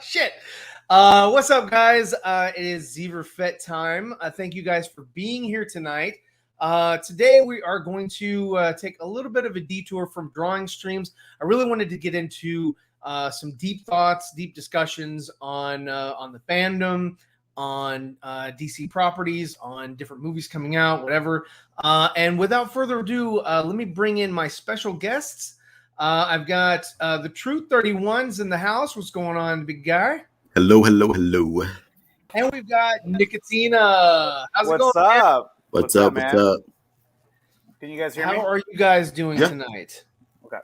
Shit. What's up, guys? It is Zeeverfett time. Thank you guys for being here tonight. Today, we are going to take a little bit of a detour from drawing streams. I really wanted to get into some deep thoughts, deep discussions on the fandom, on DC properties, on different movies coming out, whatever. And without further ado, let me bring in my special guests. I've got the Truth 31's in the house. What's going on, big guy? Hello, hello, hello. And we've got Nicotina. How's it going? What's up? What's up, man? what's up? Can you guys hear How me? are you guys doing Yeah. tonight? Okay.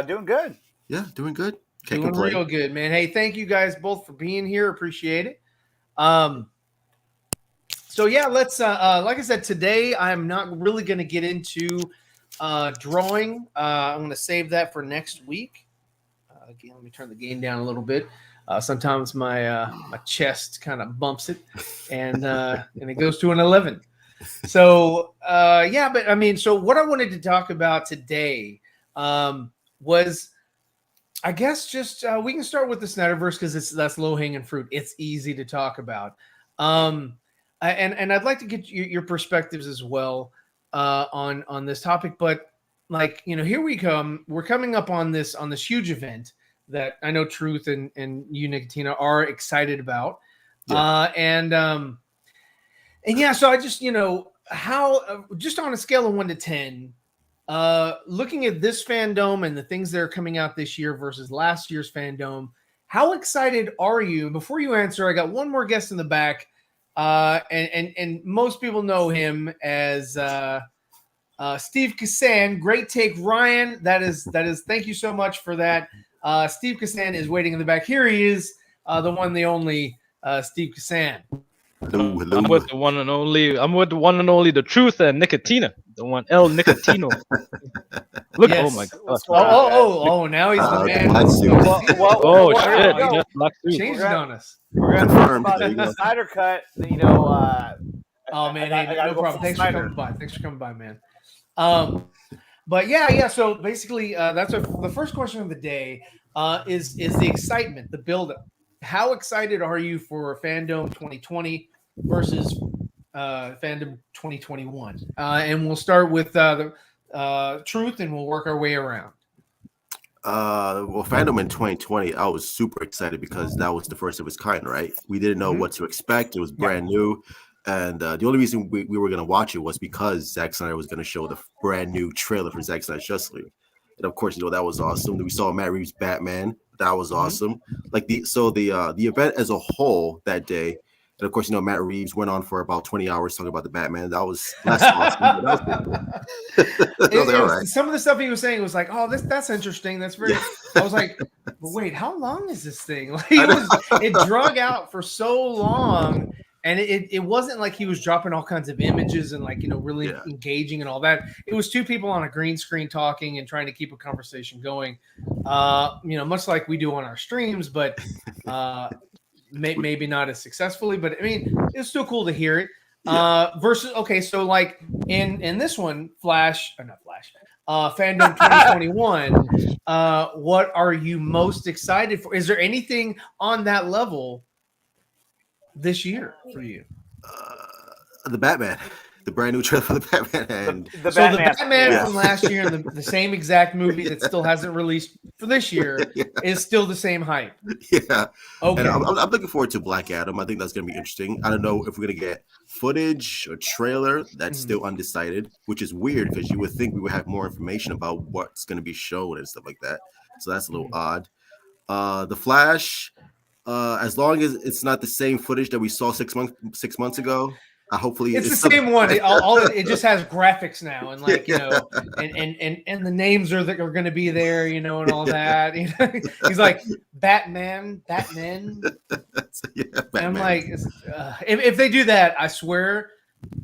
Doing good. Yeah, doing good. Can't Doing complain. real good, man. Hey, thank you guys both for being here. Appreciate it. So yeah, let's like I said, today I'm not really going to get into drawing. I'm going to save that for next week. Again, let me turn the gain down a little bit. Sometimes my chest kind of bumps it, and it goes to an 11. So yeah, but I mean, so what I wanted to talk about today was, I guess, just we can start with the Snyderverse because that's low hanging fruit. It's easy to talk about, and I'd like to get your perspectives as well on this topic. But like, you know, here we come. We're coming up on this huge event that I know Truth and you, Nicotina, are excited about. Yeah. And yeah, so I just, you know, how just on a scale of 1 to 10, looking at this fandom and the things that are coming out this year versus last year's fandom, how excited are you? Before you answer, I got one more guest in the back, and most people know him as Steve Kassan. Great take, Ryan. That is. Thank you so much for that. Steve Kassan is waiting in the back. Here he is, the one, the only Steve Kassan. Hello, hello. I'm with the one and only, the Truth and Nicotina, the one El Nicotino. Look, Yes. oh my god. What's going on, Oh, now he's the man. black suit. Oh we're shit, gonna go. that's black suit. Changed it We're on us. We're gonna Confirmed. talk There you about go. the Snyder Cut. You know. Oh man, I hey, gotta no go problem. full Thanks Snyder. for coming by, man. But yeah. So basically, that's the first question of the day. Is the excitement, the buildup? How excited are you for Fandom 2020 versus Fandom 2021? And we'll start with the Truth, and we'll work our way around. Well, fandom in 2020, I was super excited because that was the first of its kind, right? We didn't know what to expect. It was brand new. And the only reason we were going to watch it was because Zack Snyder was going to show the brand new trailer for Zack Snyder's Justice League. And of course, you know, that was awesome. We saw Matt Reeves' Batman. That was awesome. Like the event as a whole that day. And of course, you know, Matt Reeves went on for about 20 hours talking about the Batman. That was less awesome. But that was pretty cool. I was like, all right. Some of the stuff he was saying was like, "Oh, that's interesting. That's very." Yeah. I was like, "But wait, how long is this thing?" Like, it drug out for so long, and it wasn't like he was dropping all kinds of images and, like, you know, really engaging and all that. It was two people on a green screen talking and trying to keep a conversation going. You know, much like we do on our streams, but maybe not as successfuli. But I mean, it's still cool to hear it. Versus, okay, so like in this one, Fandom 2021, what are you most excited for? Is there anything on that level this year for you? The Batman, the brand new trailer for the Batman, and The So Batman. the Batman Yeah. from last year and the same exact movie that still hasn't released for this year is still the same hype. yeah. Okay. And I'm looking forward to Black Adam. I think that's going to be interesting. I don't know if we're going to get footage or trailer. That's still undecided, which is weird because you would think we would have more information about what's going to be shown and stuff like that. So that's a little odd. The Flash, as long as it's not the same footage that we saw 6 months ago, hopefully It's the same one. It just has graphics now, and like, you know, and the names are going to be there, you know, and all that. You know? He's like Batman. Batman. And I'm like, if they do that, I swear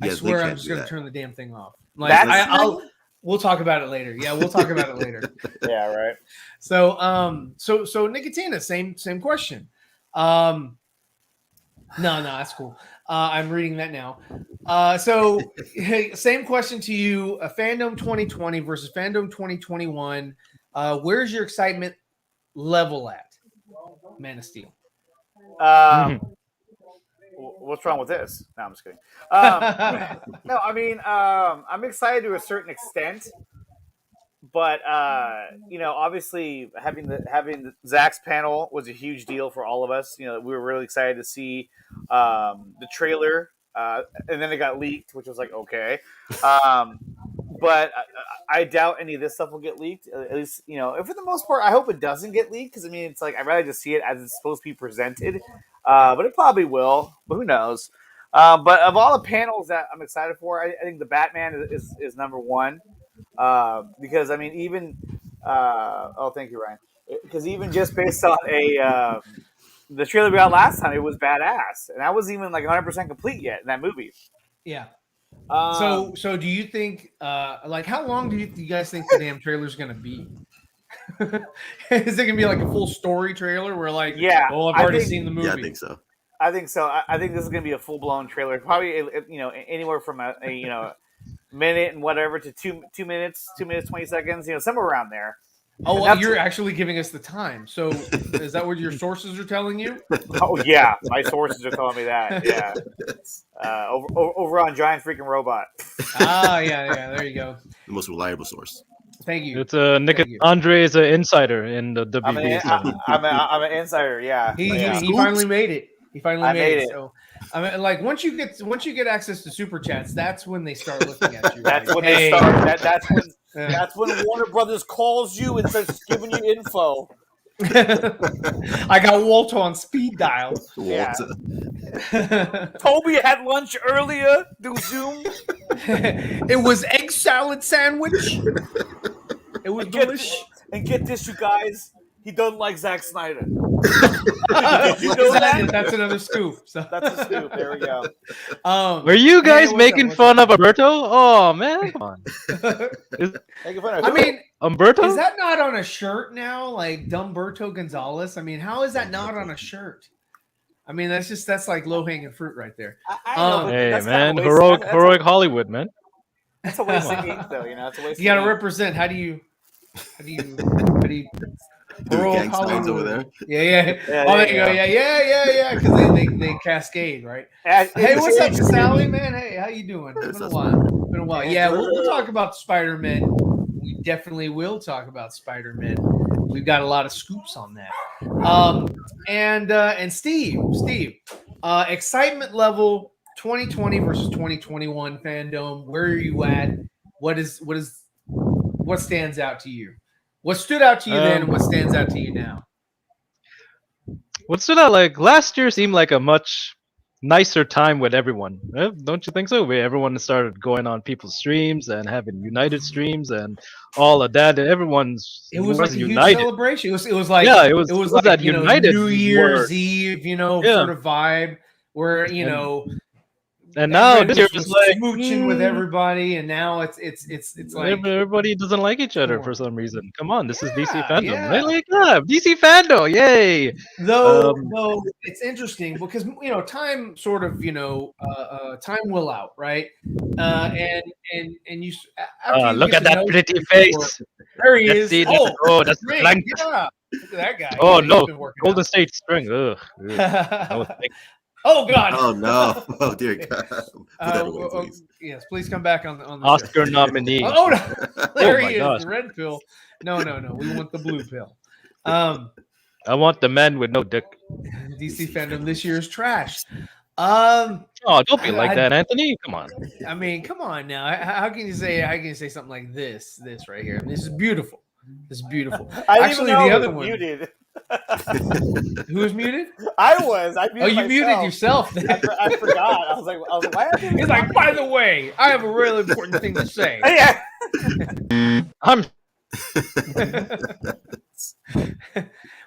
Yes, they I'm can't just do going to that. turn the damn thing off. Like, we'll talk about it later. Yeah, we'll talk about it later. Yeah, right. So Nicotina, same question. No, that's cool. I'm reading that now. So same question to you. Fandom 2020 versus Fandom 2021. Where's your excitement level at? Man of Steel. What's wrong with this? No, I'm just kidding. No, I mean, I'm excited to a certain extent, but obviously having Zach's panel was a huge deal for all of us. We were really excited to see the trailer, and then it got leaked, which was like okay. But I doubt any of this stuff will get leaked. At least, for the most part, I hope it doesn't get leaked because it's like I'd rather just see it as it's supposed to be presented. But it probably will. But who knows? But of all the panels that I'm excited for, I think the Batman is number one. Because even thank you, Ryan. Because even just based on the trailer we got last time, it was badass, and that wasn't even like 100% complete yet in that movie. Yeah. So do you think, how long do you guys think the damn trailer is going to be? Is it going to be like a full story trailer where I've already seen the movie? Yeah, I think so. I think so. I think this is going to be a full blown trailer. Probably, anywhere from a minute and whatever to 2 minutes, 20 seconds, somewhere around there. Oh, well, you're actually giving us the time. So is that what your sources are telling you? Oh, yeah. My sources are telling me that. Yeah. Over on Giant Freaking Robot. Yeah. There you go. The most reliable source. Thank you. It's Andre is an insider in the WWE. I'm an insider. Yeah. He finally made it. He finally made it. So, once you get access to super chats, that's when they start looking at you. That's when they start. That's when Warner Brothers calls you and starts giving you info. I got Walter on speed dial. Yeah. Toby had lunch earlier. Do Zoom. It was egg salad sandwich. It was delicious. And get this, you guys. He doesn't like Zack Snyder. That's another scoop. So. That's a scoop. There we go. Were you guys making fun of Umberto? Oh man, come on. Umberto? Is that not on a shirt now? Like Dumberto Gonzalez? How is that not on a shirt? That's like low hanging fruit right there. Hey man, heroic Hollywood, man. That's a waste of ink, though. It's a waste. You got to represent. How do you? Gang signs over there. Yeah. Oh, there you go. Yeah. Because they cascade, right? Hey, what's up, Sally? Man, hey, how you doing? It's been a while. Yeah, we'll talk about Spider-Man. We definitely will talk about Spider-Man. We've got a lot of scoops on that. And Steve, excitement level 2020 versus 2021 fandom. Where are you at? What stands out to you? What stood out to you then, and what stands out to you now? What stood out, last year seemed like a much nicer time with everyone. Don't you think so? Everyone started going on people's streams and having united streams and all of that. It was like a huge celebration. It was like it was like that united New Year's Eve, sort of vibe where And now this year is like smooching with everybody, and now it's like everybody doesn't like each other for some reason. Come on, this is DC fandom. Yeah. DC fandom, yay! Though it's interesting because time sort of time will out, right? And you look at that pretty face. There he is. That's blank. Yeah. Look at that guy. Oh no, Golden State Spring. Ugh. Oh God! Oh no! Oh dear God! Yes, please come back on the Oscar nominee. Oh no! There he is, the red pill. No. We want the blue pill. I want the men with no dick. DC fandom this year is trash. Oh, don't be like that, Anthony. Come on. Come on now. How can you say something like this? This right here. This is beautiful. This is beautiful. Actually, the other one. Muted. Who was muted? I was. I muted you muted yourself. Then. I forgot. I was like, why are you? He's like, by the way, I have a really important thing to say. Yeah.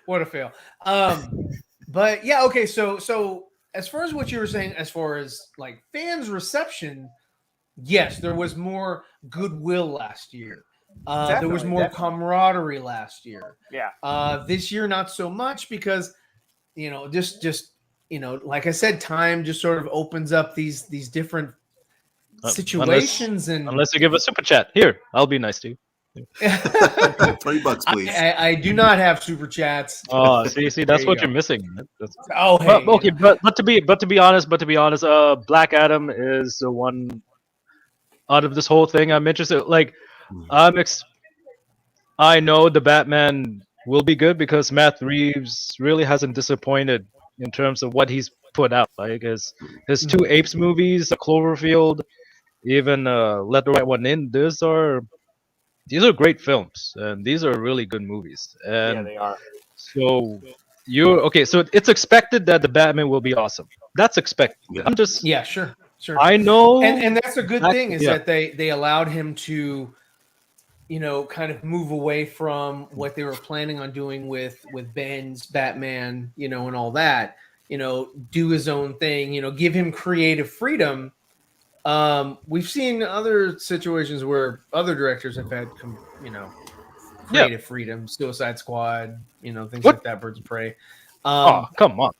What a fail. But yeah, okay. So as far as what you were saying, as far as like fans' reception, yes, there was more goodwill last year. There was more camaraderie last year. Yeah. This year, not so much because, just like I said, time just sort of opens up these different situations. Unless you give a super chat. Here, I'll be nice to you. $20, please. I do not have super chats. Oh, see, There that's you what go. you're missing. Oh, hey. But, okay, but to be honest, Black Adam is the one out of this whole thing I'm interested. Like, I know the Batman will be good because Matt Reeves really hasn't disappointed in terms of what he's put out. Like his two Apes movies, The Cloverfield, even Let the Right One In. These are great films, and these are really good movies. Yeah, And they are. so you're okay. So it's expected that the Batman will be awesome. That's expected. Yeah. I'm just Yeah, sure. I know, And that's a good thing is yeah. that they allowed him to, kind of move away from what they were planning on doing with Ben's Batman, and all that. Do his own thing. Give him creative freedom. We've seen other situations where other directors have had, creative freedom. Suicide Squad, things like that. Birds of Prey. Oh, come on.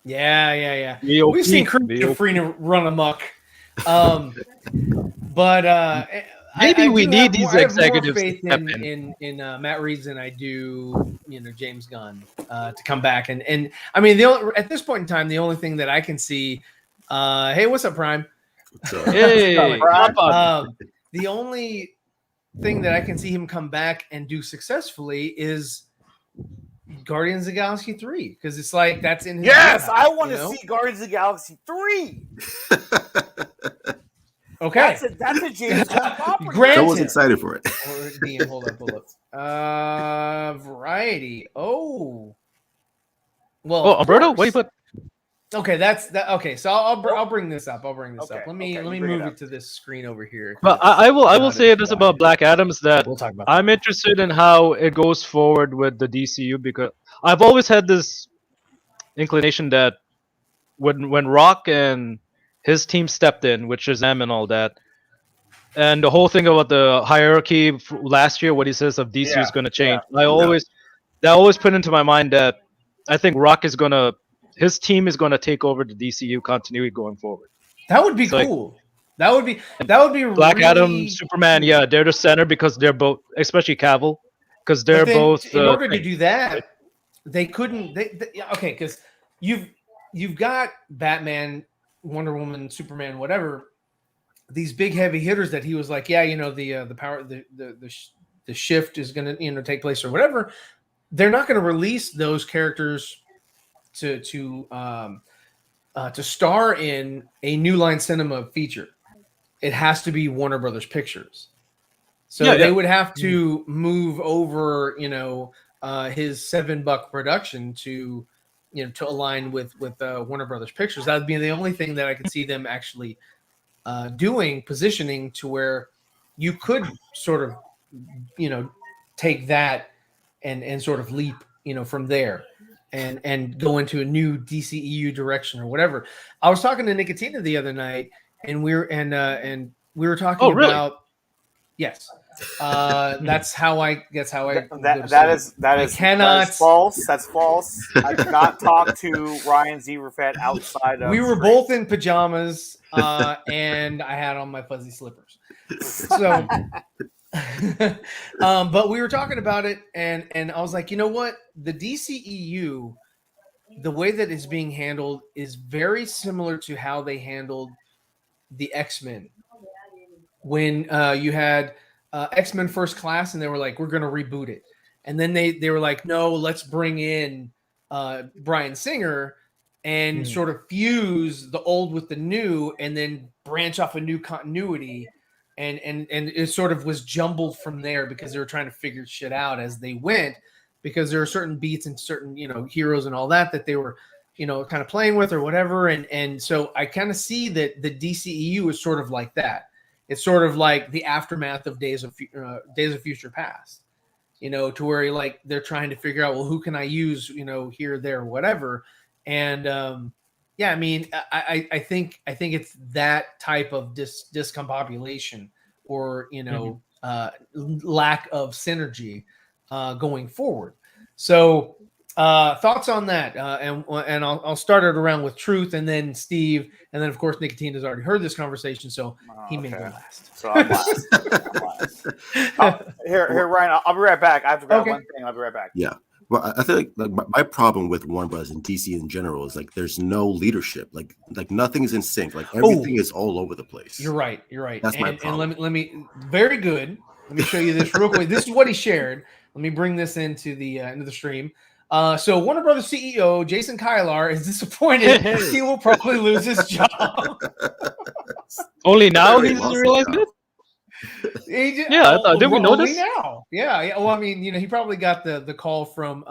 Yeah. BOP, We've seen creative BOP. freedom run amok. But Maybe we do need have these I have more executives to faith step in. in Matt Reeves than I do, James Gunn to come back. And I mean, at this point in time, the only thing that I can see, hey, what's up, Prime? Hey, The only thing that I can see him come back and do successfully is Guardians of the Galaxy 3, because it's like that's in his Yes, wheelhouse, I want to see Guardians of the Galaxy 3. Okay, That's a James Gunn property. Granted. I was excited for it. Or DM, hold up. Variety. Oh, well. Oh, of Alberto, course. what do you put? Okay, okay. So I'll bring this up. Okay, Let me bring move it up. it to this screen over here. But I will say this about Black Adams that We'll talk about. I'm interested in how it goes forward with the DCU because I've always had this inclination that when Rock and his team stepped in, which is Shazam and all that, and the whole thing about the hierarchy last year, what he says of DC is going to change. That always put into my mind that I think Rock is his team is going to take over the DCU continuity going forward. That would be cool. That would be Black really Adam, Superman. cool. Yeah, they're the center because they're both, especially Cavill, because they're both. In order to do that, they couldn't. Okay, because you've got Batman, Wonder Woman, Superman, whatever. These big heavy hitters that he was like, the power, the shift is going to take place or whatever. They're not going to release those characters to star in a New Line Cinema feature. It has to be Warner Brothers Pictures. So they would have to move over, his $7 production to align with Warner Brothers Pictures. That would be the only thing that I could see them actually positioning to where you could sort of, take that and sort of leap, from there and go into a new DCEU direction or whatever. I was talking to Nicotina the other night, and we were talking about. Yes, that's how I. That is false. That's false. I did not talk to Ryan Zeeverfett outside of. We were both in pajamas, and I had on my fuzzy slippers. So, but we were talking about it, and I was like, you know what, the DCEU, the way that it's being handled is very similar to how they handled the X-Men when you had X-Men First Class, and they were like, we're going to reboot it. And then they were like, no, let's bring in Bryan Singer and sort of fuse the old with the new and then branch off a new continuity. And it sort of was jumbled from there because they were trying to figure shit out as they went, because there are certain beats and certain, heroes and all that they were, kind of playing with or whatever. And so I kind of see that the DCEU is sort of like that. It's sort of like the aftermath of Days of Future Past, to where they're trying to figure out, well, who can I use, here, there, whatever. And I mean, I think it's that type of discombobulation or lack of synergy going forward. So Thoughts on that, and I'll start it around with Truth, and then Steve, and then of course Nicotine has already heard this conversation, so he may go last. So I'm last. Here, Ryan. I'll be right back. I have to grab one thing. I'll be right back. Yeah. Well, I feel like my problem with Warner Bros. And DC in general is like there's no leadership. Like nothing is in sync. Like everything is all over the place. You're right. That's my problem. And let me very good. Let me show you this real quick. This is what he shared. Let me bring this into the stream. So Warner Brothers CEO Jason Kilar is disappointed. He will probably lose his job. Only now he's realizing it. I thought, did we know this? Now. Yeah. Well, I mean, he probably got the call from.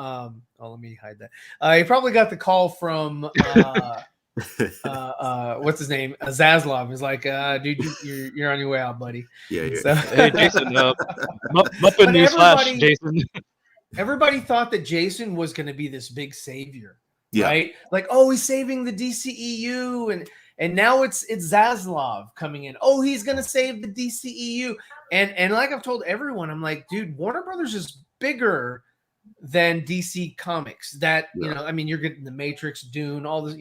Let me hide that. He probably got the call from. What's his name? Zaslav. He's like, dude, you're on your way out, buddy. Yeah. So, hey, Jason. Muppet News Flash, Jason. Everybody thought that Jason was going to be this big savior, yeah. Right? Like, oh, he's saving the DCEU, and now it's Zaslav coming in. Oh, he's going to save the DCEU, and like I've told everyone, I'm like, dude, Warner Brothers is bigger than DC Comics. That I mean, you're getting the Matrix, Dune, all this.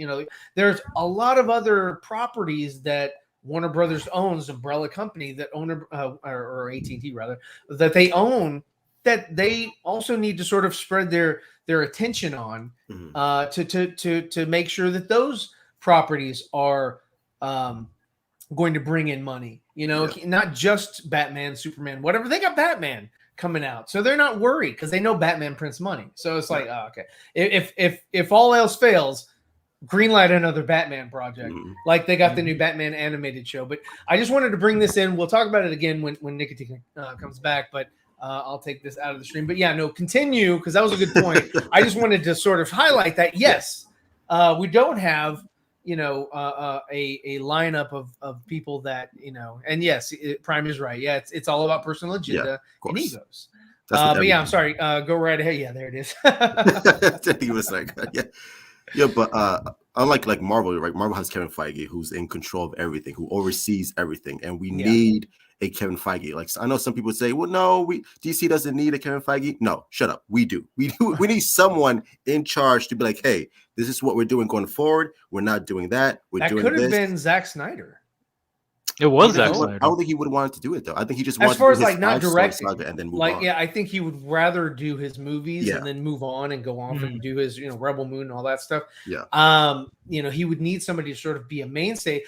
There's a lot of other properties that Warner Brothers owns, umbrella company that own or AT&T rather, that they own. That they also need to sort of spread their attention on to make sure that those properties are going to bring in money. Not just Batman, Superman, whatever. They got Batman coming out, so they're not worried because they know Batman prints money. So it's like, okay, if all else fails, greenlight another Batman project. Like they got the new Batman animated show. But I just wanted to bring this in. We'll talk about it again when Nicotine comes back, but. I'll take this out of the stream, but continue because that was a good point. I just wanted to sort of highlight that. Yes, we don't have, a lineup of people that, and yes, Prime is right. Yeah. It's all about personal agenda and egos. But yeah, I'm sorry. Go right ahead. Yeah, there it is. He was like, yeah, but unlike Marvel, right? Marvel has Kevin Feige, who's in control of everything, who oversees everything, and we need a Kevin Feige. Like I know some people say, well, no, DC doesn't need a Kevin Feige. No, shut up. We do. We need someone in charge to be like, hey, this is what we're doing going forward. We're not doing that. That could have been Zack Snyder. It was Zack Snyder. I don't think he would have wanted to do it though. I think he just wanted as far as like not directing and then move on. Yeah, I think he would rather do his movies and then move on and go off and do his Rebel Moon and all that stuff. Yeah. He would need somebody to sort of be a mainstay.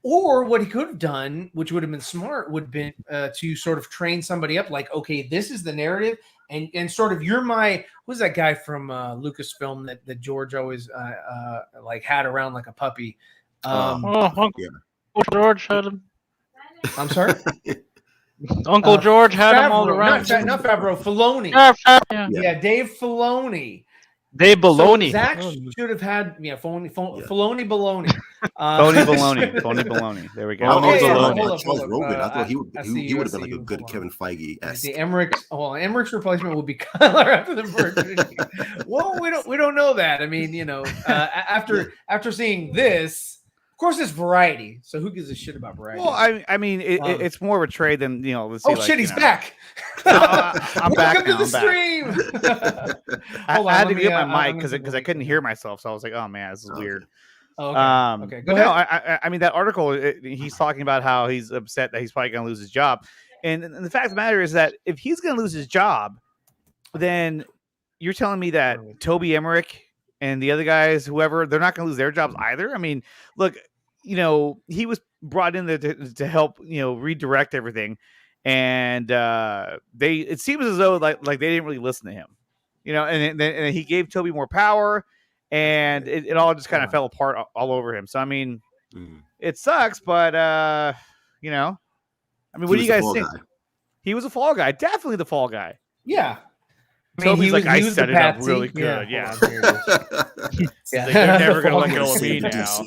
Or what he could have done, which would have been smart, would have been to sort of train somebody up like, okay, this is the narrative. And sort of who's that guy from Lucasfilm that George always like had around like a puppy? Uncle George had him. I'm sorry? Uncle George had him all around. Not Favreau, Filoni. Yeah, Dave Filoni. Dave Baloney. So Zach should have had Filoni Baloney. Phony baloney. There we go. I thought he would have been like a good Kevin Feige. The Emmerich's replacement would be Kyler after the merger. Well, we don't know that. I mean, after seeing this. Of course, it's variety. So who gives a shit about variety? Well, I mean, it's more of a trade than Let's see, he's back! I'm back now. To the stream. I had to get my mic because I couldn't hear myself, so I was like, "Oh man, this is weird." Oh, okay. Okay, go ahead. No, I mean that article. He's talking about how he's upset that he's probably going to lose his job, and the fact of the matter is that if he's going to lose his job, then you're telling me that Toby Emmerich and the other guys, whoever, they're not going to lose their jobs either. I mean, look, he was brought in there to help, redirect everything. And it seems as though like they didn't really listen to him, and then he gave Toby more power and it all just kind of fell apart all over him. So, I mean, it sucks, but, I mean, what do you guys think? He was a fall guy. Definitely the fall guy. Yeah. Toby's I set it up really good. Yeah. They're never going to let go of me now.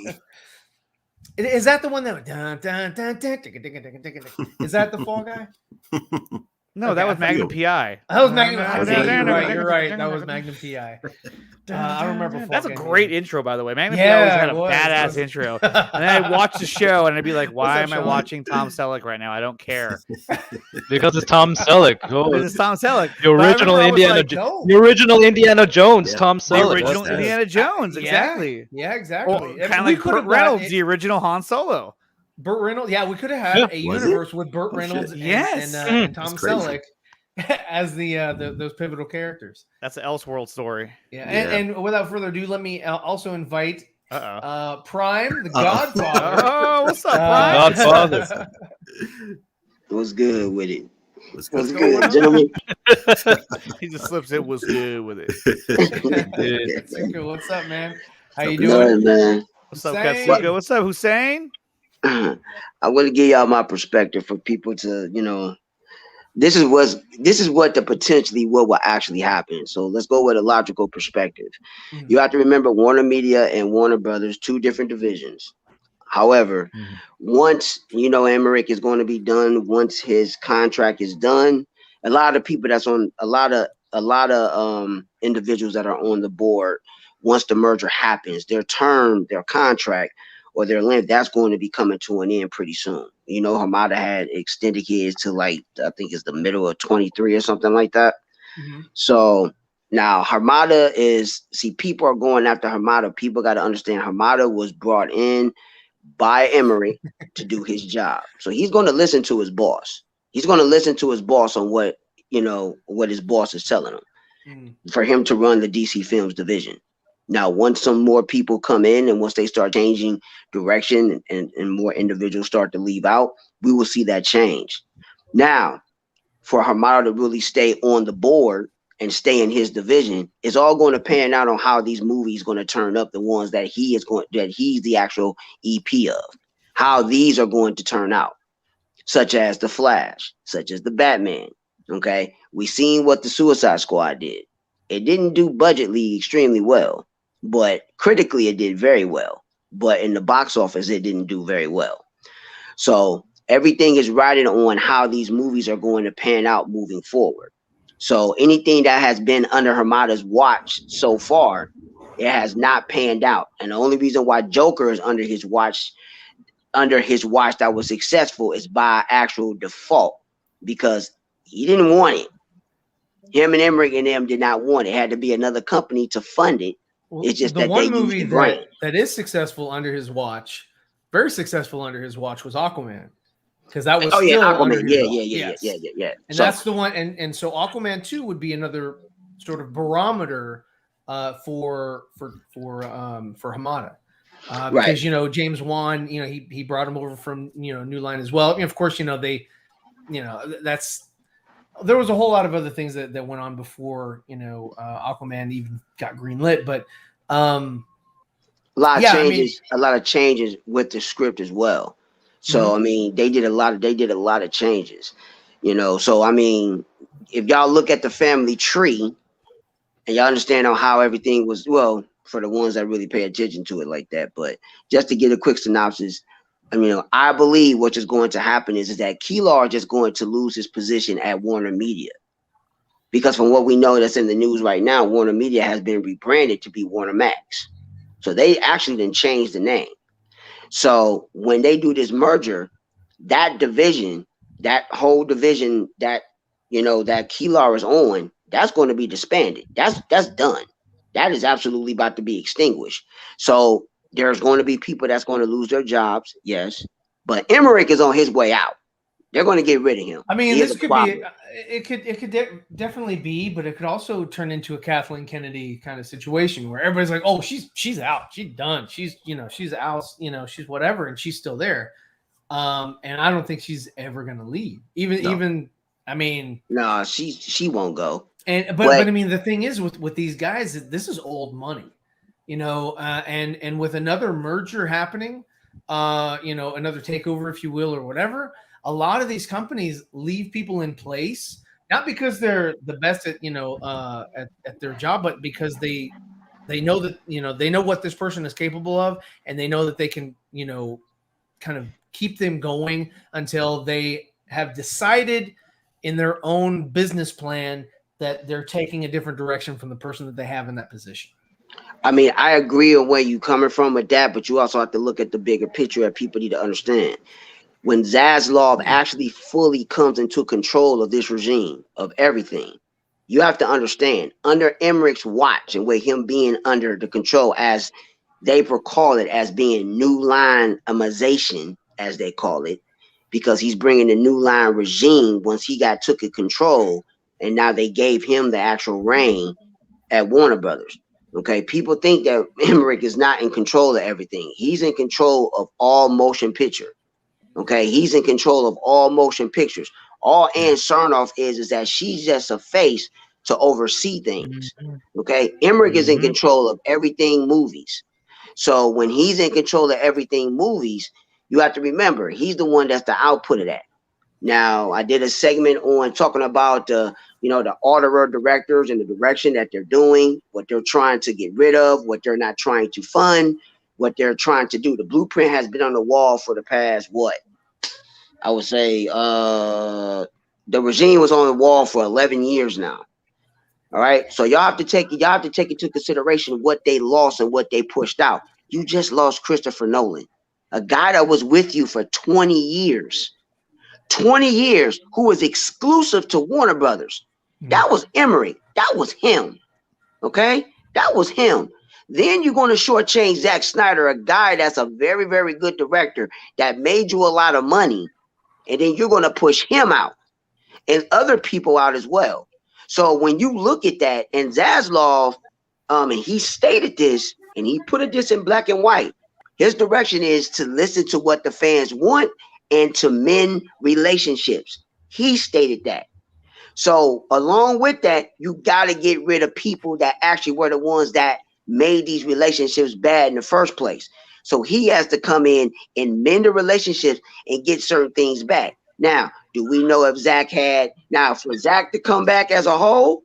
Is that the one that went dun, dun, dun, dun, dun, dun, dun, dun, dun, dun? Is that the fall guy? No, Okay, that I was thought Magnum you- PI. That was Magnum. Was Okay, it? you're right. That was Magnum PI. I remember. That's a fucking- great intro, by the way. Magnum Yeah, PI always had it a was. badass intro. And then I'd watch the show and I'd be like, why up, am I Sean? watching Tom Selleck right now? I don't care. Because it's Tom Selleck. Oh, This is Tom Selleck. the But I original remember I was Indiana, like, No. the original Indiana Jones, Yeah. Tom the Selleck. original that's it. Indiana Jones, Yeah, exactly. Yeah, exactly. Or I mean, kind of we like could Burt have got Reynolds, it- the original Han Solo. Burt Reynolds. Yeah, we could have had Yeah. a Was universe with Burt Oh, Reynolds shit. and, Yes. and Tom That's crazy. Selleck as those pivotal characters. That's an Elseworld story. Yeah, Yeah. And without further ado, let me also invite Uh-oh. Prime, the Uh-oh. Godfather. Oh, what's up, Brian? Godfather. What's good with it? What's What's good? good, gentlemen? He just slips in. What's good with it? It's okay. What's up, man? How you doing? Nothing, man. What's up, Hussein. Katsuga? What's up, Hussein? I want to give y'all my perspective for people to, this is what what will actually happen. So let's go with a logical perspective. Mhm. You have to remember Warner Media and Warner Brothers, two different divisions. However, once Emmerich is going to be done, once his contract is done, a lot of people that's on a lot of individuals that are on the board, once the merger happens, their term, their contract, or their length, that's going to be coming to an end pretty soon. Hamada had extended his to I think it's the middle of 23 or something like that. Mhm. So now Hamada people are going after Hamada. People got to understand Hamada was brought in by Emory to do his job. So he's going to listen to his boss. He's going to listen to his boss on what his boss is telling him for him to run the DC Films division. Now, once some more people come in and once they start changing direction and more individuals start to leave out, we will see that change. Now, for Hamada to really stay on the board and stay in his division, it's all going to pan out on how these movies going to turn up, the ones that he's the actual EP of, how these are going to turn out, such as The Flash, such as The Batman. Okay, we seen what the Suicide Squad did. It didn't do budgetly extremely well, but critically it did very well. But in the box office, it didn't do very well. So everything is riding on how these movies are going to pan out moving forward. So anything that has been under Hamada's watch so far, it has not panned out. And the only reason why Joker is under his watch that was successful is by actual default, because he didn't want it. Him and Emmerich and them did not want it. It had to be another company to fund it. Well, It's just the that one they movie use the brand. that is successful under his watch, very successful under his watch, was Aquaman, because that was still under Aquaman. his watch. Yeah. And So, that's the one, and so Aquaman 2 would be another sort of barometer for Hamada. Because James Wan, he brought him over from New Line as well. Of course, there was a whole lot of other things that went on before Aquaman even got greenlit, but a lot of changes with the script as well. So they did a lot of changes, So if y'all look at the family tree and y'all understand how everything was, well, for the ones that really pay attention to it like that, but just to get a quick synopsis, I believe what is going to happen is that Keelar is just going to lose his position at Warner Media, because from what we know that's in the news right now, Warner Media has been rebranded to be Warner Max. So they actually didn't change the name. So when they do this merger, that division, that whole division that Keelar is on, that's going to be disbanded. That's done. That is absolutely about to be extinguished. So there's going to be people that's going to lose their jobs, yes. But Emmerich is on his way out. They're going to get rid of him. This could be, it could definitely be, but it could also turn into a Kathleen Kennedy kind of situation where everybody's like, oh, she's out, she's done, she's out, she's whatever, and she's still there. And I don't think she's ever going to leave. No, she won't go. But the thing is with these guys, this is old money, and with another merger happening, another takeover, if you will, or whatever, a lot of these companies leave people in place, not because they're the best at at their job, but because they know that they know what this person is capable of, and they know that they can kind of keep them going until they have decided in their own business plan that they're taking a different direction from the person that they have in that position. I mean, I agree on where you coming from with that, but you also have to look at the bigger picture that people need to understand. When Zaslav actually fully comes into control of this regime, of everything, you have to understand, under Emmerich's watch and with him being under the control, as they recall it, as being new lineization, as they call it, because he's bringing the new line regime once he took control, and now they gave him the actual reign at Warner Brothers. Okay, people think that Emmerich is not in control of everything. He's in control of all motion picture. Okay, he's in control of all motion pictures. All Ann Sarnoff is that she's just a face to oversee things. Okay, Emmerich is in control of everything movies. So when he's in control of everything movies, you have to remember he's the one that's the output of that. Now, I did a segment on talking about the order of directors and the direction that they're doing, what they're trying to get rid of, what they're not trying to fund, what they're trying to do. The blueprint has been on the wall for the past, I would say the regime was on the wall for 11 years now. All right. So y'all have to take into consideration what they lost and what they pushed out. You just lost Christopher Nolan, a guy that was with you for 20 years. 20 years, who was exclusive to Warner Brothers. That was Emmerich. That was him. Okay? That was him. Then you're going to shortchange Zack Snyder, a guy that's a very, very good director that made you a lot of money. And then you're going to push him out and other people out as well. So when you look at that, and Zaslav, and he stated this, and he put this in black and white. His direction is to listen to what the fans want and to mend relationships. He stated that. So along with that, you got to get rid of people that actually were the ones that made these relationships bad in the first place. So he has to come in and mend the relationships and get certain things back. Now, do we know if Zach for Zach to come back as a whole?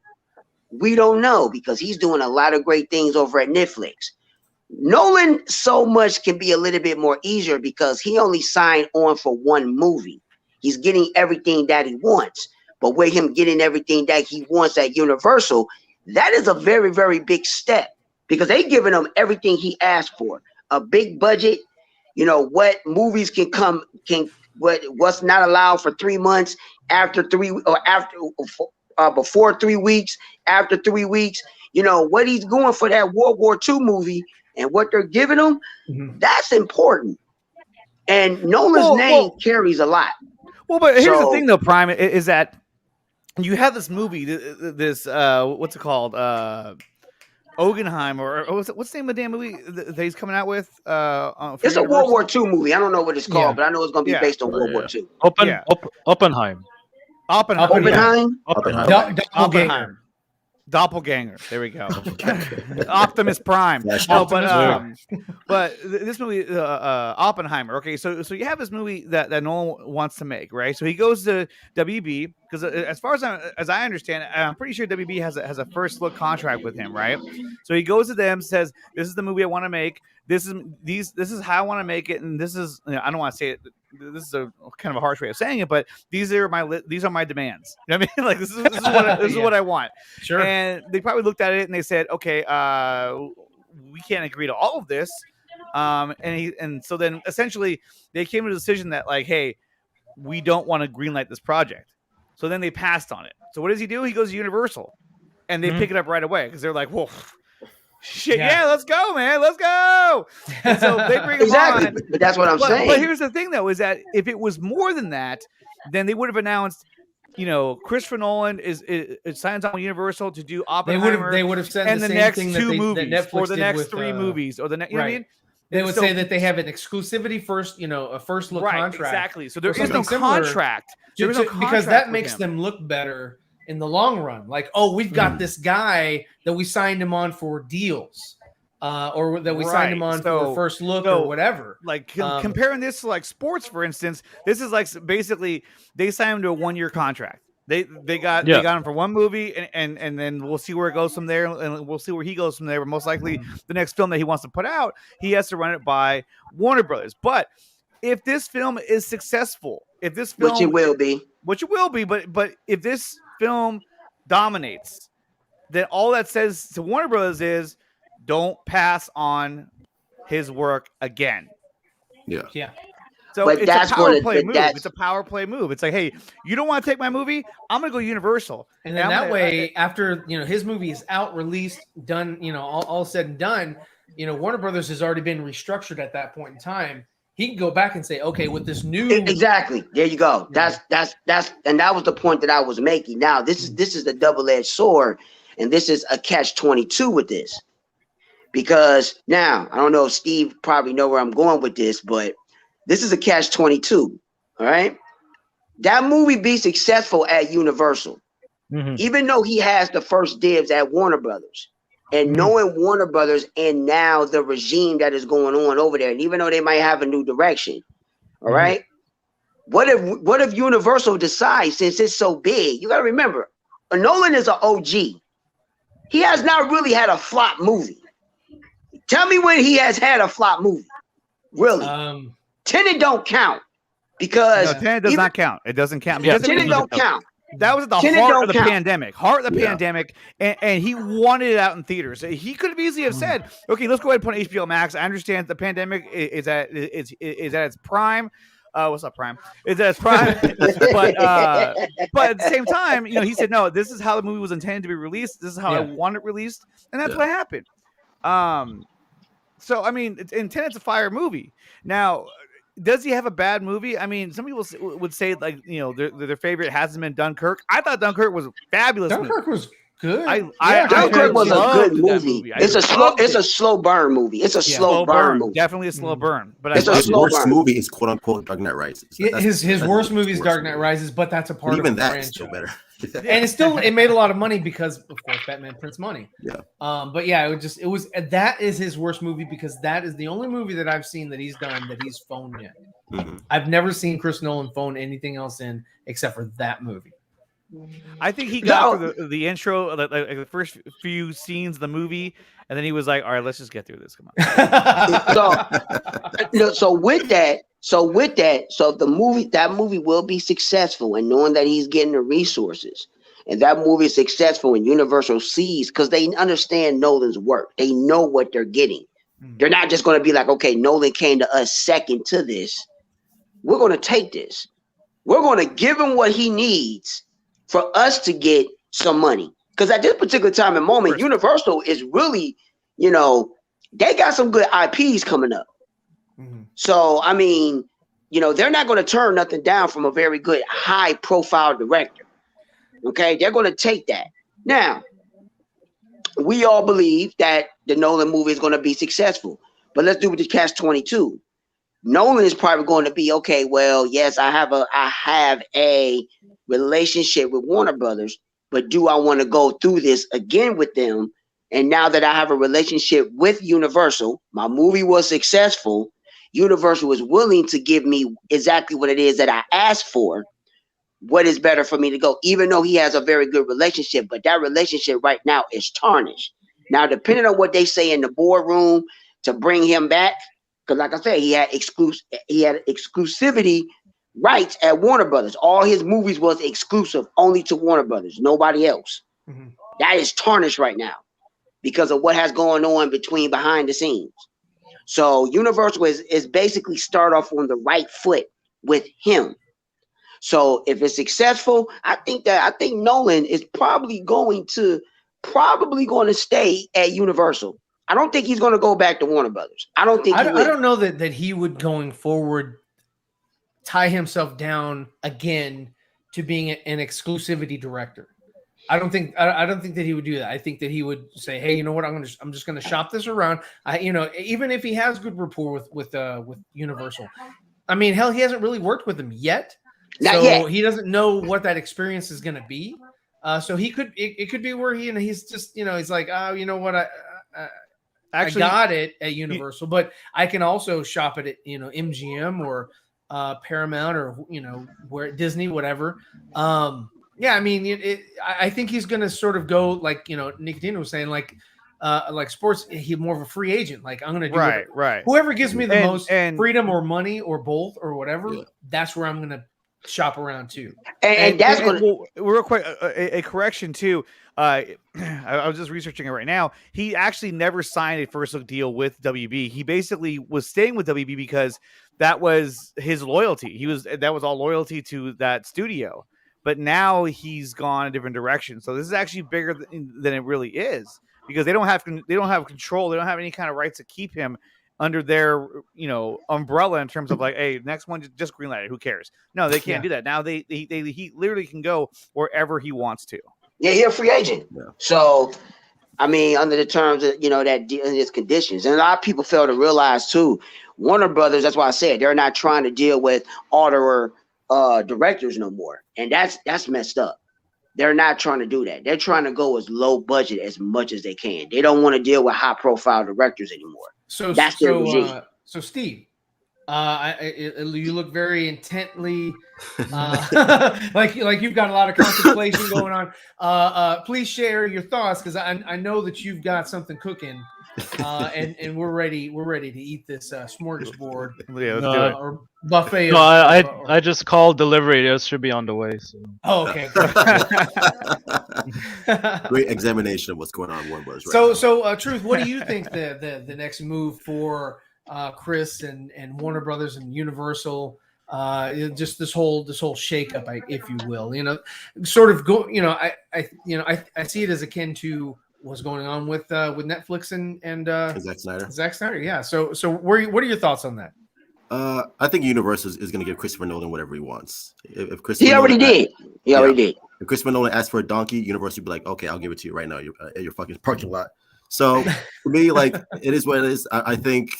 We don't know, because he's doing a lot of great things over at Netflix. Nolan so much can be a little bit more easier because he only signed on for one movie. He's getting everything that he wants. But with him getting everything that he wants at Universal, that is a very, very big step, because they giving him everything he asked for. A big budget, what movies what's not allowed for 3 months, before 3 weeks, after 3 weeks, what he's going for that World War II movie and what they're giving him, that's important. And Nolan's name carries a lot. Well, but here's the thing, though, Prime, is that you have this movie, this what's it called? Oppenheimer, or what's the name of the damn movie that he's coming out with? It's a World War II movie. I don't know what it's called, but I know it's going to be based on World War II. Oppenheim. Doppelganger. There we go. Optimus Prime. No, but this movie, Oppenheimer. Okay, so you have this movie that Nolan wants to make, right? So he goes to WB, because as far as I understand, I'm pretty sure WB has a first look contract with him, right? So he goes to them, says, "This is the movie I want to make. This is how I want to make it, and this is, I don't want to say it. This is a kind of a harsh way of saying it, but these are my demands. You know what I mean? Like this is what I want." Sure. And they probably looked at it and they said, "Okay, we can't agree to all of this." And so then essentially they came to the decision that, like, hey, we don't want to greenlight this project. So then they passed on it. So what does he do? He goes to Universal, and they pick it up right away, because they're like, "Whoa, shit, yeah, let's go, man, let's go." And so they bring him on. But that's what I'm saying. But here's the thing, though, is that if it was more than that, then they would have announced, Christopher Nolan is signs on Universal to do Oppenheimer. They would have said and the same next thing two that movies, Netflix or the did next with, 3 movies, or the next. You know what I mean? They would say that they have an exclusivity first, a first look contract. Exactly. So there is no contract. Because that makes them look better in the long run. Like, oh, we've got this guy that we signed him on for deals, or that we signed him on for first look or whatever. Like comparing this to like sports, for instance, this is like basically they signed him to a 1-year contract. They got him for one movie, and then we'll see where it goes from there, and we'll see where he goes from there. But most likely, the next film that he wants to put out, he has to run it by Warner Brothers. But if this film is successful, if this Which it film, will be. which it will be, but if this film dominates, then all that says to Warner Brothers is don't pass on his work again. Yeah. So But it's that's a power gonna- play but move. that's- It's a power play move. It's like, hey, you don't want to take my movie? I'm gonna go Universal. And then I'm that gonna- way, after his movie is out, released, done, all said and done, Warner Brothers has already been restructured at that point in time. He can go back and say, okay, with this new Exactly. There you go. That's and that was the point that I was making. Now this is the double-edged sword, and this is a catch-22 with this. Because now I don't know if Steve probably know where I'm going with this, but this is a catch-22. All right. That movie be successful at Universal, even though he has the first dibs at Warner Brothers. And knowing Warner Brothers and now the regime that is going on over there, and even though they might have a new direction, all right. What if Universal decides, since it's so big, you gotta remember, Nolan is an OG. He has not really had a flop movie. Tell me when he has had a flop movie. Really? Tenet don't count because Tenet does not count. It doesn't count. Yeah, Tenet don't count. That was at the Tenet heart don't of the count. pandemic. Heart of the pandemic, and he wanted it out in theaters. He could have easily have said, "Okay, let's go ahead and put on HBO Max." I understand the pandemic is at its prime. What's up, Prime? It's at its prime, but at the same time, he said, "No, this is how the movie was intended to be released. This is how I want it released," and that's what happened. So I mean, Tenet's a fire movie. Now, does he have a bad movie? I mean, some people would say like their favorite hasn't been Dunkirk. I thought Dunkirk was a fabulous. Dunkirk was good. Dunkirk was a good movie. It's a slow burn movie. It's a slow burn movie. Definitely a slow burn. But it's his worst movie is quote unquote Dark Knight Rises. His worst movie is Dark Knight Rises, but that's a part of the franchise. Still better. And it made a lot of money because, of course, Batman prints money. Yeah. But yeah, that is his worst movie because that is the only movie that I've seen that he's done that he's phoned in. I've never seen Chris Nolan phone anything else in except for that movie. I think he got through the intro, like the first few scenes of the movie, and then he was like, "All right, let's just get through this. Come on." So with that, that movie will be successful, and knowing that he's getting the resources, and that movie is successful, and Universal sees because they understand Nolan's work. They know what they're getting. They're not just going to be like, "Okay, Nolan came to us second to this. We're going to take this. We're going to give him what he needs for us to get some money." Because at this particular time and moment, Universal is really, they got some good IPs coming up. So, I mean, they're not going to turn nothing down from a very good high profile director. Okay. They're going to take that. Now, we all believe that the Nolan movie is going to be successful, but let's do with the catch-22. Nolan is probably going to be, okay, well, yes, I have a relationship with Warner Brothers, but do I want to go through this again with them? And now that I have a relationship with Universal, my movie was successful. Universal is willing to give me exactly what it is that I asked for. What is better for me to go, even though he has a very good relationship, but that relationship right now is tarnished. Now, depending on what they say in the boardroom to bring him back, because like I said, he had exclusivity rights at Warner Brothers. All his movies was exclusive only to Warner Brothers, nobody else. That is tarnished right now because of what has going on behind the scenes. So Universal is basically start off on the right foot with him. So if it's successful, I think Nolan is probably going to stay at Universal. I don't think he's going to go back to Warner Brothers. I don't know that he would going forward tie himself down again to being an exclusivity director. I don't think that he would do that. I think that he would say, "Hey, you know what? I'm just going to shop this around." Even if he has good rapport with Universal. I mean, hell, he hasn't really worked with them yet. Not yet. He doesn't know what that experience is going to be. So it could be where he's just, he's like, "Oh, you know what? I got it at Universal, but I can also shop it at, MGM or Paramount or, where Disney, whatever." Yeah, I mean, I think he's going to sort of go like, Nicotina was saying, like, like sports, he's more of a free agent. Like I'm gonna do right. whoever gives me the most and freedom or money or both or whatever. Yeah. That's where I'm gonna shop around too. And that's going to. well, real quick, a correction too. I was just researching it right now. He actually never signed a first look deal with WB. He basically was staying with WB because that was his loyalty. That was all loyalty to that studio. But now he's gone a different direction. So this is actually bigger than it really is because they don't have control. They don't have any kind of rights to keep him under their umbrella in terms of like, hey, next one just greenlight it. Who cares? No, they can't do that now. He literally can go wherever he wants to. Yeah, he's a free agent. Yeah. So, I mean, under the terms of that deal and its conditions, and a lot of people fail to realize too. Warner Brothers. That's why I said they're not trying to deal with author directors no more, and that's messed up. They're not trying to do that. They're trying to go as low budget as much as they can. They don't want to deal with high profile directors anymore. So that's their regime. So Steve, you look very intently like you've got a lot of contemplation going on. Please share your thoughts because I know that you've got something cooking, and we're ready to eat this smorgasbord or buffet. No, I just called delivery. It should be on the way. So. Oh, okay. Great examination of what's going on in Warner Bros. Right So, Truth, what do you think the next move for Chris and Warner Brothers and Universal? Just this whole shakeup, if you will, sort of go. I see it as akin to what's going on with Netflix and Zack Snyder. Yeah. So what are your thoughts on that? I think Universal is going to give Christopher Nolan whatever he wants. If he already did. If Christopher Nolan asks for a donkey, Universal would be like, okay, I'll give it to you right now. You're at your fucking parking lot. So for me, like, it is what it is. I think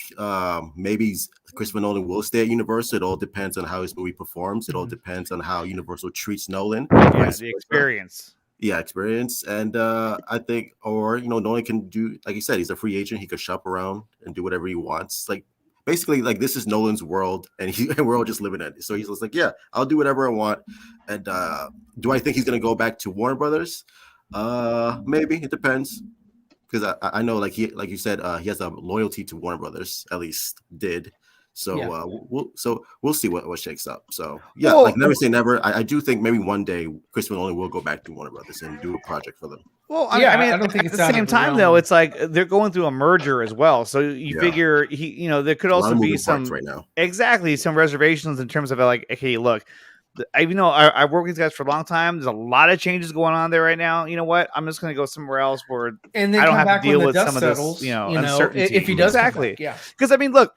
maybe Christopher Nolan will stay at Universal. It all depends on how his movie performs. It all depends on how Universal treats Nolan. Yeah, the experience. Yeah, experience. And I think, Nolan can do, like you said, he's a free agent. He could shop around and do whatever he wants. Like, basically, like, this is Nolan's world, and we're all just living in it. So he's just like, yeah, I'll do whatever I want. And do I think he's going to go back to Warner Brothers? Maybe. It depends. Because I know, like you said, he has a loyalty to Warner Brothers, at least did. So we'll see what shakes up. So yeah, never say never. I do think maybe one day Christopher Nolan will go back to Warner Brothers and do a project for them. Well, I mean, I don't think at the same time though, it's like they're going through a merger as well. So you figure there could also be some right now. Exactly, some reservations in terms of like, okay, look. I worked with these guys for a long time. There's a lot of changes going on there right now. You know what? I'm just going to go somewhere else where I don't have to deal with some of this, uncertainty. If he does, exactly. Yeah. Because I mean, look,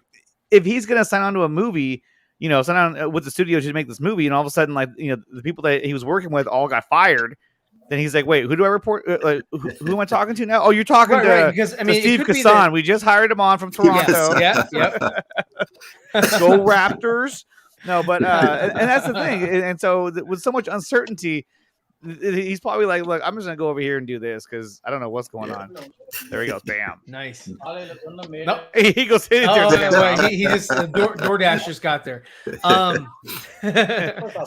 if he's going to sign on to a movie, sign on with the studio to make this movie, and all of a sudden, like, the people that he was working with all got fired. Then he's like, wait, who do I report? Who am I talking to now? Oh, you're talking to Steve Kassan. We just hired him on from Toronto. Yes. Go Raptors. No, but and that's the thing. And so with so much uncertainty, he's probably like, look, I'm just going to go over here and do this because I don't know what's going on. There he goes. Bam. Nice. No, he goes, he just, DoorDash just got there. It's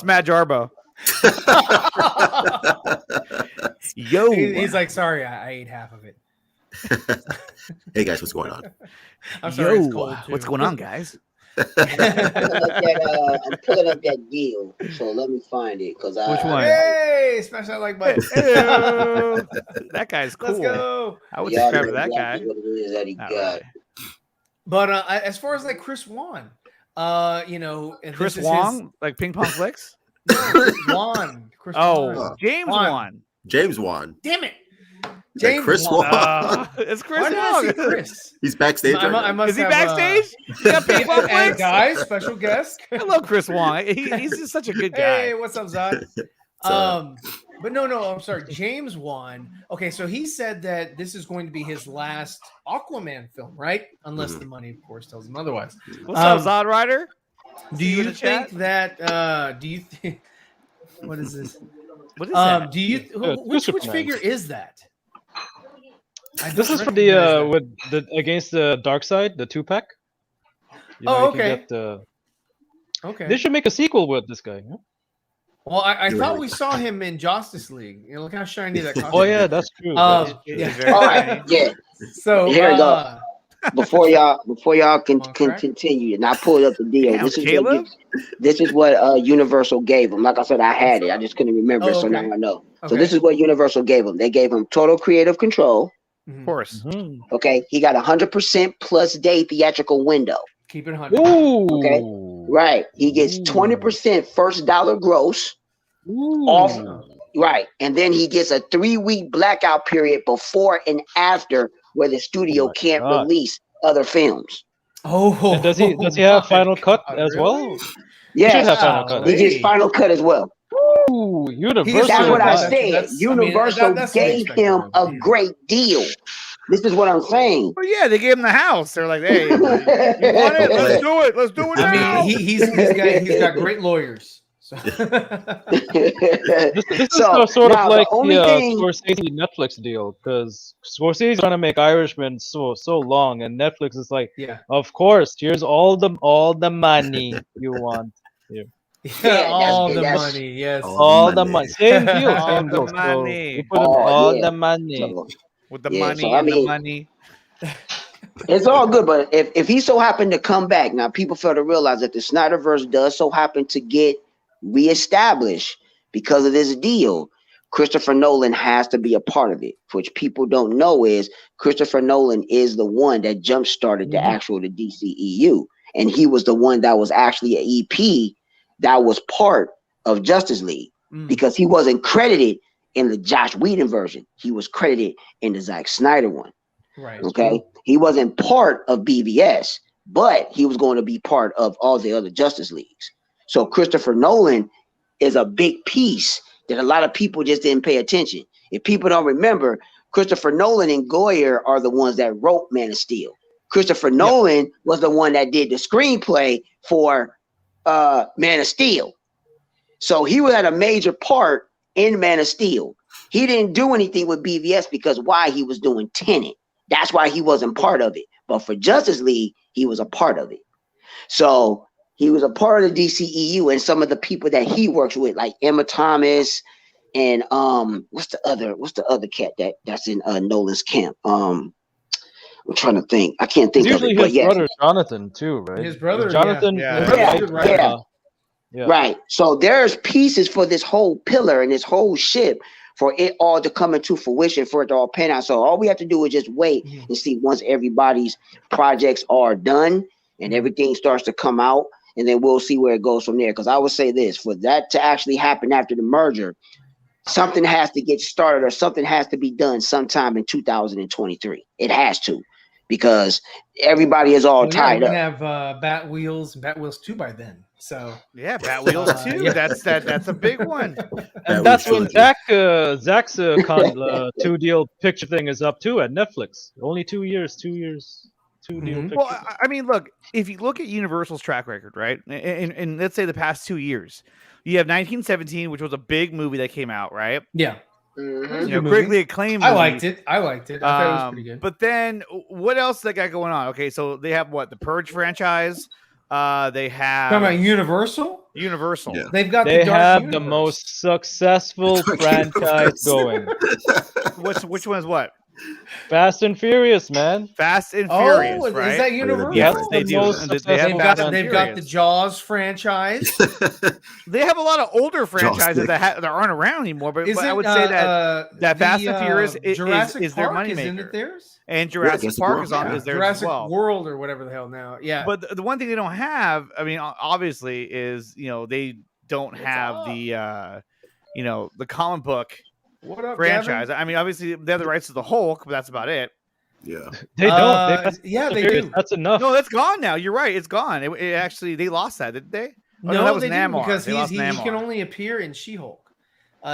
Matt Jarbo. Yo. He's like, sorry, I ate half of it. Hey, guys, what's going on? I'm sorry, it's cold too. What's going on, guys? I'm pulling up that deal, so let me find it. Which one? Hey, smash that like button. That guy's cool. Let's go. I would subscribe to that guy. What it is that he got. Right. But as far as like Chris Wan, Chris Wong, like Ping Pong Flicks. Wan. Chris Wan. James Wan. James Wan. Damn it. James Chris Wan. It's Chris Why Wong. Did I see Chris? He's backstage. Is he backstage? And guys, special guest. I love Chris Wong. He's just such a good guy. Hey, what's up, Zod? But no, I'm sorry. James Wan. Okay, so he said that this is going to be his last Aquaman film, right? Unless the money, of course, tells him otherwise. What's up, Zod Rider? Do you think that? Do you think? What is this? What is that? Do you? Which figure is that? This is for against the Dark Side, the 2-pack. Okay. Okay. They should make a sequel with this guy. Huh? Well, I thought we saw him in Justice League. Look how shiny that costume. Oh yeah, that's true. All right, yeah. So Here we go. Before y'all can continue, and I pulled up the deal. Damn, This is what Universal gave him. Like I said, I had it. I just couldn't remember, Oh, so okay. now I know. Okay. So this is what Universal gave him. They gave him total creative control. Of course. Okay, he got 100% plus day theatrical window. Keep it 100. Ooh. Okay, right. He gets 20% first dollar gross off. Right, and then he gets a 3-week blackout period before and after where the studio can't release other films. Oh, And does he have Final Cut as really? well? Yeah, He should have Final Cut. he gets Final Cut as well. Ooh, Universal. That's what I That's- said. Universal that's to be gave expected. him a great deal. This is what I'm saying. Well, yeah, they gave him the house. They're like, hey, you want it? Let's do it. Let's do it now. I mean, he's got great lawyers. So. This is So, sort now of the like only the thing- Scorsese Netflix deal, because Scorsese's trying to make Irishman so long, and Netflix is like, Yeah. of course, here's all the money you want. Here. Yeah, all the that's- money, yes. All the money. Same deal. All Same the deal. So money. we put in Oh, all yeah. the money. So, With the Yeah, money so, I and the mean- money. it's all good, but if he so happened to come back, now people fail to realize that the Snyderverse does so happen to get reestablished because of this deal. Christopher Nolan has to be a part of it, which people don't know is Christopher Nolan is the one that jump started the DCEU, and he was the one that was actually an EP that was part of Justice League because he wasn't credited in the Josh Whedon version. He was credited in the Zack Snyder one. Right. Okay, he wasn't part of BVS, but he was going to be part of all the other Justice Leagues. So Christopher Nolan is a big piece that a lot of people just didn't pay attention. If people don't remember, Christopher Nolan and Goyer are the ones that wrote Man of Steel. Christopher Nolan was the one that did the screenplay for Man of Steel. So he had a major part in Man of Steel. He didn't do anything with BVS because why? He was doing Tenet. That's why he wasn't part of it. But for Justice League, he was a part of it. So he was a part of the DCEU, and some of the people that he works with, like Emma Thomas, and what's the other cat that's in Nolan's camp? I'm trying to think. I can't think of it. Usually But his yes. brother Jonathan too, right? His brother, Jonathan. yeah. Yeah. Right. So there's pieces for this whole pillar and this whole ship for it all to come into fruition, for it to all pan out. So all we have to do is just wait and see once everybody's projects are done and everything starts to come out, and then we'll see where it goes from there. Because I would say this, for that to actually happen after the merger, something has to get started or something has to be done sometime in 2023. It has to, because everybody is all tied we're up. gonna have Bat Wheels and Bat Wheels 2 by then. So Yeah, Bat Wheels too. yeah. That's a big one. And that's when Zach's 2-deal picture thing is up too at Netflix. Only 2 years. 2-deal picture. Well, I mean, look, if you look at Universal's track record, right, and let's say the past 2 years, you have 1917, which was a big movie that came out, right? yeah, Mhm. You know, movie. critically acclaimed. I movie. liked it. I thought it was pretty good. But then, what else they got going on? Okay, so they have what, the Purge franchise. They have Talking about Universal. Universal. Yeah. They've got They the Dark have the Universe. most successful franchise going. Which one is what? Fast and Furious, man. Fast and Oh, Furious, is right? that Universal? Yes, That's they the do. most And they have successful Fast and They've got the Furious. Jaws franchise. They have a lot of older franchises Stick. that aren't around anymore, but Isn't, I would say that the, Fast and Furious Jurassic is their Park, isn't moneymaker. it theirs? And Jurassic Jurassic Park World, is on yeah. is there Jurassic as well. World or whatever the hell now. Yeah. But the one thing they don't have, I mean, obviously, is they don't have up? the the comic book what up, franchise. Gavin? I mean, obviously they have the rights to the Hulk, but that's about it. Yeah. They don't. Yeah, they Furious. do. That's enough. No, that's gone now. You're right, it's gone. It actually they lost that, didn't they? Oh, No, that was they do Namor. because They he lost can Namor. only appear in She-Hulk.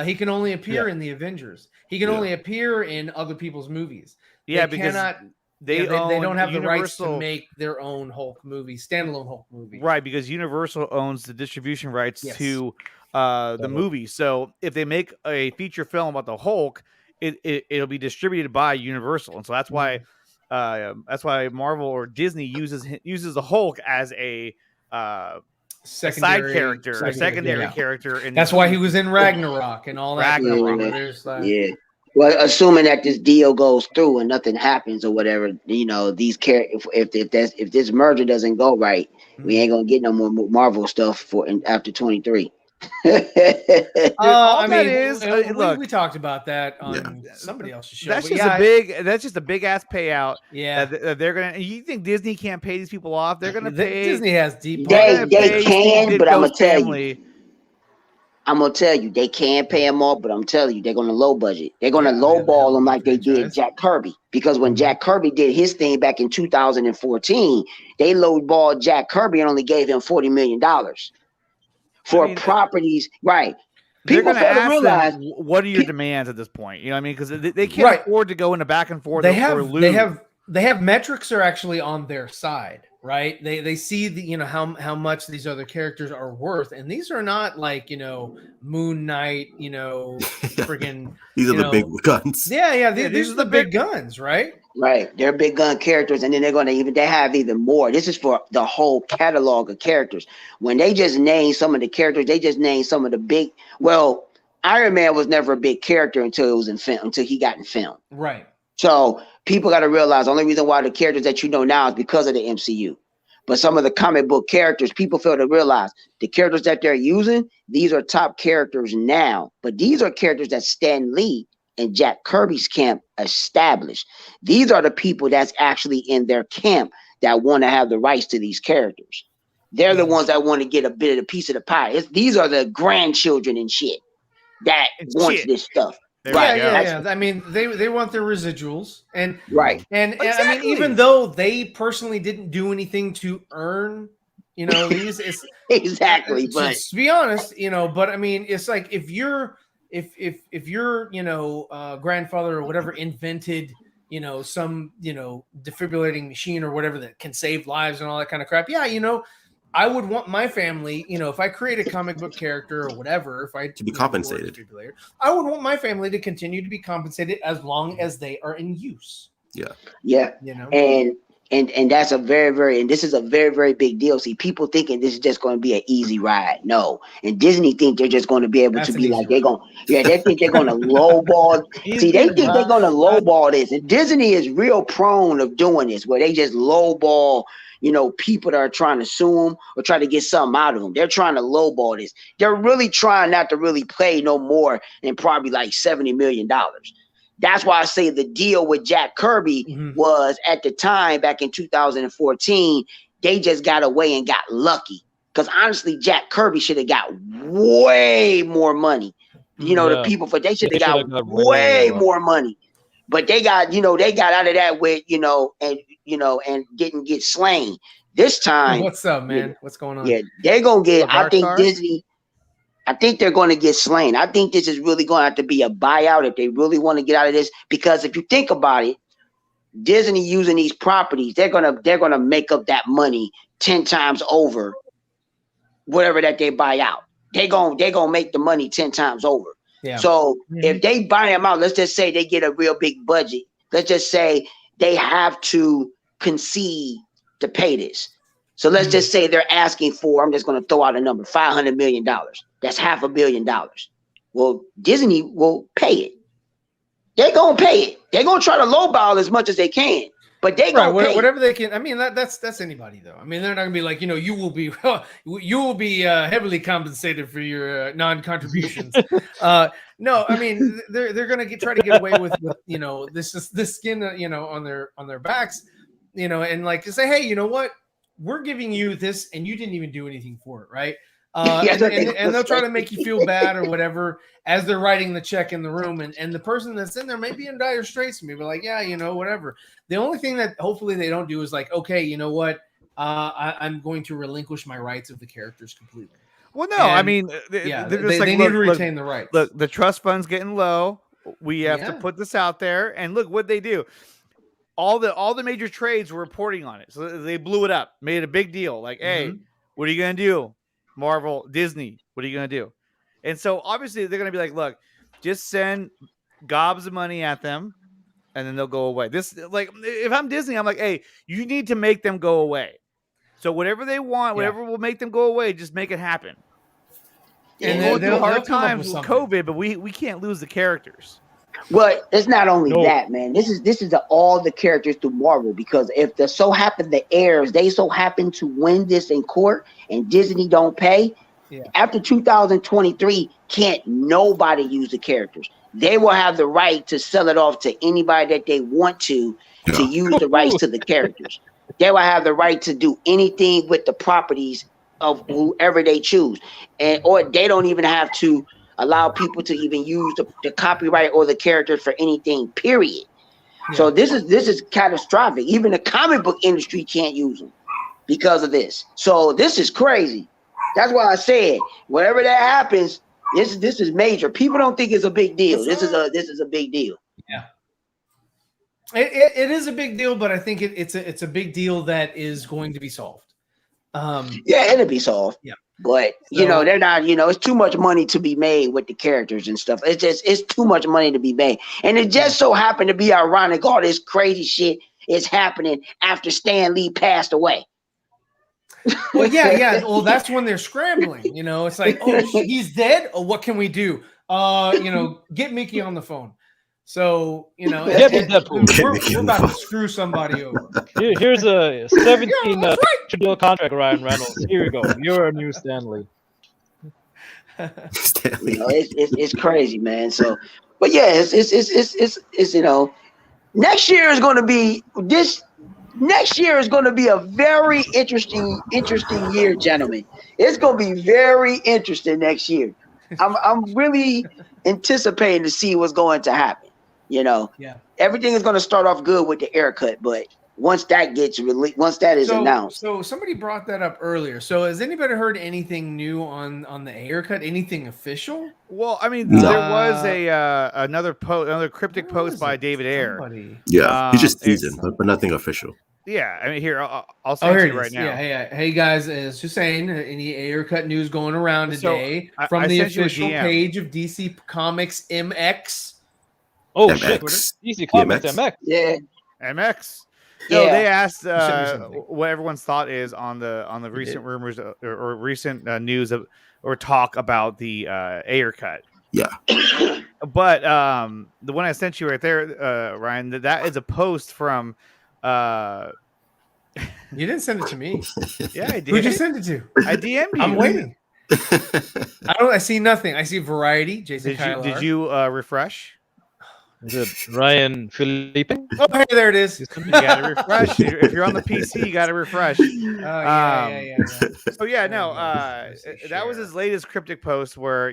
He can only appear in the Avengers. He can Yeah. only appear in other people's movies. Yeah, They because cannot. they They don't have the rights to Universal- make their own Hulk movie, standalone Hulk movie. Right, because Universal owns the distribution rights Yes. to the movie. So if they make a feature film about the Hulk, it'll be distributed by Universal, and so that's why Marvel or Disney uses the Hulk as a Secondary, side character, a secondary yeah. character. In That's why he was in Ragnarok and all that. Ragnarok. There's, Yeah. Well, assuming that this deal goes through and nothing happens or whatever, these if this merger doesn't go right, we ain't gonna get no more Marvel stuff after 23. all I that mean, is, look, we talked about that on Yeah. somebody else's show. that's but just yeah, that's just a big ass payout. Yeah, that they're gonna. You think Disney can't pay these people off? They're gonna pay. Disney has deep. They pay can, Steve but I'm gonna Ditko's tell family. you. I'm gonna tell you, they can pay them off, but I'm telling you, they're gonna low budget. They're gonna lowball them like they did Jack Kirby. Because when Jack Kirby did his thing back in 2014, they lowballed Jack Kirby and only gave him $40 million for properties. Right. People They're gonna fail to ask realize them, what are your demands at this point? You know what I mean? Because they can't afford to go in a back and forth. They have metrics are actually on their side, right? They see how much these other characters are worth, and these are not like Moon Knight, freaking. These are the big guns. Yeah. These are the big guns, right? Right, they're big gun characters, and then they have even more. This is for the whole catalog of characters. When they just name some of the characters, they just name some of the big. Well, Iron Man was never a big character until it was in film, until he got in film. Right. So people got to realize the only reason why the characters that you know now is because of the MCU. But some of the comic book characters, people fail to realize the characters that they're using. These are top characters now, but these are characters that Stan Lee and Jack Kirby's camp established. These are the people that's actually in their camp that want to have the rights to these characters. They're the ones that want to get a bit of a piece of the pie. These are the grandchildren and shit that wants this stuff. Yeah. I mean, they want their residuals, and Exactly. I mean, even though they personally didn't do anything to earn, these, it's exactly. But to be honest, but I mean, it's like if your grandfather or whatever invented some defibrillating machine or whatever that can save lives and all that kind of crap, I would want my family, if I create a comic book character or whatever, to be compensated, I would want my family to continue to be compensated as long as they are in use. Yeah. And that's a very, very, and this is a very, very big deal. See, people thinking this is just going to be an easy ride. No. And Disney think they're just going to be able to be like, they think they're going to lowball. See, they think they're going to lowball this. And Disney is real prone of doing this, where they just lowball, people that are trying to sue them or try to get something out of them. They're trying to lowball this. They're really trying not to really pay no more than probably like $70 million. That's why I say the deal with Jack Kirby was at the time back in 2014, they just got away and got lucky. Because honestly, Jack Kirby should have got way more money. The people they should have got way more money. But they got, they got out of that with, and didn't get slain. This time. What's up, man? What's going on? Yeah, they're gonna get, I think Disney. I think they're going to get slain. I think this is really going to have to be a buyout if they really want to get out of this. Because if you think about it, Disney using these properties, they're gonna make up that money 10 times over whatever that they buy out. They're gonna make the money 10 times over. Yeah. So if they buy them out, let's just say they get a real big budget. Let's just say they have to concede to pay this. So let's just say they're asking for, I'm just going to throw out a number, $500 million. That's $500 million. Well, Disney will pay it. They're going to pay it. They're going to try to lowball as much as they can, but they're going to pay whatever they can. I mean, that's anybody though. I mean, they're not going to be like, you will be heavily compensated for your non-contributions. No, I mean, they're going to try to get away with this skin, on their backs, and like to say, hey, you know what? We're giving you this and you didn't even do anything for it, right? And they'll try to make you feel bad or whatever as they're writing the check in the room. And the person that's in there may be in dire straits and maybe like, yeah, whatever. The only thing that hopefully they don't do is like, okay, you know what? I'm going to relinquish my rights of the characters completely. Well, no, I mean, they need to retain the rights. Look, the trust fund's getting low. We have to put this out there. And look what they do. All the major trades were reporting on it. So they blew it up, made it a big deal. Like, hey, what are you going to do? Marvel, Disney, what are you going to do? And so obviously they're going to be like, look, just send gobs of money at them and then they'll go away. This, like, if I'm Disney, I'm like, hey, you need to make them go away. So whatever they want, whatever will make them go away, just make it happen. And they'll hard times with COVID, but we can't lose the characters. Well, it's not only No. that, man. This is all the characters through Marvel, because if the so happen the heirs, they so happen to win this in court and Disney don't pay, after 2023, can't nobody use the characters. They will have the right to sell it off to anybody that they want to use the rights to the characters. They will have the right to do anything with the properties of whoever they choose, and or they don't even have to allow people to even use the copyright or the characters for anything, period. So this is catastrophic. Even the comic book industry can't use them because of this. So this is crazy. That's why I said whatever that happens, this is major. People don't think it's a big deal. This is a big deal. Yeah. It is a big deal, but I think it's a big deal that is going to be solved. Yeah, it'll be solved. Yeah. But they're not, it's too much money to be made with the characters and stuff. It's too much money to be made. And it just so happened to be ironic. All this crazy shit is happening after Stan Lee passed away. Well, yeah. Well, that's when they're scrambling. It's like, oh, he's dead. Oh, what can we do? Get Mickey on the phone. So we're about to screw somebody over. Here's a 17 deal contract, Ryan Reynolds. Here you go. You're a new Stanley. It's crazy, man. So, but yeah, it's next year is going to be Next year is going to be a very interesting year, gentlemen. It's going to be very interesting next year. I'm really anticipating to see what's going to happen. Everything is going to start off good with the haircut, but once that gets released, once that is announced. So somebody brought that up earlier. So has anybody heard anything new on the haircut? Anything official? Well, I mean, there was another cryptic post by David Ayer. Yeah, he's just teasing, but nothing official. Yeah, I mean, here I'll say it right now. Yeah. Hey guys, it's just saying, any haircut news going around today from the official page of DC Comics MX. Oh MX. shit! DC Comics MX. Yeah, MX. No, they asked what everyone's thought is on the recent rumors or recent news or talk about the Ayer cut. Yeah. But the one I sent you right there, Ryan, that is a post from. You didn't send it to me. Yeah, I did. Who'd you send it to? I DM'd you. I'm waiting. I see nothing. I see Variety. Jason Did you refresh? Is it Ryan Felipe? Oh, hey, there it is. You gotta refresh. If you're on the PC, you gotta refresh. Yeah. So that was his latest cryptic post where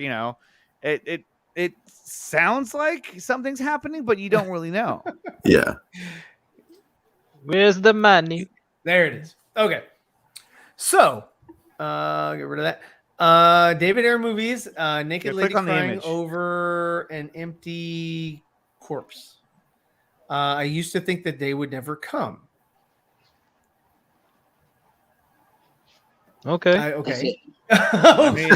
it sounds like something's happening, but you don't really know. Yeah. Where's the money? There it is. Okay. So, get rid of that. David Ayer movies, naked lady crying over an empty corpse. I used to think that they would never come. Okay. Okay. I mean,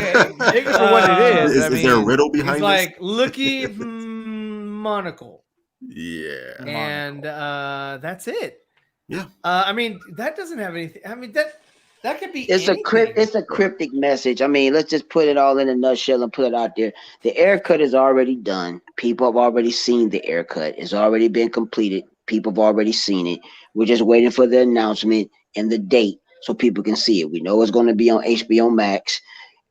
take it for what it is. Is there a riddle behind he's this? like, looky monocle. Yeah. And that's it. Yeah. I mean, that doesn't have anything. I mean, that could be. It's a cryptic message. I mean, let's just put it all in a nutshell and put it out there. The haircut is already done. People have already seen the haircut. It's already been completed. People have already seen it. We're just waiting for the announcement and the date so people can see it. We know it's going to be on HBO Max,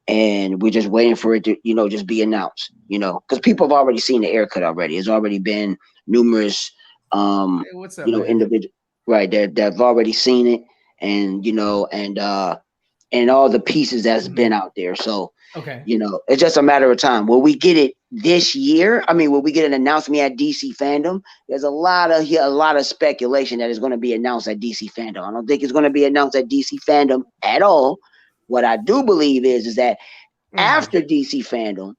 and we're just waiting for it to, just be announced. Because people have already seen the haircut already. It's already been numerous, hey, what's up, individual. Right, they've already seen it, and and all the pieces that's been out there. So, it's just a matter of time. Will we get it this year? I mean, will we get an announcement at DC Fandom? There's a lot of speculation that is going to be announced at DC Fandom. I don't think it's going to be announced at DC Fandom at all. What I do believe is that after DC Fandom,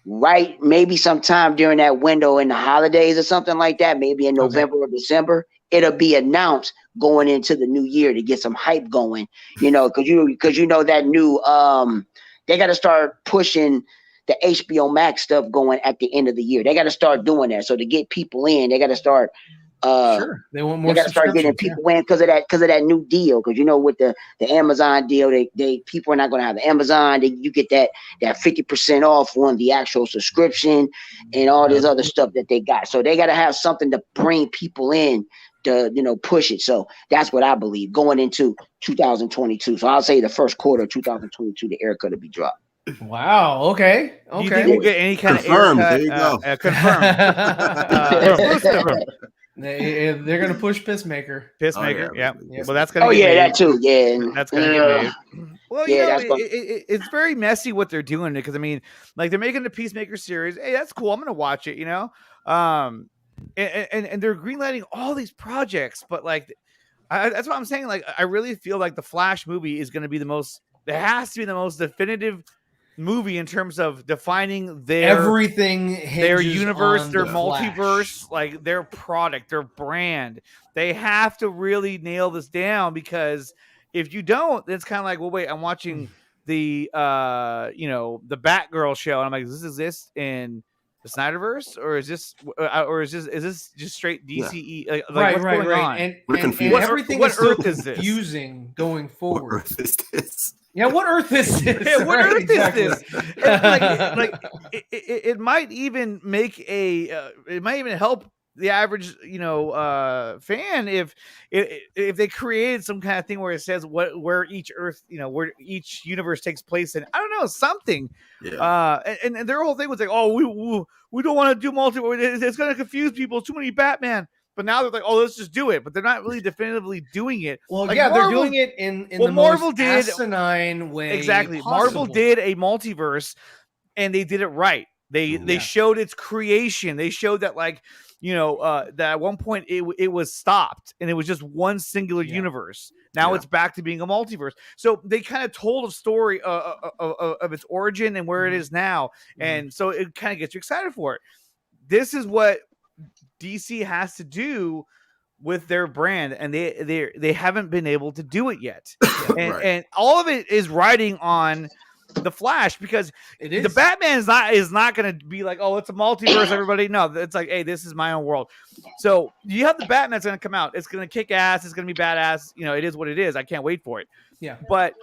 right, maybe sometime during that window in the holidays or something like that, maybe in November or December, it'll be announced going into the new year to get some hype going, because that new they got to start pushing the HBO Max stuff going at the end of the year. They got to start doing that. So to get people in, they got to start Sure, they want more. They got to start getting people in because of that new deal. Because with the Amazon deal, they people are not going to have the Amazon. You get that 50% off on the actual subscription and all this other stuff that they got. So they got to have something to bring people in to push it. So that's what I believe going into 2022. So I'll say the first quarter of 2022, the Erica to be dropped. Wow. Okay. Do you think we'll get any kind Confirmed. of There you go. Confirmed. They're gonna push Pissmaker. Pissmaker, Oh, yeah. yeah. Well, that's gonna. Oh yeah, that too. Yeah, that's gonna get made. Well, Yeah, it's very messy what they're doing because I mean, like they're making the Peacemaker series. Hey, that's cool. I'm gonna watch it. And they're greenlighting all these projects, but like, that's what I'm saying. Like, I really feel like the Flash movie is gonna be the most. It has to be the most definitive movie in terms of defining their universe, their multiverse, like their product, their brand. They have to really nail this down because if you don't, it's kind of like, well, wait, I'm watching the the Batgirl show, and I'm like, does this exist in the Snyderverse, or is this just straight DCE? Like what's going on? And everything what Earth is this? Confusing going forward. What Earth is this? Yeah, what Earth is this? Yeah, what Earth is this? It might even make it might even help the average fan if they created some kind of thing where it says where each Earth where each universe takes place in. I don't know, something. Yeah. And their whole thing was like, oh, we don't want to do multiple. It's going to confuse people. Too many Batman. But now they're like, oh, let's just do it. But they're not really definitively doing it. Well, like Marvel, they're doing it in the Marvel most asinine way. Exactly. Possible. Marvel did a multiverse, and they did it right. They showed its creation. They showed that that at one point it was stopped, and it was just one singular universe. Now it's back to being a multiverse. So they kind of told a story of its origin and where it is now, and so it kind of gets you excited for it. This is what DC has to do with their brand, and they haven't been able to do it yet. And all of it is riding on the Flash because the Batman is not going to be like, oh, it's a multiverse, everybody. No, it's like, hey, this is my own world. So you have the Batman that's going to come out. It's going to kick ass. It's going to be badass. It is what it is. I can't wait for it. Yeah. But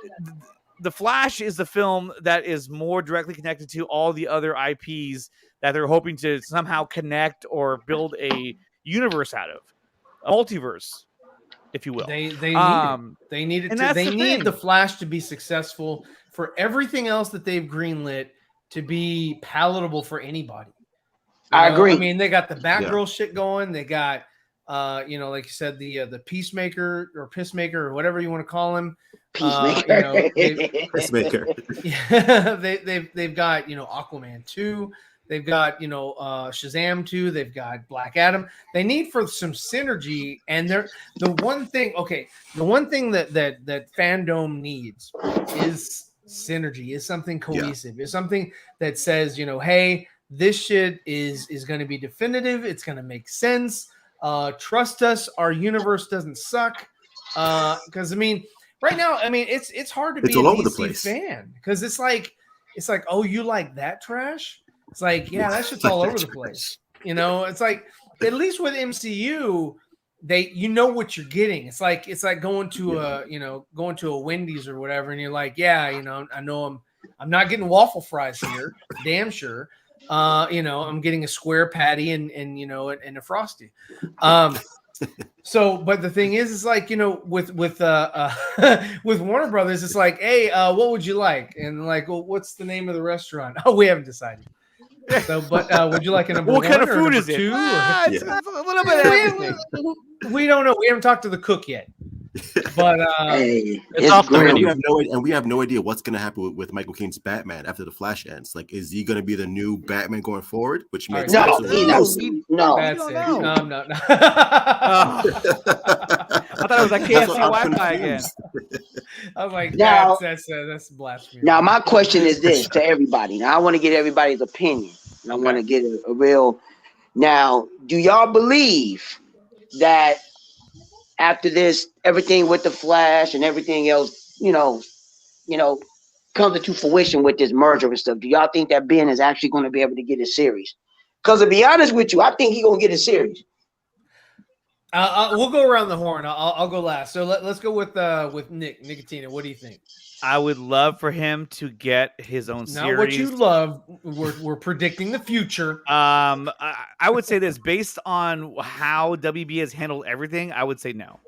the Flash is the film that is more directly connected to all the other IPs that they're hoping to somehow connect or build a universe out of, a multiverse, if you will. They need it. They need the Flash to be successful for everything else that they've greenlit to be palatable for anybody. I agree. I mean, they got the Batgirl shit going. They got, like you said, the Peacemaker or Pissmaker or whatever you want to call him. Peacemaker. Pissmaker. Yeah, they've got Aquaman 2. They've got Shazam 2. They've got Black Adam. They need for some synergy, and the one thing that fandom needs is synergy. Is something cohesive. Is something that says hey, this shit is going to be definitive. It's going to make sense. Trust us. Our universe doesn't suck. Because I mean, right now, I mean, it's hard to be a DC fan because it's like, oh, you like that trash? It's like, yeah, that shit's all over the place. It's like, at least with MCU, you know what you're getting. It's like going to a Wendy's or whatever, and you're like, yeah, I know I'm not getting waffle fries here, damn sure. I'm getting a square patty and a Frosty. So, but the thing is like, with Warner Brothers, it's like, hey, what would you like? And like, well, what's the name of the restaurant? Oh, we haven't decided. So, but would you like a number what one kind of food or is it? two? It's a little bit of everything. We don't know. We haven't talked to the cook yet. But it's off the menu. We have no idea what's going to happen with Michael Keaton's Batman after the Flash ends. Like, is he going to be the new Batman going forward? Which makes no. That's it. No, I thought it was like KFC Wi-Fi again. I was like, that's blasphemy. Now, my question is this to everybody. Now, I want to get everybody's opinion. And I want to get a real. Now, do y'all believe that after this, everything with the Flash and everything else, comes into fruition with this merger and stuff? Do y'all think that Ben is actually going to be able to get a series? Because to be honest with you, I think he's going to get a series. We'll go around the horn. I'll go last. So let's go with Nicotina. What do you think? I would love for him to get his own series. Not what you love. We're predicting the future. I would say this based on how WB has handled everything. I would say no.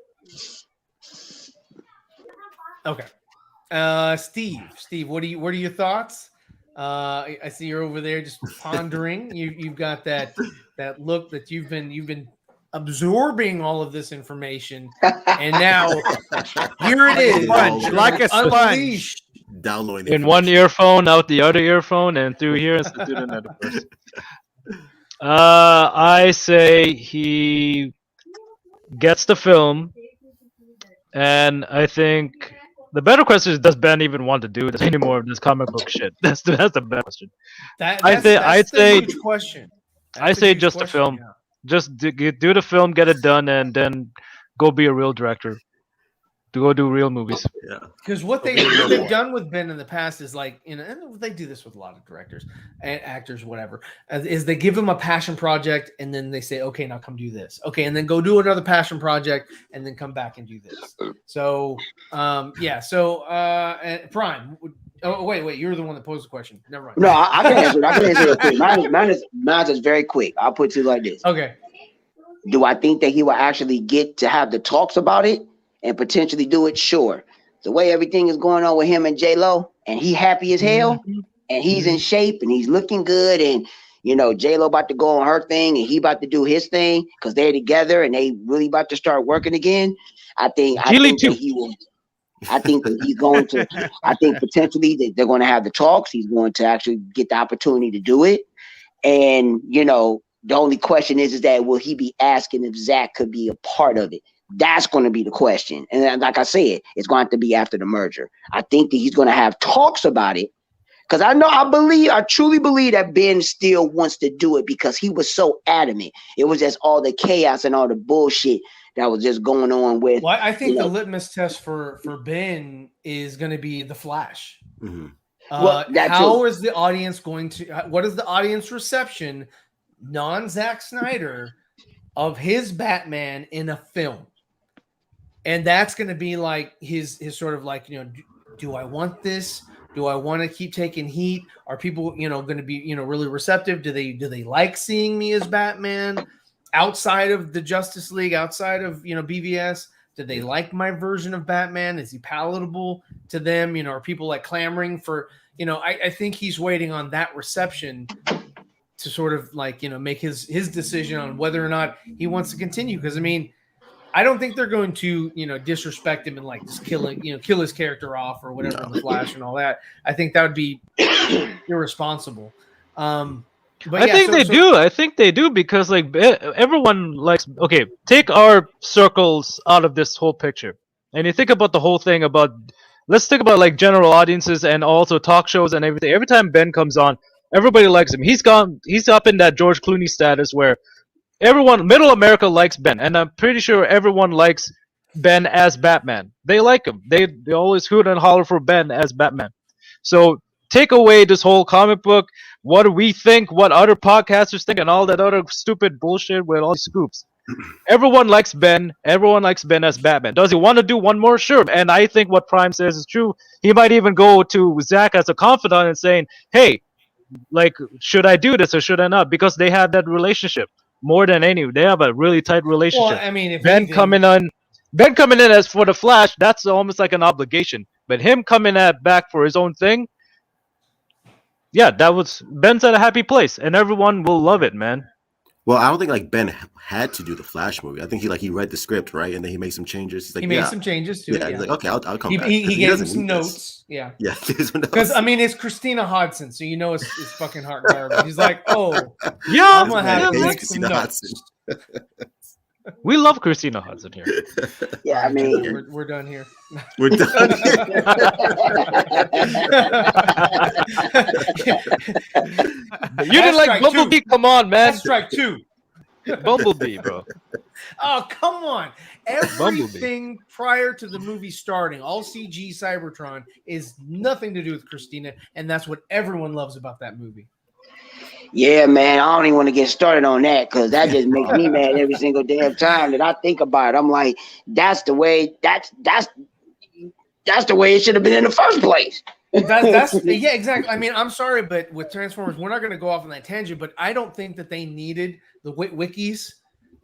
Okay. Steve, what are your thoughts? I see you're over there just pondering. You've got that look that you've been absorbing all of this information, and now here it is, like a sponge. Downloading in one earphone, out the other earphone, and through here instead of another person. I say he gets the film, and I think the better question is: does Ben even want to do this anymore of this comic book shit? That's the better question. I'd say huge question. I say just the film. Yeah. Just do the film, get it done, and then go be a real director. To go do real movies. Yeah. Because what they've done with Ben in the past is like, and they do this with a lot of directors and actors, whatever, is they give them a passion project and then they say, okay, now come do this. Okay, and then go do another passion project and then come back and do this. So, yeah. So, Prime. Oh, wait, you're the one that posed the question. Never mind. No, I can answer it. I can answer it quick. Mine is very quick. I'll put it like this. Okay. Do I think that he will actually get to have the talks about it and potentially do it? Sure. The way everything is going on with him and J-Lo, and he happy as hell, and he's in shape, and he's looking good, and J-Lo about to go on her thing, and he about to do his thing because they're together, and they really about to start working again. I think that he will. I think that he's going to. I think potentially that they're going to have the talks. He's going to actually get the opportunity to do it, and the only question is that will he be asking if Zach could be a part of it? That's going to be the question. And then, like I said, it's going to have to be after the merger. I think that he's going to have talks about it because I truly believe that Ben still wants to do it because he was so adamant. It was just all the chaos and all the bullshit that was just going on with. Well, I think the litmus test for Ben is going to be the Flash. Mm-hmm. How is the audience going to? What is the audience reception, non-Zack Snyder, of his Batman in a film? And that's going to be like his sort of like, do I want this? Do I want to keep taking heat? Are people, going to be, really receptive? Do they like seeing me as Batman outside of the Justice League, outside of, BVS? Do they like my version of Batman? Is he palatable to them? Are people like clamoring for, I think he's waiting on that reception to sort of like, make his decision on whether or not he wants to continue. Because I don't think they're going to, disrespect him and like just kill his character off or whatever in the Flash and all that. I think that would be irresponsible. But I think they do because like everyone likes. Okay, take our circles out of this whole picture, and you think about the whole thing about. Let's think about like general audiences and also talk shows and everything. Every time Ben comes on, everybody likes him. He's up in that George Clooney status where middle America likes Ben, and I'm pretty sure everyone likes Ben as Batman. They like him. They always hoot and holler for Ben as Batman. So take away this whole comic book. What do we think? What other podcasters think? And all that other stupid bullshit with all these scoops. Everyone likes Ben. Everyone likes Ben as Batman. Does he want to do one more? Sure. And I think what Prime says is true. He might even go to Zach as a confidant and saying, "Hey, like, should I do this or should I not?" Because they have that relationship more than any. They have a really tight relationship. Well, if Ben coming in as for the Flash, that's almost like an obligation. But him coming back for his own thing. Yeah, Ben's at a happy place, and everyone will love it, man. Well, I don't think like Ben had to do the Flash movie. I think he read the script, right, and then he made some changes. He's like, he made some changes too. Yeah, he's like, okay, I'll come back. He gave him some notes. Yeah, because it's Christina Hodson, so it's fucking hard garbage. He's like, oh, yeah, I'm gonna have to make some notes. We love Christina Hodson here. Yeah, we're done here. We're done. You didn't like Bumblebee? Come on, man. That's strike two. Bumblebee, bro. Oh, come on. Everything prior to the movie starting, all CG Cybertron, is nothing to do with Christina, and that's what everyone loves about that movie. Yeah, man, I don't even want to get started on that because that just makes me mad every single damn time that I think about it. I'm like, that's the way the way it should have been in the first place. That's yeah, exactly. I mean, I'm sorry, but with Transformers, we're not going to go off on that tangent. But I don't think that they needed the wikis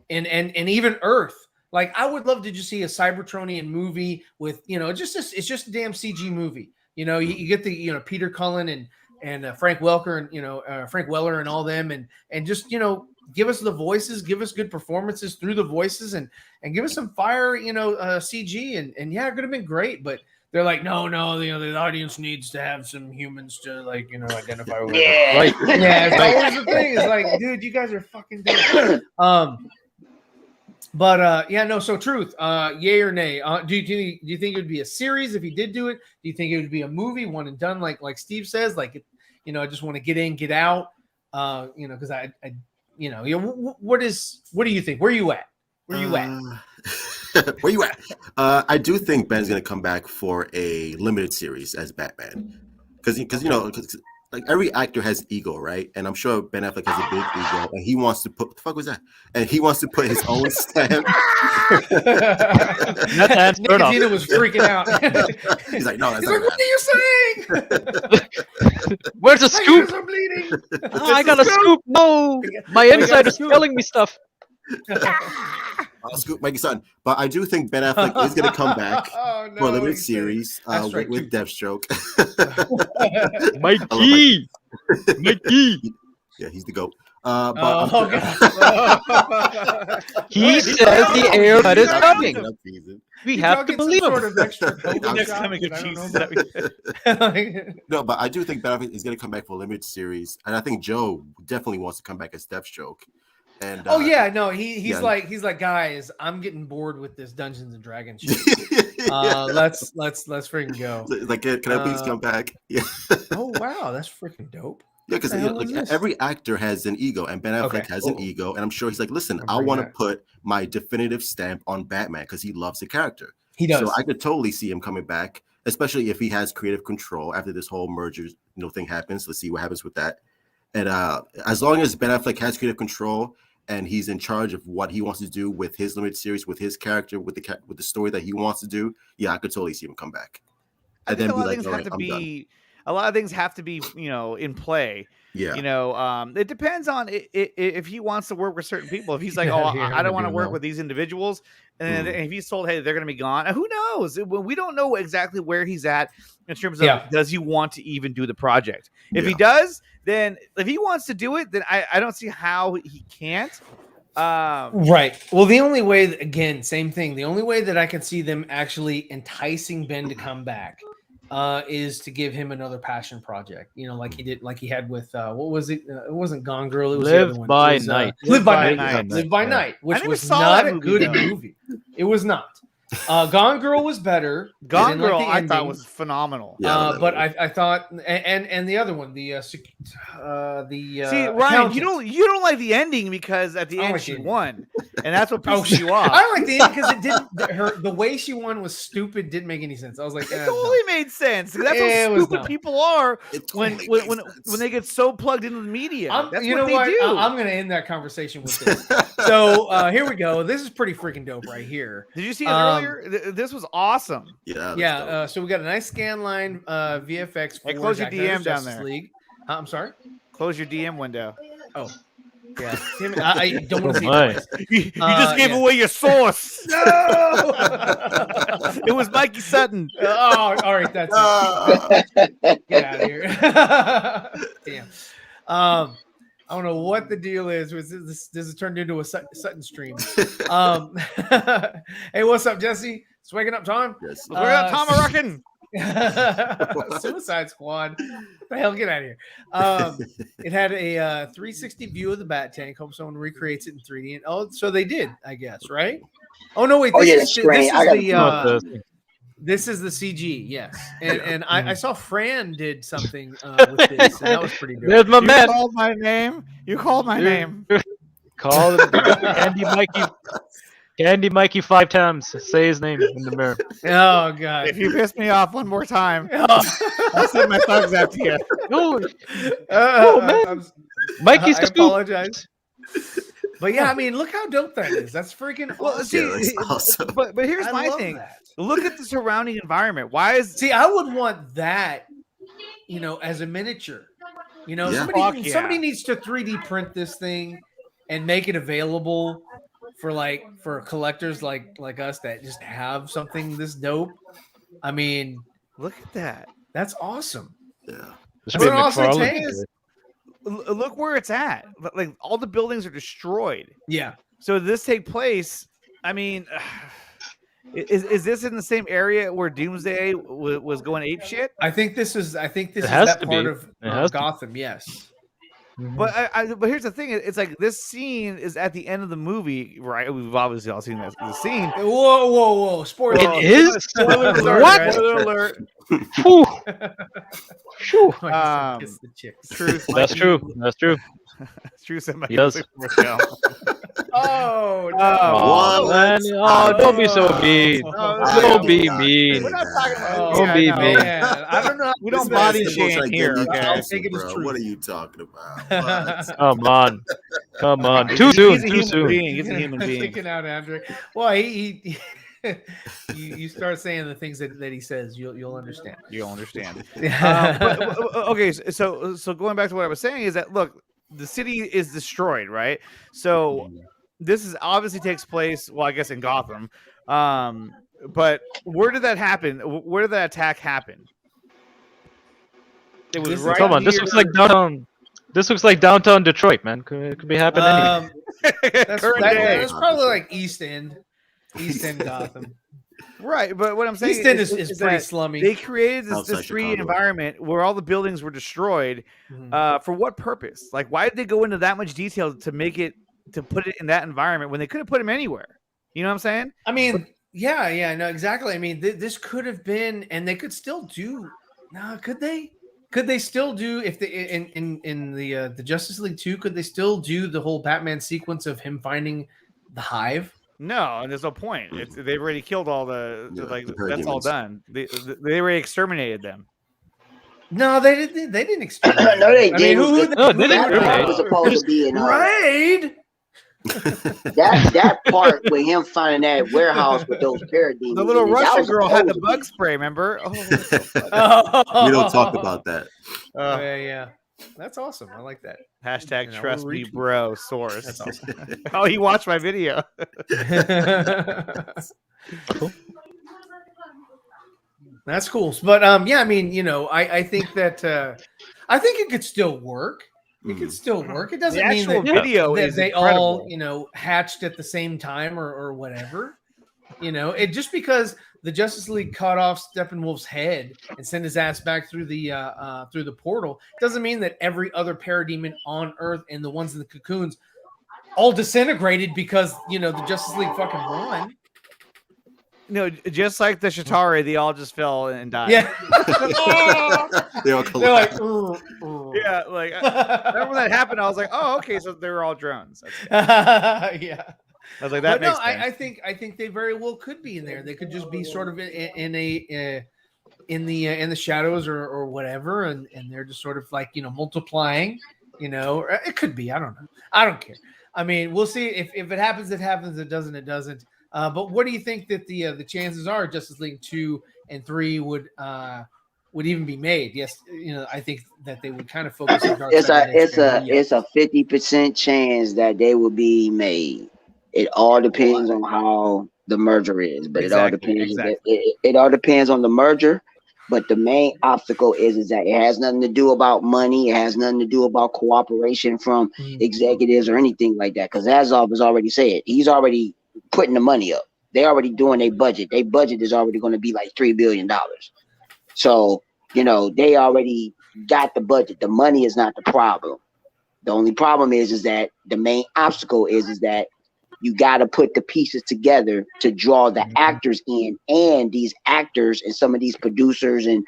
and even Earth. Like, I would love to just see a Cybertronian movie with, you know, it's just a damn CG movie. You know, you get the, you know, Peter Cullen and Frank Welker and, you know, Frank Weller and all them and just, you know, give us the voices, give us good performances through the voices and give us some fire, you know, CG and yeah, it could have been great, but they're like, no, you know, the audience needs to have some humans to, like, you know, identify with. Yeah. Right. Yeah, it's always the thing. It's like, dude, you guys are fucking dumb. But yeah, no. So, truth, yay or nay? Do you think it would be a series if he did do it? Do you think it would be a movie, one and done, like Steve says? Like, you know, I just want to get in, get out. You know, because I you know, what do you think? Where are you at? Where you at? Where you at? I do think Ben's gonna come back for a limited series as Batman, because you know, like every actor has ego, right? And I'm sure Ben Affleck has a big ego, and he wants to put what the fuck was that? And he wants to put his own stamp. Nicotina was freaking out. He's like, no, that's He's not like, what are you saying? Where's the scoop? I'm bleeding. Oh, I got a scoop. No, my inside is telling me stuff. I'll scoop Mikey's son. But I do think Ben Affleck is going to come back Oh, no, for a limited he's series right, with Deathstroke. Mikey. Yeah, he's the GOAT. He says the air that is coming. We have to believe him. Sort of extra Next time I get cheese. No, but I do think Ben Affleck is going to come back for a limited series, and I think Joe definitely wants to come back as Deathstroke. And yeah, no, he's like guys, I'm getting bored with this Dungeons and Dragons shit. Let's freaking go. Like, can I please come back? Yeah. Oh wow, that's freaking dope. Yeah, because like every actor has an ego, and Ben Affleck has an ego, and I'm sure he's like, listen, I want to put my definitive stamp on Batman because he loves the character. He does. So I could totally see him coming back, especially if he has creative control after this whole merger, thing happens. Let's see what happens with that. And as long as Ben Affleck has creative control and he's in charge of what he wants to do with his limited series, with his character, with the story that he wants to do, yeah, I could totally see him come back. And then be like, all right, I'm done. A lot of things have to be, in play. Yeah. It depends on if he wants to work with certain people. If he's like, I don't want to work with these individuals, and if he's told, hey, they're going to be gone, who knows? We don't know exactly where he's at in terms of does he want to even do the project. If he does, then if he wants to do it, then I don't see how he can't. Right. Well, the only way, again, same thing. The only way that I can see them actually enticing Ben to come back is to give him another passion project, like he had with what was it? It wasn't Gone Girl. It was Live the other one. by It was, Night. Live by Night. Live by Night, which was not a good movie. It was not. Gone Girl was better. Gone Girl, I thought was phenomenal. But I thought, and the other one, the see, Ryan, you don't like the ending because at the end she won, and that's what pisses you off. I don't like the ending because it didn't. The way she won was stupid. Didn't make any sense. I was like, it totally made sense. That's how stupid people are when they get so plugged into the media. That's what they do. I'm going to end that conversation with this. So here we go. This is pretty freaking dope right here. Did you see it earlier? This was awesome. Yeah. So we got a nice scan line VFX. Hey, close your DM down there. League. I'm sorry. Close your DM window. Oh, yeah. I don't want to see it. You just gave away your source. No. It was Mikey Sutton. Oh, all right. That's it. Get out of here. Damn. I don't know what the deal is. This has turned into a Sutton stream. Hey, what's up, Jesse? Swagging up, Tom? Yes. Swagging up, Tom Arakin. Suicide Squad. What the hell? Get out of here. It had a 360 view of the Bat Tank. Hope someone recreates it in 3D. And, so they did, I guess, right? Oh, no, wait. This is the CG, yes. And I saw Fran did something with this, and that was pretty good. There's my man. You called my name. You called my name. Call Candy Mikey 5 times. Say his name in the mirror. Oh, God. If you piss me off one more time, I'll send my thumbs out to you. Oh, man. Mikey's I the scoop. apologize. But yeah, I mean, look how dope that is. That's freaking Well, awesome. see, that's awesome. but here's I my love thing. that. Look at the surrounding environment. Why is See, I would want that, as a miniature. Yeah. Fuck somebody yeah. needs to 3D print this thing and make it available for collectors like us that just have something this dope. I mean, look at that? that's awesome. Yeah. There That's should be a an awesome McFarlane tank. to it. Look where it's at. Like all the buildings are destroyed. Yeah. So did this take place? I mean, is this in the same area where Doomsday was going ape shit? I think this is has that to part be. of It has to be. Gotham. Yes. But but here's the thing: it's like this scene is at the end of the movie, right? We've obviously all seen the scene. Whoa! Spoiler! It is? Spoiler alert! What? Spoiler alert! Whew. Phew. Kiss the chicks. Truth. That's true. That's true. It's true. Somebody He does. Oh no! Oh, man. Oh, don't be so mean. Oh, Don't be mean. We're not talking about. Oh, Don't be no. mean. man. I don't know. We don't This man's body the most shame here. identity Okay. I'll crisis, take it as bro. truth. What are you talking about? What? Come on. Come on. Too He's soon. a Too human soon. being. He's a human being. Kicking out Andre. Well, he you start saying the things that he says, you'll understand. You'll understand. Yeah. But, okay, so going back to what I was saying is that look, the city is destroyed, right? So this is obviously takes place, well, I guess in Gotham. But where did that happen? Where did that attack happen? It was This is- right. Come on. This here. looks like downtown. This looks like downtown Detroit, man. Could be happening anywhere. That's, Current that- day. that's probably like East End Gotham. Right, but what I'm saying East End is is pretty that slummy. they created this Outside 3D Chicago. environment where all the buildings were destroyed. Mhm. For what purpose? Like, why did they go into that much detail to put it in that environment when they could have put him anywhere? You know what I'm saying? I mean, yeah, no, exactly. I mean, this could have been, and they could still do. No, could they? Could they still do if they in the Justice League 2? Could they still do the whole Batman sequence of him finding the Hive? No, and there's no point. They've already killed all the Yeah, like. the That's all parademons. done. They already exterminated them. No, they didn't. They didn't exterminate. No, they I mean, didn't. who No, they That didn't. part was supposed to be in raid? that part with him finding that warehouse with those parademons. The little in it, that Russian was girl had the supposed to bug be. spray. Remember? Oh, that's so funny. Oh, We don't talk about that. yeah. That's awesome. I like that. Hashtag You know, trust we're me, reaching. bro. Source. That's awesome. Oh, he watched my video. That's cool. But yeah, I mean, I think that I think it could still work. It could still work. It The doesn't mean actual that, video that is they incredible. all, hatched at the same time or whatever. It just because the Justice League cut off Steppenwolf's head and sent his ass back through the portal doesn't mean that every other parademon on Earth and the ones in the cocoons all disintegrated because the Justice League fucking won. No, just like the Shatari, they all just fell and died. Yeah, They all they're like, collapsed. Yeah, like I remember when that happened. I was like, oh, okay, so they were all drones. That's- yeah. I was like, that But no, makes sense. I think they very well could be in there. They could just be sort of in the shadows or whatever, and they're just sort of like multiplying. Or it could be. I don't know. I don't care. I mean, we'll see. If it happens, it happens. It doesn't, it doesn't. But what do you think that the chances are Justice League 2 and 3 would even be made? Yes, I think that they would kind of focus on It's a 50% chance that they will be made. It all depends on how the merger is, but it all depends. It all depends on the merger. But the main obstacle is that it has nothing to do about money. It has nothing to do about cooperation from executives or anything like that. Because Azov has already said he's already putting the money up. They're already doing their budget. Their budget is already going to be like $3 billion. So they already got the budget. The money is not the problem. The only problem is that the main obstacle is that you got to put the pieces together to draw the actors in, and these actors and some of these producers and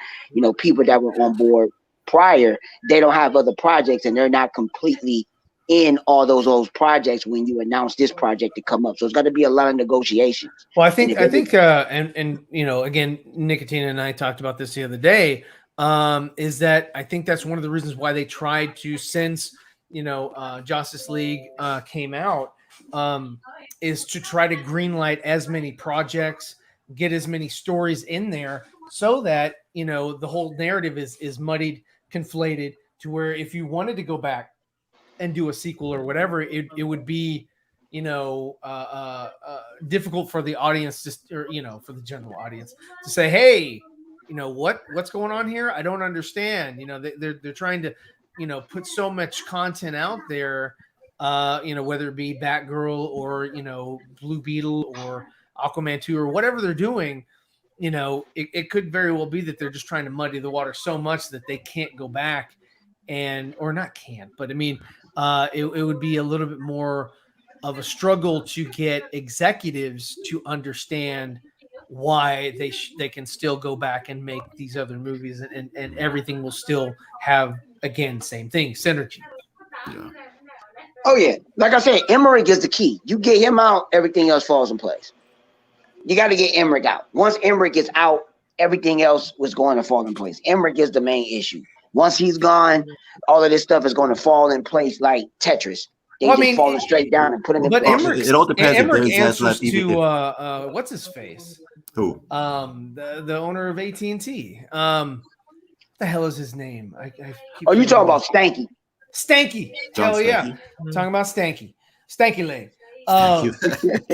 people that were on board prior, they don't have other projects and they're not completely in all those projects when you announce this project to come up. So it's got to be a lot of negotiations. Well, I think again, Nicotina and I talked about this the other day. Is that I think that's one of the reasons why they tried to, since Justice League came out, is to try to greenlight as many projects, get as many stories in there, so that the whole narrative is muddied, conflated, to where if you wanted to go back and do a sequel or whatever, it would be difficult for the audience for the general audience to say, hey, what's going on here? I don't understand. They're trying to put so much content out there, whether it be Batgirl or Blue Beetle or Aquaman 2 or whatever they're doing. It could very well be that they're just trying to muddy the water so much that they can't go back or not can't, but I mean, it would be a little bit more of a struggle to get executives to understand why they can still go back and make these other movies, and everything will still have, again, same thing, synergy. Yeah. Oh yeah, like I said, Emmerich is the key. You get him out, everything else falls in place. You got to get Emmerich out. Once Emmerich is out, everything else was going to fall in place. Emmerich is the main issue. Once he's gone, all of this stuff is going to fall in place like Tetris. They falling straight down and putting it. But it all depends if Emmerich there's answers left. to what's his face? Who? The owner of AT&T. What the hell is his name? You talking about Stanky? Stanky. Hell yeah. Talking about Stanky leg.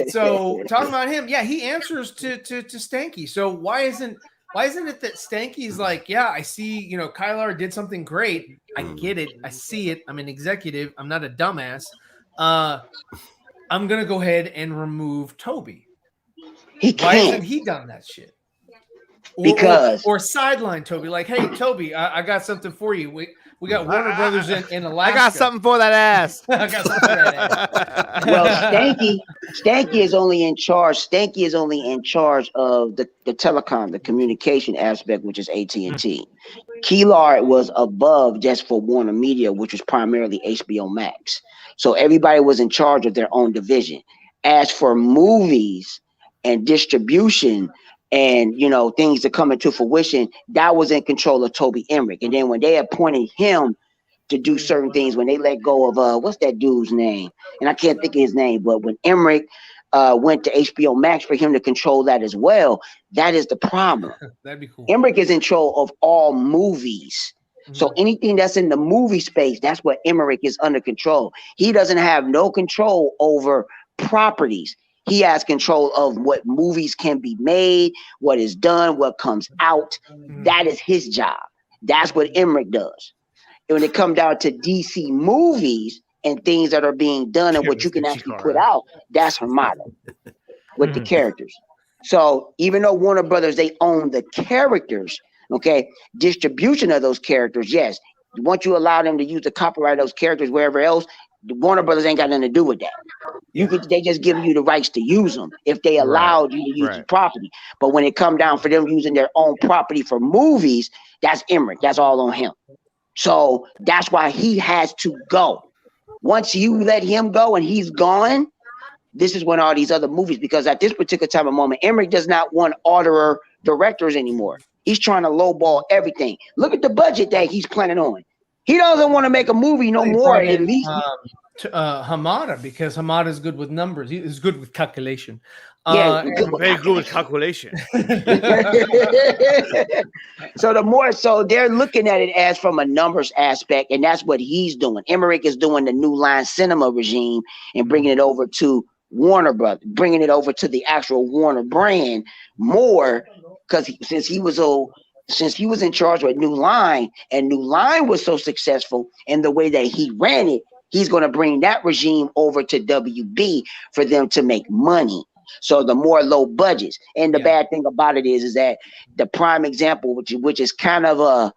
So talking about him, yeah, he answers to Stanky. So why isn't it that Stanky's like, yeah, I see, Kylar did something great. I get it. I see it. I'm an executive. I'm not a dumbass. I'm gonna go ahead and remove Toby. Why hasn't he done that shit? Or sideline Toby, like, hey, Toby, I got something for you. We got Warner Brothers in Alaska. I got something for that ass. I got something for that ass. Well, Stanky is only in charge. Stanky is only in charge of the telecom, the communication aspect, which is AT&T. Keelar was above just for Warner Media, which was primarily HBO Max. So everybody was in charge of their own division. As for movies and distribution and things that come into fruition, that was in control of Toby Emmerich. And then when they appointed him to do certain things, when they let go of what's that dude's name? And I can't think of his name, but when Emmerich went to HBO Max for him to control that as well, that is the problem. That'd be cool. Emmerich is in control of all movies. Mm-hmm. So anything that's in the movie space, that's what Emmerich is under control. He doesn't have no control over properties. He has control of what movies can be made, what is done, what comes out. Mm-hmm. That is his job. That's what Emmerich does. And when it comes down to DC movies and things that are being done and what you can actually put out, that's Hamada with the characters. So even though Warner Brothers, they own the characters, okay, distribution of those characters, yes. Once you allow them to use the copyright of those characters wherever else, the Warner Brothers ain't got nothing to do with that. They just give you the rights to use them if they allowed you to use the property. But when it come down for them using their own property for movies, that's Emmerich. That's all on him. So that's why he has to go. Once you let him go and he's gone, this is when all these other movies, because at this particular time of moment, Emmerich does not want orderer directors anymore. He's trying to lowball everything. Look at the budget that he's planning on. He doesn't want to make a movie no more. At least Hamada, because Hamada is good with numbers. He's good with calculation. Very good with calculation. So they're looking at it as from a numbers aspect, and that's what he's doing. Emmerich is doing the New Line Cinema regime and bringing it over to Warner Brothers, bringing it over to the actual Warner brand more, because since he was in charge with New Line, and New Line was so successful in the way that he ran it, he's going to bring that regime over to WB for them to make money. So the more low budgets. And the bad thing about it is that the prime example, which is kind of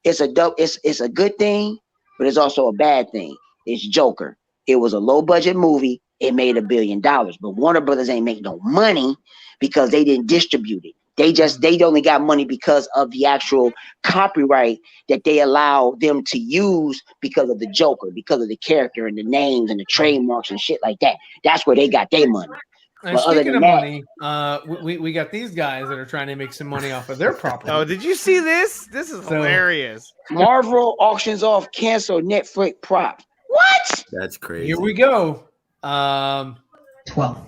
it's a good thing, but it's also a bad thing. It's Joker. It was a low budget movie. It made $1 billion, but Warner Brothers ain't make no money because they didn't distribute it. They only got money because of the actual copyright that they allow them to use because of the Joker, because of the character and the names and the trademarks and shit like that. That's where they got their money. And speaking of money, we got these guys that are trying to make some money off of their property. Oh, did you see this? This is hilarious. Marvel auctions off canceled Netflix prop. What? That's crazy. Here we go. 12th.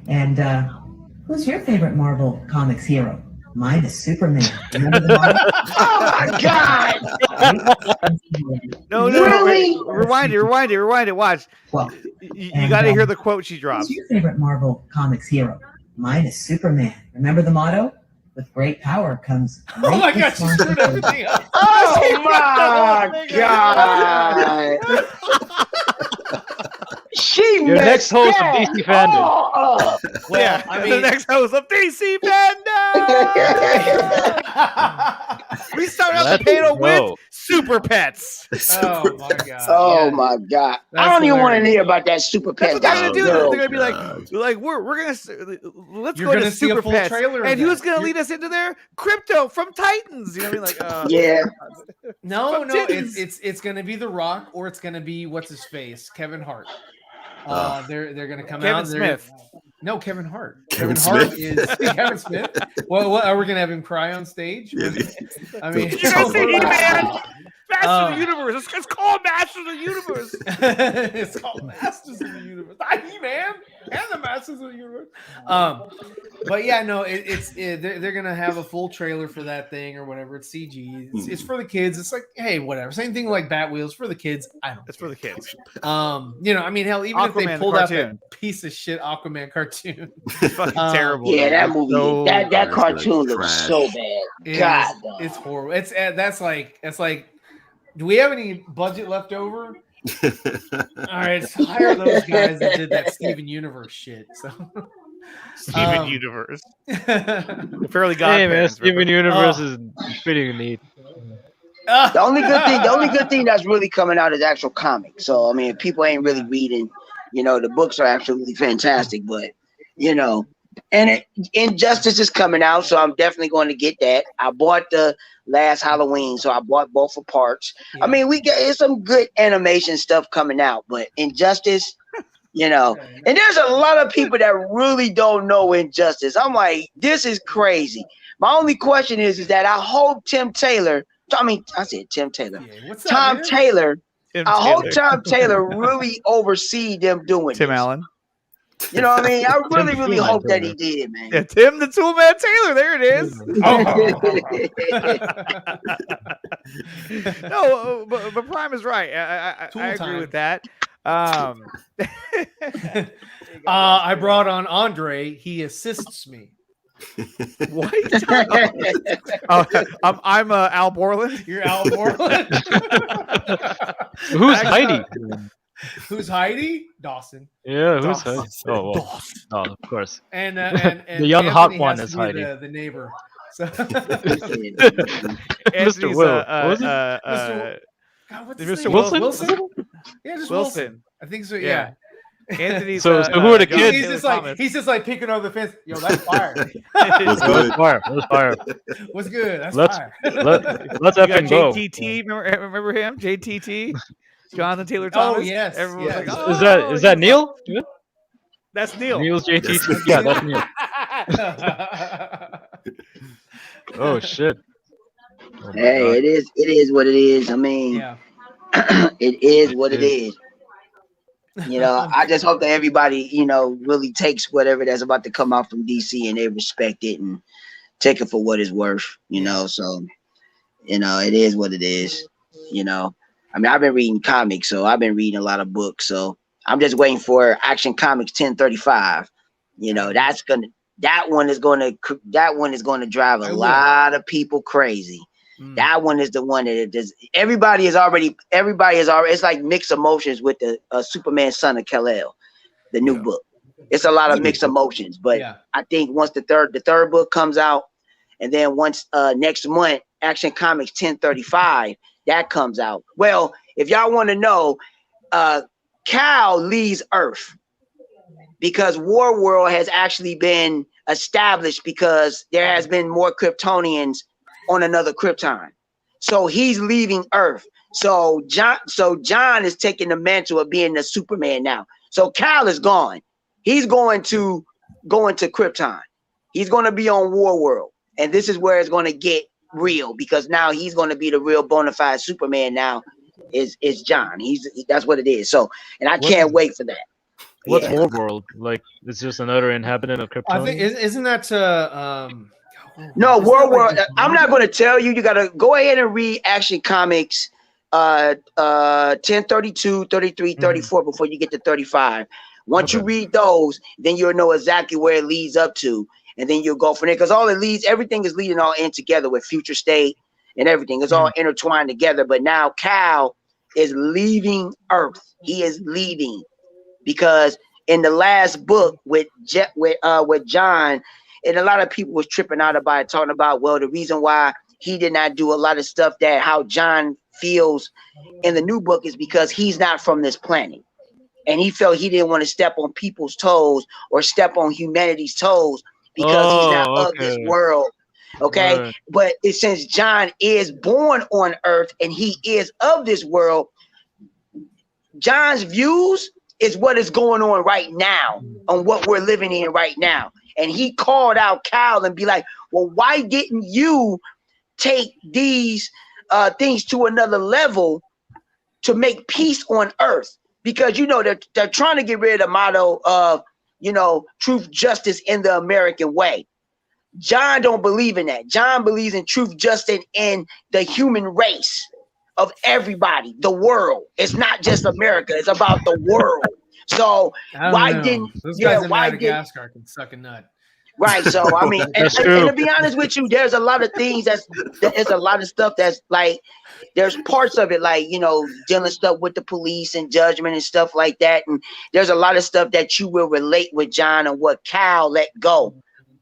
And who's your favorite Marvel Comics hero? Mine is Superman. Remember the Marvel? Oh my God! No, Really? wait. Rewind it. Watch. 12th. You got to hear the quote she dropped. Who's your favorite Marvel Comics hero? Mine is Superman. Remember the motto? With great power comes. Oh my great God, she screwed everything up. Oh my God! She Your next host of that DC Fandom. all up. Well, Yeah, I the mean, next host of DC Fandom. We started out the Let's panel go. with Super Pets. oh my God. Oh yeah. my God! I That's don't even want to hilarious. hear about that Super That's Pet. what they're That's gonna do. girl. They're gonna be God. like we're gonna let's You're go gonna to see a Super full Pets, trailer of and who's that. gonna You're- lead us into there? Crypto from Titans. You know what I mean? Like, Yeah. No, From no, titties. it's gonna be The Rock or it's gonna be what's his face, Kevin Hart. They're gonna come Kevin out. They're- Smith. No, Kevin Hart. Kevin Hart Smith? is Kevin Smith. Well, what are we gonna have him cry on stage? Yeah, I mean, You guys say Oh, He-Man? wow. Masters Um, of the Universe. It's called Masters of the Universe. it's called Masters of the Universe. He-Man and the Masters of the Universe. But yeah, no, they're gonna have a full trailer for that thing or whatever. It's CG. It's for the kids. It's like, hey, whatever. Same thing like Bat Wheels for the kids. I don't. It's for the kids. I mean, hell, even if Aquaman, they the pulled out cartoon. that piece of shit Aquaman cartoon, Fucking terrible. Yeah, dude. that movie. So that that's cartoon like looks trash. so bad. It God, is- dog. it's horrible. That's like. Do we have any budget left over? All right, let's hire those guys that did that Steven Universe shit. So Steven Universe. The Fairly Hey man, Godparents. Steven Universe is pretty neat. The only good thing that's really coming out is actual comics. So I mean, people ain't really reading. The books are absolutely fantastic, but and Injustice is coming out, so I'm definitely going to get that. I bought the last Halloween, so I bought both for parts. I mean, it's some good animation stuff coming out, but Injustice, and there's a lot of people that really don't know Injustice. I'm like, this is crazy. My only question is that I hope Tim Taylor. I said Tim Taylor. Yeah, what's up, Tom man? Taylor. Tim I hope Taylor. Tom Taylor really oversee them doing Tim this. Allen. You know what I mean? I really Toolman hope that he Taylor. did, man. Yeah, Tim the Toolman Taylor. There it is. No, but Prime is right. I Tool agree time. with that. I brought on Andre. He assists me. What? I'm Al Borland. You're Al Borland. Who's Heidi? Who's Heidi? Dawson. Yeah, who's Dawson. Heidi? Oh, well. Oh, of course. And The young hot Anthony one has is to be Heidi. The neighbor. So, Anthony's, Will. What was it? God, what's Mr. his name? Wilson? Wilson? Yeah, just Wilson. Wilson. I think so. Yeah. Yeah. Anthony's. So who are the John kids? He's Taylor just like Thomas. he's just like peeking over the fence. Yo, that's fire. What's That was good? fire. That was fire. What's good? That's Let's fire. let's You up got and go. JTT. Remember him? JTT. Jonathan Taylor Thomas. Oh yes. Everyone's yes. like, Is oh, that Neil? Yeah. That's Neil. Neil's JTT. Yeah, that's Neil. Oh shit. Oh, my Hey, God. it is what it is. I mean, yeah. it is what it is. I just hope that everybody, really takes whatever that's about to come out from DC and they respect it and take it for what it's worth, So, it is what it is, I mean, I've been reading comics, so I've been reading a lot of books, so I'm just waiting for Action Comics 1035. That one is going to drive a lot of people crazy. That one is the one that everybody is already, it's like mixed emotions with the Superman Son of Kal-El, the new book. It's a lot of mixed emotions, but I think once the third book comes out, and then once next month, Action Comics 1035, that comes out. Well, if y'all want to know, Kal leaves Earth because War World has actually been established because there has been more Kryptonians on another Krypton. So he's leaving Earth. So John is taking the mantle of being the Superman now. So Kal is gone. He's going to Krypton. He's going to be on War World. And this is where it's going to get real because now he's going to be the real bona fide Superman now is John. That's what it is. So, and I can't wait for that. What's Yeah. War World? Like, it's just another inhabitant of Krypton? I think isn't that No, isn't World that War. like the I'm not going to tell you. You got to go ahead and read Action Comics 1032, 33, 34 before you get to 35. Once you read those, then you'll know exactly where it leads up to, and then you'll go from there. Because everything is leading all in together with Future State and everything. It's all intertwined together. But now Cal is leaving Earth. He is leaving because in the last book with John, and a lot of people was tripping out about it, talking about, well, the reason why he did not do a lot of stuff that how John feels in the new book is because he's not from this planet. And he felt he didn't want to step on people's toes or step on humanity's toes because he's not of this world. Okay. Right. But since John is born on Earth and he is of this world, John's views is what is going on right now on what we're living in right now. And he called out Cal and be like, well, why didn't you take these things to another level to make peace on Earth? Because, they're trying to get rid of the motto of, truth, justice in the American way. John don't believe in that. John believes in truth, justice in the human race of everybody, the world. It's not just America. It's about the world. So why didn't those guys in Madagascar can suck a nut? Right. So I mean, and to be honest with you, there's a lot of things there's a lot of stuff that's like there's parts of it like dealing stuff with the police and judgment and stuff like that. And there's a lot of stuff that you will relate with John and what Cal let go.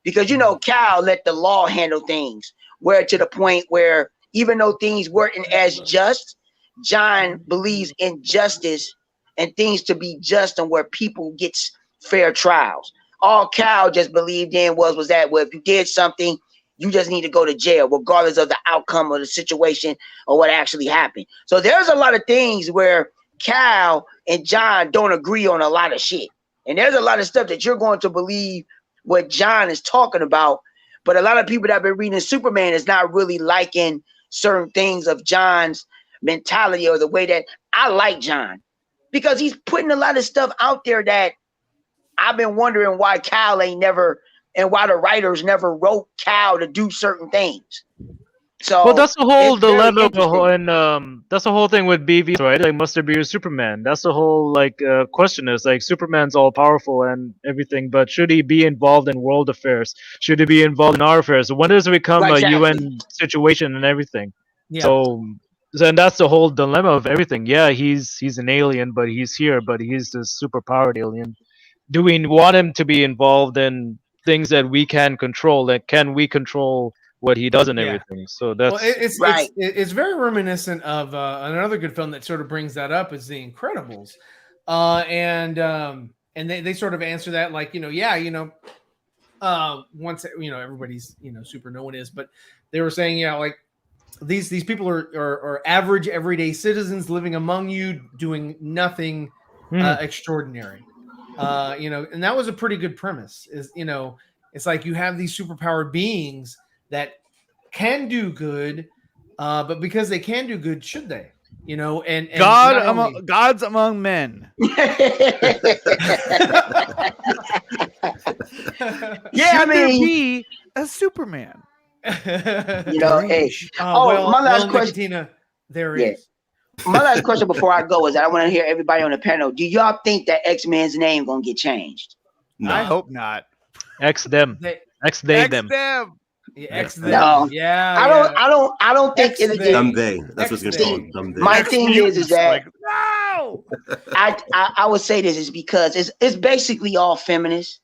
Because Cal let the law handle things, where to the point where even though things weren't as just, John believes in justice and things to be just and where people get fair trials. All Cal just believed in was that, well, if you did something, you just need to go to jail, regardless of the outcome of the situation or what actually happened. So there's a lot of things where Cal and John don't agree on a lot of shit. And there's a lot of stuff that you're going to believe what John is talking about. But a lot of people that have been reading Superman is not really liking certain things of John's mentality or the way that I like John. Because he's putting a lot of stuff out there that I've been wondering why Cal ain't never, and why the writers never wrote Cal to do certain things. So, well, that's the whole dilemma, and that's the whole thing with BV, right? Like, must there be a Superman? That's the whole question is like Superman's all powerful and everything, but should he be involved in world affairs? Should he be involved in our affairs? When does it become a UN situation and everything? Yeah. So and that's the whole dilemma of everything. Yeah, he's an alien, but he's here, but he's this superpowered alien. Do we want him to be involved in things that we can control? Like, can we control what he does and everything? So that's it's very reminiscent of another good film that sort of brings that up is The Incredibles, and they sort of answer that like once everybody's super, no one is, but they were saying like these people are average everyday citizens living among you doing nothing extraordinary. And that was a pretty good premise. It's like you have these superpowered beings that can do good, but because they can do good, should they? And gods among men. Yeah, there be a Superman. Hey. My last question. Nicotina, there is. My last question before I go is that I want to hear everybody on the panel. Do y'all think that X-Men's name gonna get changed? No. I hope not. X them. X they them. Yeah, X them. No. Yeah. I don't think it's them they. That's what's gonna call them. My thing is that no. I would say this is because it's basically all feminist.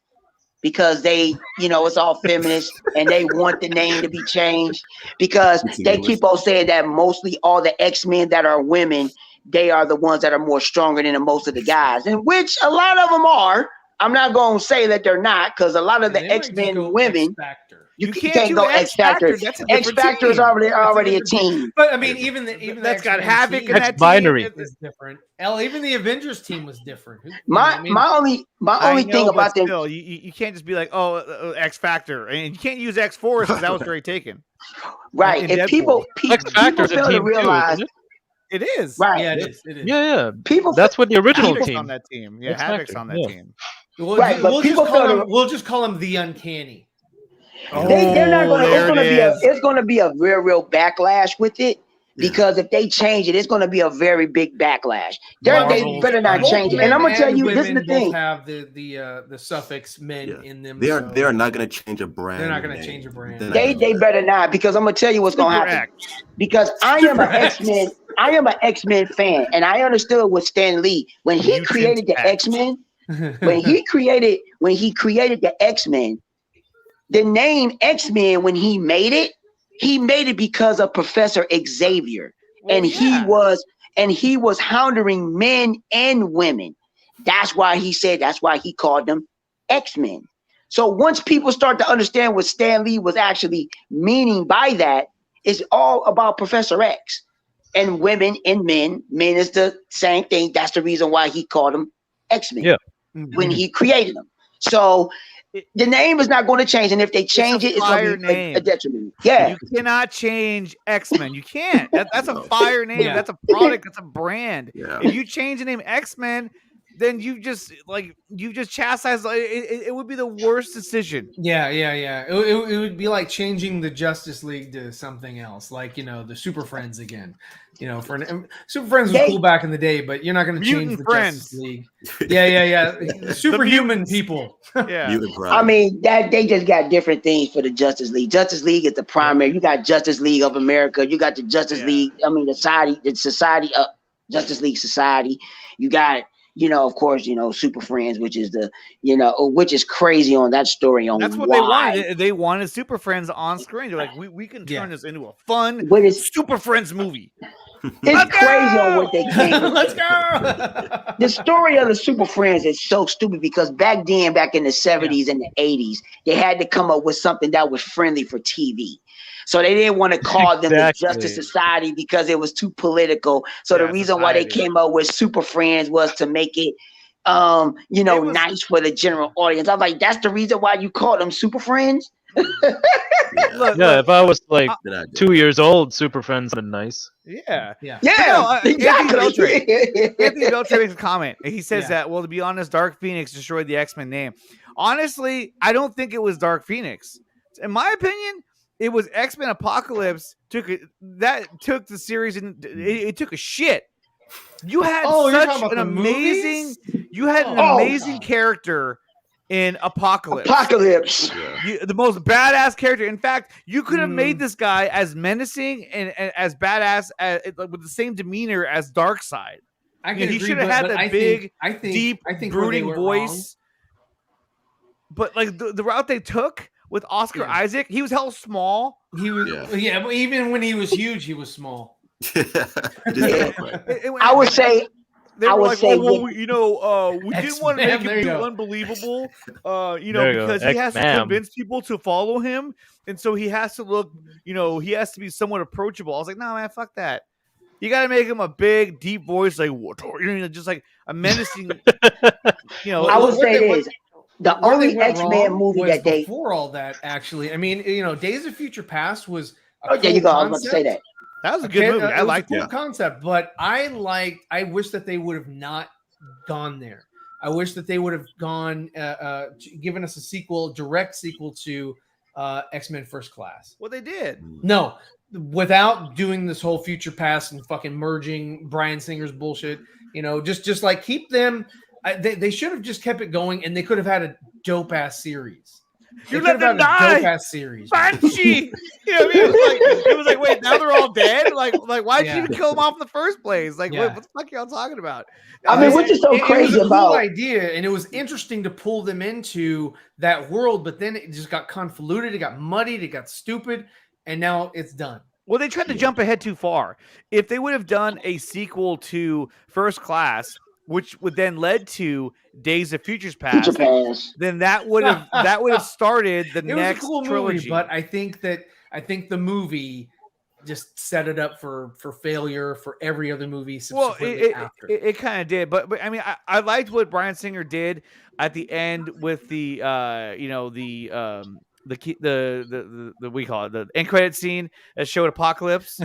Because they, it's all feminist and they want the name to be changed because they keep on saying that mostly all the X-Men that are women, they are the ones that are more stronger than most of the guys, and which a lot of them are. I'm not going to say that they're not because a lot of the X-Men women, you can't go X Factor. X Factor is already a team. But I mean, even that's got Havoc in that binary is different. Even the Avengers team was different. My only thing about them, you can't just be like, X Factor, and you can't use X Force because that was very taken. Right? If people X Factor fail to realize. It is. Right. Yeah, it is. It is. Yeah, yeah. People That's what the original Havoc's team. on that team. Yeah, X Havoc's Factor, on that yeah. team. They, Havoc's That's what the original Havoc's team. on that team. Yeah, X Havoc's Factor, on that yeah. team. Right, but people feel the- We'll just call him the Uncanny. they're not gonna. It's There gonna it be a. is. It's gonna be a real backlash with it Yeah. because if they change it, it's gonna be a very big backlash. They Marvel's better not Both change it. men And I'm gonna tell and you, this is the women both thing. have the suffix men Yeah. in them. They are so they are not going to change a brand. They're not gonna name. change a brand. They're not They gonna do that. better not because I'm gonna tell you what's gonna Super happen. X. Because I am an X. X-Men. I am an X-Men fan, and I understood with Stan Lee when he Mutant created the X. X-Men. When he created the X-Men, the name X-Men when he made it because of Professor Xavier. Well, And yeah. he was hounding men and women. That's why he called them X-Men. So once people start to understand what Stan Lee was actually meaning by that, it's all about Professor X. And women and men is the same thing. That's the reason why he called them X-Men. Yeah. When he created them. So the name is not going to change, and if they change it, it's going to be a detriment. Yeah, You cannot change X-Men. You can't. That's a No. fire name. Yeah. That's a product. That's a brand. Yeah. If you change the name X-Men, then you just chastise. It would be the worst decision. Yeah. It would be like changing the Justice League to something else, like the Super Friends again. Super Friends was cool back in the day, but you're not going to change Mutant the Friends. Justice League. Yeah. The superhuman people. Yeah. Mutant Pride. I mean that they just got different things for the Justice League. Justice League is the primary. You got Justice League of America. You got the Justice League. I mean the society, Justice League Society. You got of course, Super Friends, which is which is crazy on that story. On That's what why. they wanted. They wanted Super Friends on screen. They're like, we can turn this into a fun But it's Super Friends movie. It's crazy on what they came. Let's go. The story of the Super Friends is so stupid because back in the 70s and the 80s, they had to come up with something that was friendly for TV. So they didn't want to call them the Justice Society because it was too political. So the reason why they came up with Super Friends was to make it nice for the general audience. I'm like, that's the reason why you call them Super Friends? Look, If I was like Good idea. 2 years old, Super Friends would been nice. Yeah. Exactly. Anthony Beltran makes a comment. He says that, well, to be honest, Dark Phoenix destroyed the X-Men name. Honestly, I don't think it was Dark Phoenix. In my opinion, it was X-Men Apocalypse took the series and it took a shit. You had such an amazing character in Apocalypse. The most badass character. In fact, you could have made this guy as menacing and as badass with the same demeanor as Darkseid. He should have had that big, deep, brooding voice. But like the route they took with Oscar Isaac, he was hell small. He was, but even when he was huge, he was small. I would say. They were like, we didn't want to make him do unbelievable, because he has to convince people to follow him, and so he has to look, he has to be somewhat approachable. I was like, no, man, fuck that. You got to make him a big, deep voice, like just like a menacing. I would say this. The only X-Men movie that they before all that, actually, I mean, Days of Future Past was. There you go. I was about to say that. That was a good movie. I liked it. Cool concept, but I wish that they would have not gone there. I wish that they would have gone, given us a direct sequel to X-Men First Class. Well, they did. No, without doing this whole future past and fucking merging Bryan Singer's bullshit. Just like keep them. They should have just kept it going, and they could have had a dope ass series. You let them die. Dope ass series. Banshee. It was like, wait, now they're all dead. Like, why'd you even kill them off in the first place? Like, what the fuck are y'all talking about? I mean, what's so crazy it was a about cool idea, and it was interesting to pull them into that world, but then it just got convoluted, it got muddied, it got stupid, and now it's done. Well, they tried to jump ahead too far. If they would have done a sequel to First Class, which would then led to Days of Future Past, then that would have started the next cool trilogy. Movie, but I think the movie just set it up for failure for every other movie subsequently after. It kind of did, but I mean, I liked what Bryan Singer did at the end with the the we call it the end credit scene that showed Apocalypse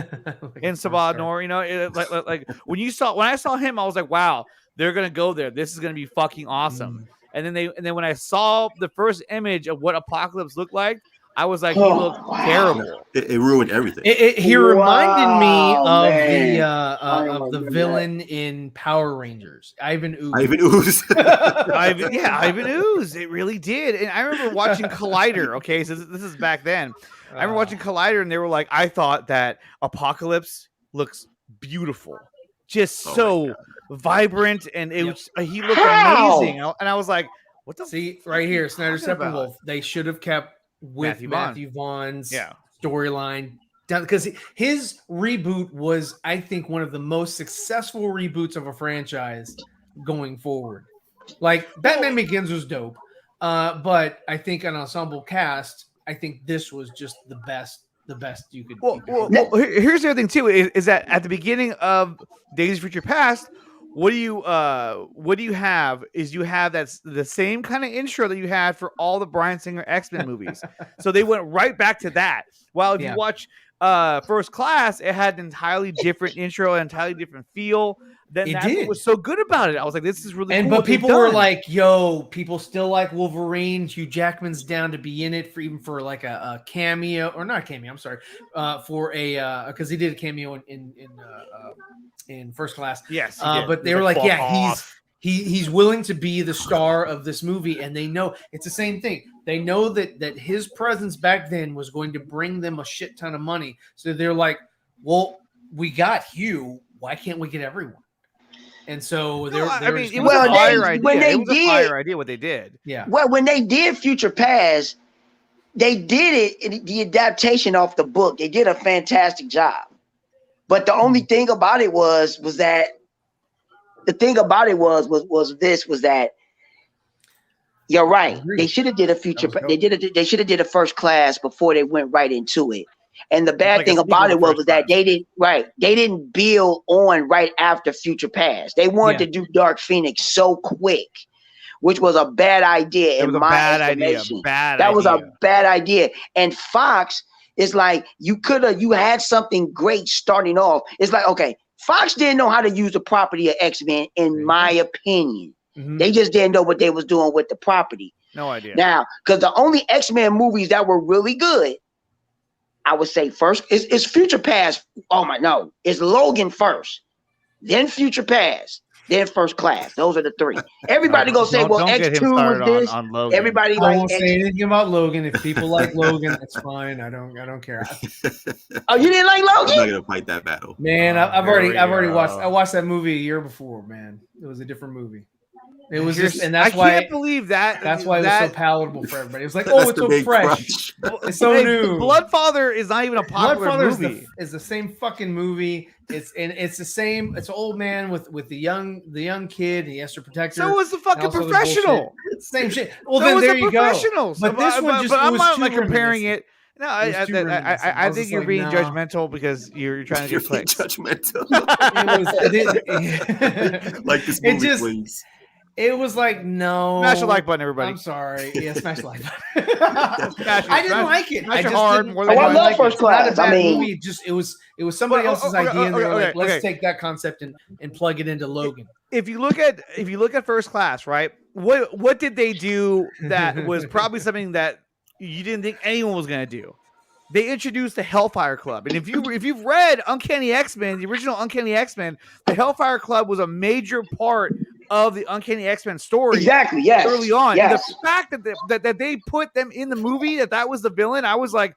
in Sabah Noor. You know, like when I saw him, I was like, wow, they're gonna go there. This is gonna be fucking awesome. And then when I saw the first image of what Apocalypse looked like, I was like, he looked terrible. It ruined everything. He reminded me of the villain in Power Rangers, Ivan Ooze. Ivan Ooze. It really did. And I remember watching Collider. Okay, so this is back then. I remember watching Collider, and they were like, I thought that Apocalypse looks beautiful, just so vibrant, and he looked amazing. And I was like, what the? See right here, Snyder Steppenwolf. They should have kept with Matthew Vaughn's storyline down, because his reboot was, I think, one of the most successful reboots of a franchise going forward. Like Batman Begins was dope, but I think an ensemble cast, I think this was just the best you could. Well, here's the other thing too is that at the beginning of Days of Future Past, what do you have is you have that's the same kind of intro that you had for all the Bryan Singer X-Men movies. So they went right back to that. While if you watch First Class, it had an entirely different intro, an entirely different feel. That's what was so good about it. I was like, this is really cool. But people were like, yo, people still like Wolverine. Hugh Jackman's down to be in it for like a cameo, or not a cameo, I'm sorry, for a because he did a cameo in First Class. Yes. But they were like, he's willing to be the star of this movie, and they know it's the same thing. They know that his presence back then was going to bring them a shit ton of money. So they're like, well, we got Hugh. Why can't we get everyone? And so it was a fire idea what they did. Yeah. Well, when they did Future Past, they did it, the adaptation off the book. They did a fantastic job. But the only thing about it was that you're right. They should have did a Future. They should have did a First Class before they went right into it. And the bad thing about it was that they didn't build on right after Future Past. They wanted to do Dark Phoenix so quick, which was a bad idea in my estimation. That was a bad idea. And Fox is like, you had something great starting off. It's like, okay, Fox didn't know how to use the property of X-Men, in my opinion. Mm-hmm. They just didn't know what they was doing with the property. No idea. Now, because the only X-Men movies that were really good, I would say first is Future Past. It's Logan first, then Future Past, then First Class. Those are the three. Everybody gonna say, well, X2 was this. On Logan. Everybody I won't say anything about Logan. If people like Logan, that's fine. I don't care. Oh, you didn't like Logan? I'm not gonna fight that battle. Man, I've already watched. I watched that movie a year before. Man, it was a different movie. It was just, and that's why I can't believe that. That's why it was so palatable for everybody. It was like, oh, it's so fresh. It's so new. Bloodfather is not even a popular movie. It's the same fucking movie. It's the same. It's an old man with the young kid. And he has to protect her. So was the fucking Professional. Same shit. Well, then there you go. But this one just. But I'm not like comparing it. No, I think you're being judgmental because you're trying to get clicks. Judgmental. Like this movie, please. It was like, no. Smash the like button, everybody. I'm sorry. Yeah, smash the like button. I didn't like it. I just hard more than I love First Class. I mean, movie. It was somebody else's idea, and they were like, let's take that concept and plug it into Logan. If you look at First Class, right? What did they do that was probably something that you didn't think anyone was going to do? They introduced the Hellfire Club, and if you've read Uncanny X-Men, the original Uncanny X-Men, the Hellfire Club was a major part of the Uncanny X-Men story. Exactly. Yes. Early on, yes. And the fact that they put them in the movie, that was the villain, I was like,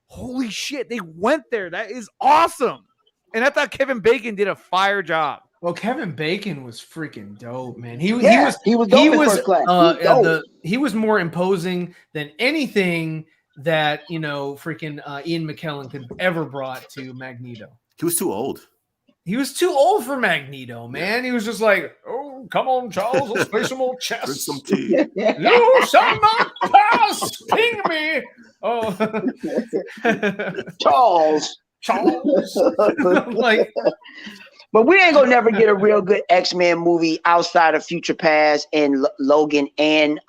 holy shit, they went there. That is awesome. And I thought Kevin Bacon did a fire job. Well, Kevin Bacon was freaking dope, man. He was more imposing than anything that freaking Ian McKellen could ever brought to Magneto. He was too old. He was too old for Magneto, man. He was just like, oh, come on, Charles, let's play some old chess. Drink some tea. You shall not pass. Ping me. Oh, Charles. Like, but we ain't gonna never get a real good X-Men movie outside of Future Past and Logan and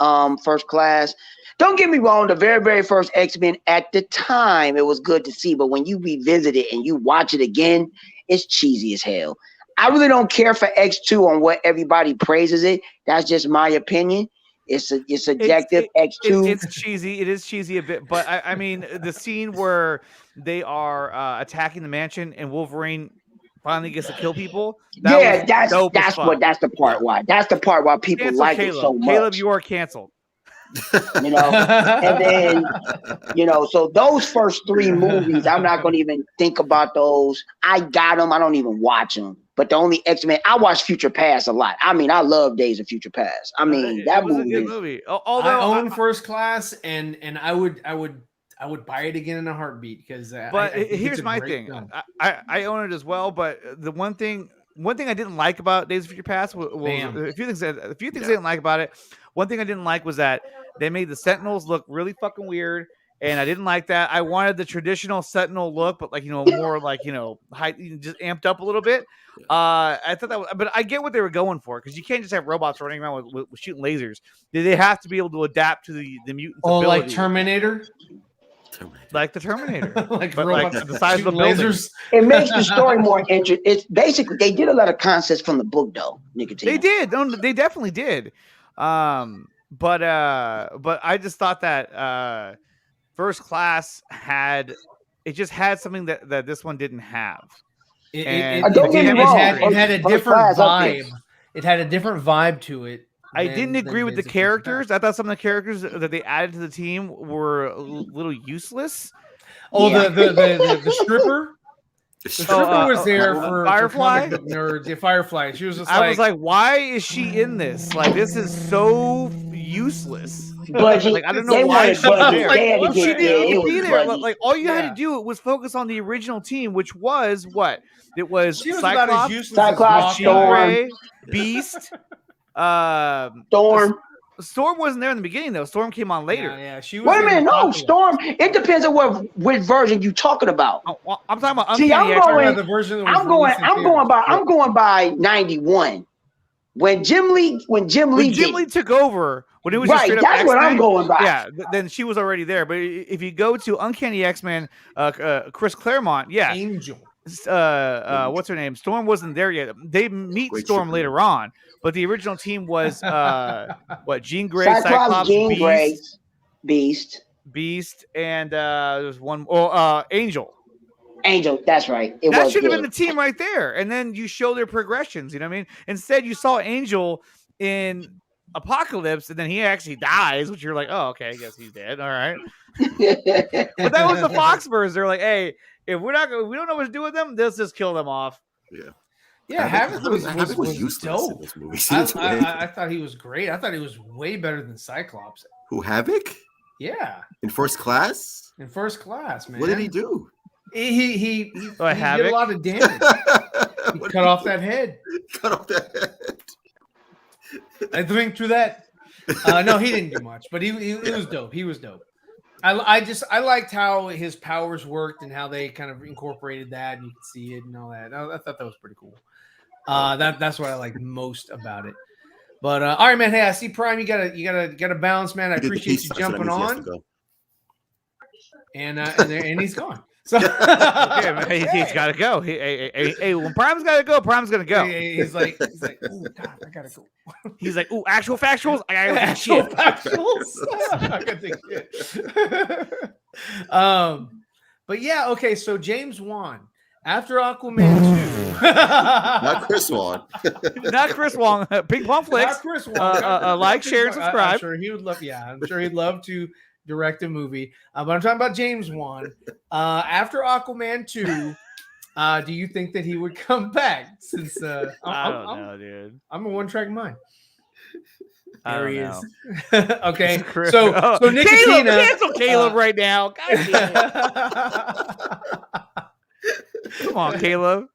First Class. don't get me wrong. The very, very first X-Men at the time, it was good to see. But when you revisit it and you watch it again, it's cheesy as hell. I really don't care for X2 on what everybody praises it. That's just my opinion. It's subjective. X2. It's cheesy. It is cheesy a bit, but I mean, the scene where they are attacking the mansion and Wolverine finally gets to kill people. That's the part why. That's the part why people Cancel like Caleb. it so much. Caleb, you are canceled. You know, and then so those first 3 movies, I'm not going to even think about those. I got them. I don't even watch them. But the only X-Men, I watch Future Past a lot. I mean, I love Days of Future Past. I mean, that was movie a good movie. Although I own First Class, and I would buy it again in a heartbeat because. But here's my thing. I own it as well. But the one thing I didn't like about Days of Future Past was a few things I didn't like about it. One thing I didn't like was that they made the Sentinels look really fucking weird. And I didn't like that. I wanted the traditional Sentinel look, but more high, just amped up a little bit. I thought that, but I get what they were going for because you can't just have robots running around with shooting lasers. They have to be able to adapt to the mutants' ability. Like Terminator, like the Terminator, like but robots like the size of the lasers. It makes the story more interesting. It's basically they did a lot of concepts from the book, though. Nicotine. They did. No, they definitely did. But I just thought that First Class had something that this one didn't have. It had a different vibe. It had a different vibe to it. I didn't agree with the characters. I thought some of the characters that they added to the team were a little useless. Oh, the stripper. The stripper was there for Firefly. The Firefly. She was just. I was like, why is she in this? Like, this is so useless. But I don't know why she's there. She didn't be there. Like, all you had to do was focus on the original team, which was what? It was Cyclops, Storm, Beast, Storm. Storm wasn't there in the beginning though. Storm came on later. Yeah, she was. Wait a minute, no, Storm. It depends on which version you talking about. I'm talking about. See, I'm going by 91. When Jim Lee took over, when it was right, just that's X-Men, what I'm going by. Yeah, then she was already there. But if you go to Uncanny X-Men, Chris Claremont, Angel. What's her name? Storm wasn't there yet. They meet Storm later on, but the original team was Jean Grey, Cyclops, Beast, and there's one. Angel. Angel, that's right. That should have been the team right there. And then you show their progressions. You know what I mean? Instead, you saw Angel in Apocalypse, and then he actually dies, which you're like, oh, okay, I guess he's dead. All right. But that was the Foxverse. They're like, hey, if we don't know what to do with them, let's just kill them off. Yeah, Havoc was useless dope. in this movie. I thought he was great. I thought he was way better than Cyclops. Who, Havoc? Yeah. In First Class? In First Class, man. What did he do? He did a lot of damage. He cut off that head. I think through that. No, he didn't do much, but he was dope. He was dope. I liked how his powers worked and how they kind of incorporated that, and you could see it and all that. I thought that was pretty cool. That's what I liked most about it. But all right, man. Hey, I see Prime. You gotta bounce, man. I appreciate you jumping on. And he's gone. So yeah, man, he's got to go. Hey, when Prime's got to go, Prime's gonna go. He's like, oh God, I gotta go. He's like, ooh, actual factuals. I gotta go actual factuals. I gotta take shit. But yeah, okay. So James Wan after Aquaman 2, not Chris Wan, not Chris Wan. Pink Plum Flicks. Not Chris Wan. Like, share, and subscribe. I'm sure he would love. Yeah, I'm sure he'd love to direct a movie, but I'm talking about James Wan. After Aquaman 2, do you think that he would come back? Since I don't know, dude. I'm a one-track mind. There he is. Okay, so Nicotina, cancel Caleb right now. God damn it. Come on, Caleb.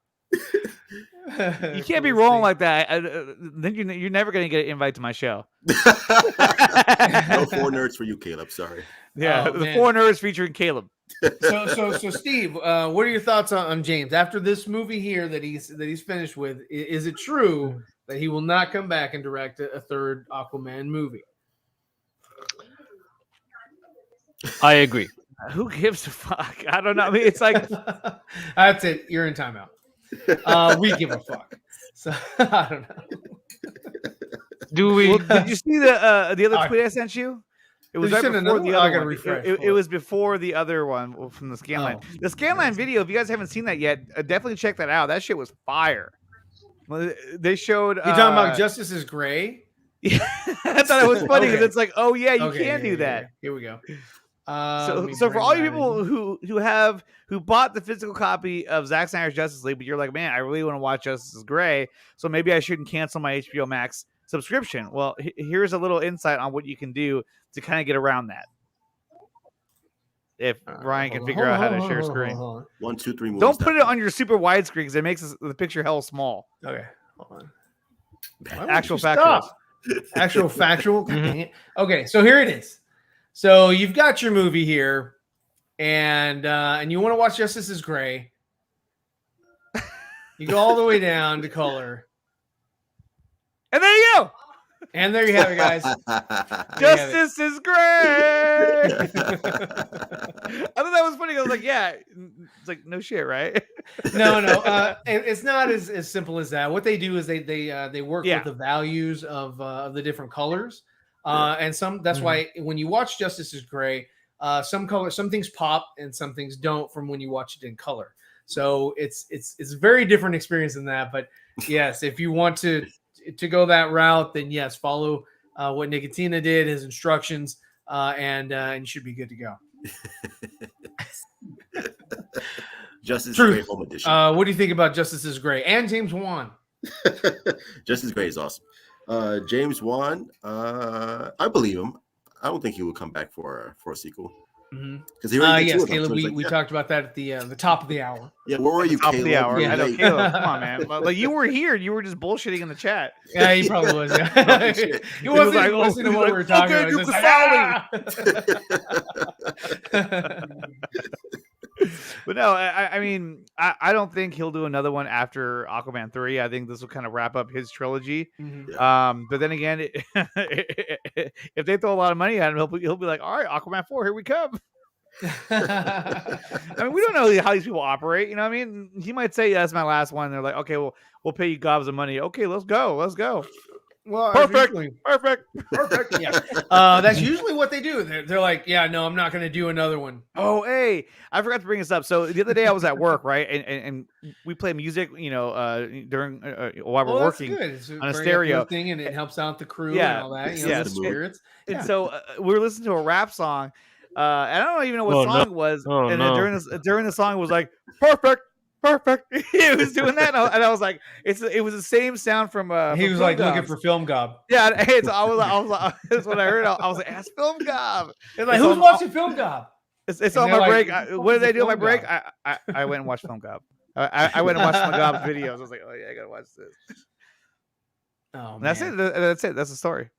You can't be rolling like that. Then you're never going to get an invite to my show. No 4 nerds for you, Caleb. Sorry. Yeah, the 4 nerds featuring Caleb. So Steve, what are your thoughts on James after this movie here that he's finished with? Is it true that he will not come back and direct a third Aquaman movie? I agree. Who gives a fuck? I don't know. I mean, it's like that's it. You're in timeout. We give a fuck. So I don't know. Do we? Well, did you see the other tweet I sent you? It was right before the other one. It was before the other one from the Scanline. The Scanline video, if you guys haven't seen that yet, definitely check that out. That shit was fire. They showed. You talking about Justice is Gray? Yeah, I thought it was funny because it's like, oh yeah, you can do that. Yeah. Here we go. So for all you people who bought the physical copy of Zack Snyder's Justice League, but you're like, man, I really want to watch Justice is Gray, so maybe I shouldn't cancel my HBO Max subscription. Well, here's a little insight on what you can do to kind of get around that. If Ryan can figure out how to share screen. 1, 2, 3 movies. Don't put it on your super widescreen because it makes the picture hell small. Okay, hold on. Actual factual. Actual factual. Dang it. Okay, so here it is. So you've got your movie here, and you want to watch Justice is Gray. You go all the way down to color. And there you go. And there you have it, guys. Justice is Gray. I thought that was funny. I was like, yeah. It's like, no shit, right? No. It's not as simple as that. What they do is they work with the values of the different colors. And that's why when you watch Justice is Gray, some things pop and some things don't from when you watch it in color. So it's a very different experience than that. But yes, if you want to go that route, then yes, follow what Nicotina did, his instructions, and you should be good to go. Justice is Gray Home Edition. What do you think about Justice is Gray and James Wan? Justice Gray is awesome. James Wan, I believe him. I don't think he would come back for a sequel. Because yes, Caleb, we talked about that at the top of the hour. Yeah, where were you, top Caleb? Of the hour. Yeah, I know, Caleb. Come on, man. Like you were here. You were just bullshitting in the chat. Yeah, he probably was. Yeah. He wasn't like, listening to what we were talking about. But no, I mean, I don't think he'll do another one after Aquaman 3. I think this will kind of wrap up his trilogy. But then again, if they throw a lot of money at him, he'll be like, all right, Aquaman 4, here we come. I mean, we don't know how these people operate. You know what I mean? He might say, yeah, that's my last one. They're like, okay, well, we'll pay you gobs of money. Okay, let's go. Well, perfect. Yeah, that's usually what they do. They're like, yeah, no, I'm not going to do another one. Oh, hey, I forgot to bring this up. So the other day I was at work, right, and we play music, during while we're working on a stereo thing, and it helps out the crew and all that. The spirits. And so we were listening to a rap song. And I don't even know what song it was. Then during the song, it was like perfect. He was doing that, and I was like, it was the same sound from. He was like looking for Film Gob. Yeah, I was that's what I heard. I was like, that's Film Gob. It's like, who's watching Film Gob? It's on my break. What did I do on my break? I went and watched Film Gob. I went and watched Film Gob's videos. I was like, oh yeah, I gotta watch this. Oh, that's it. That's it. That's the story.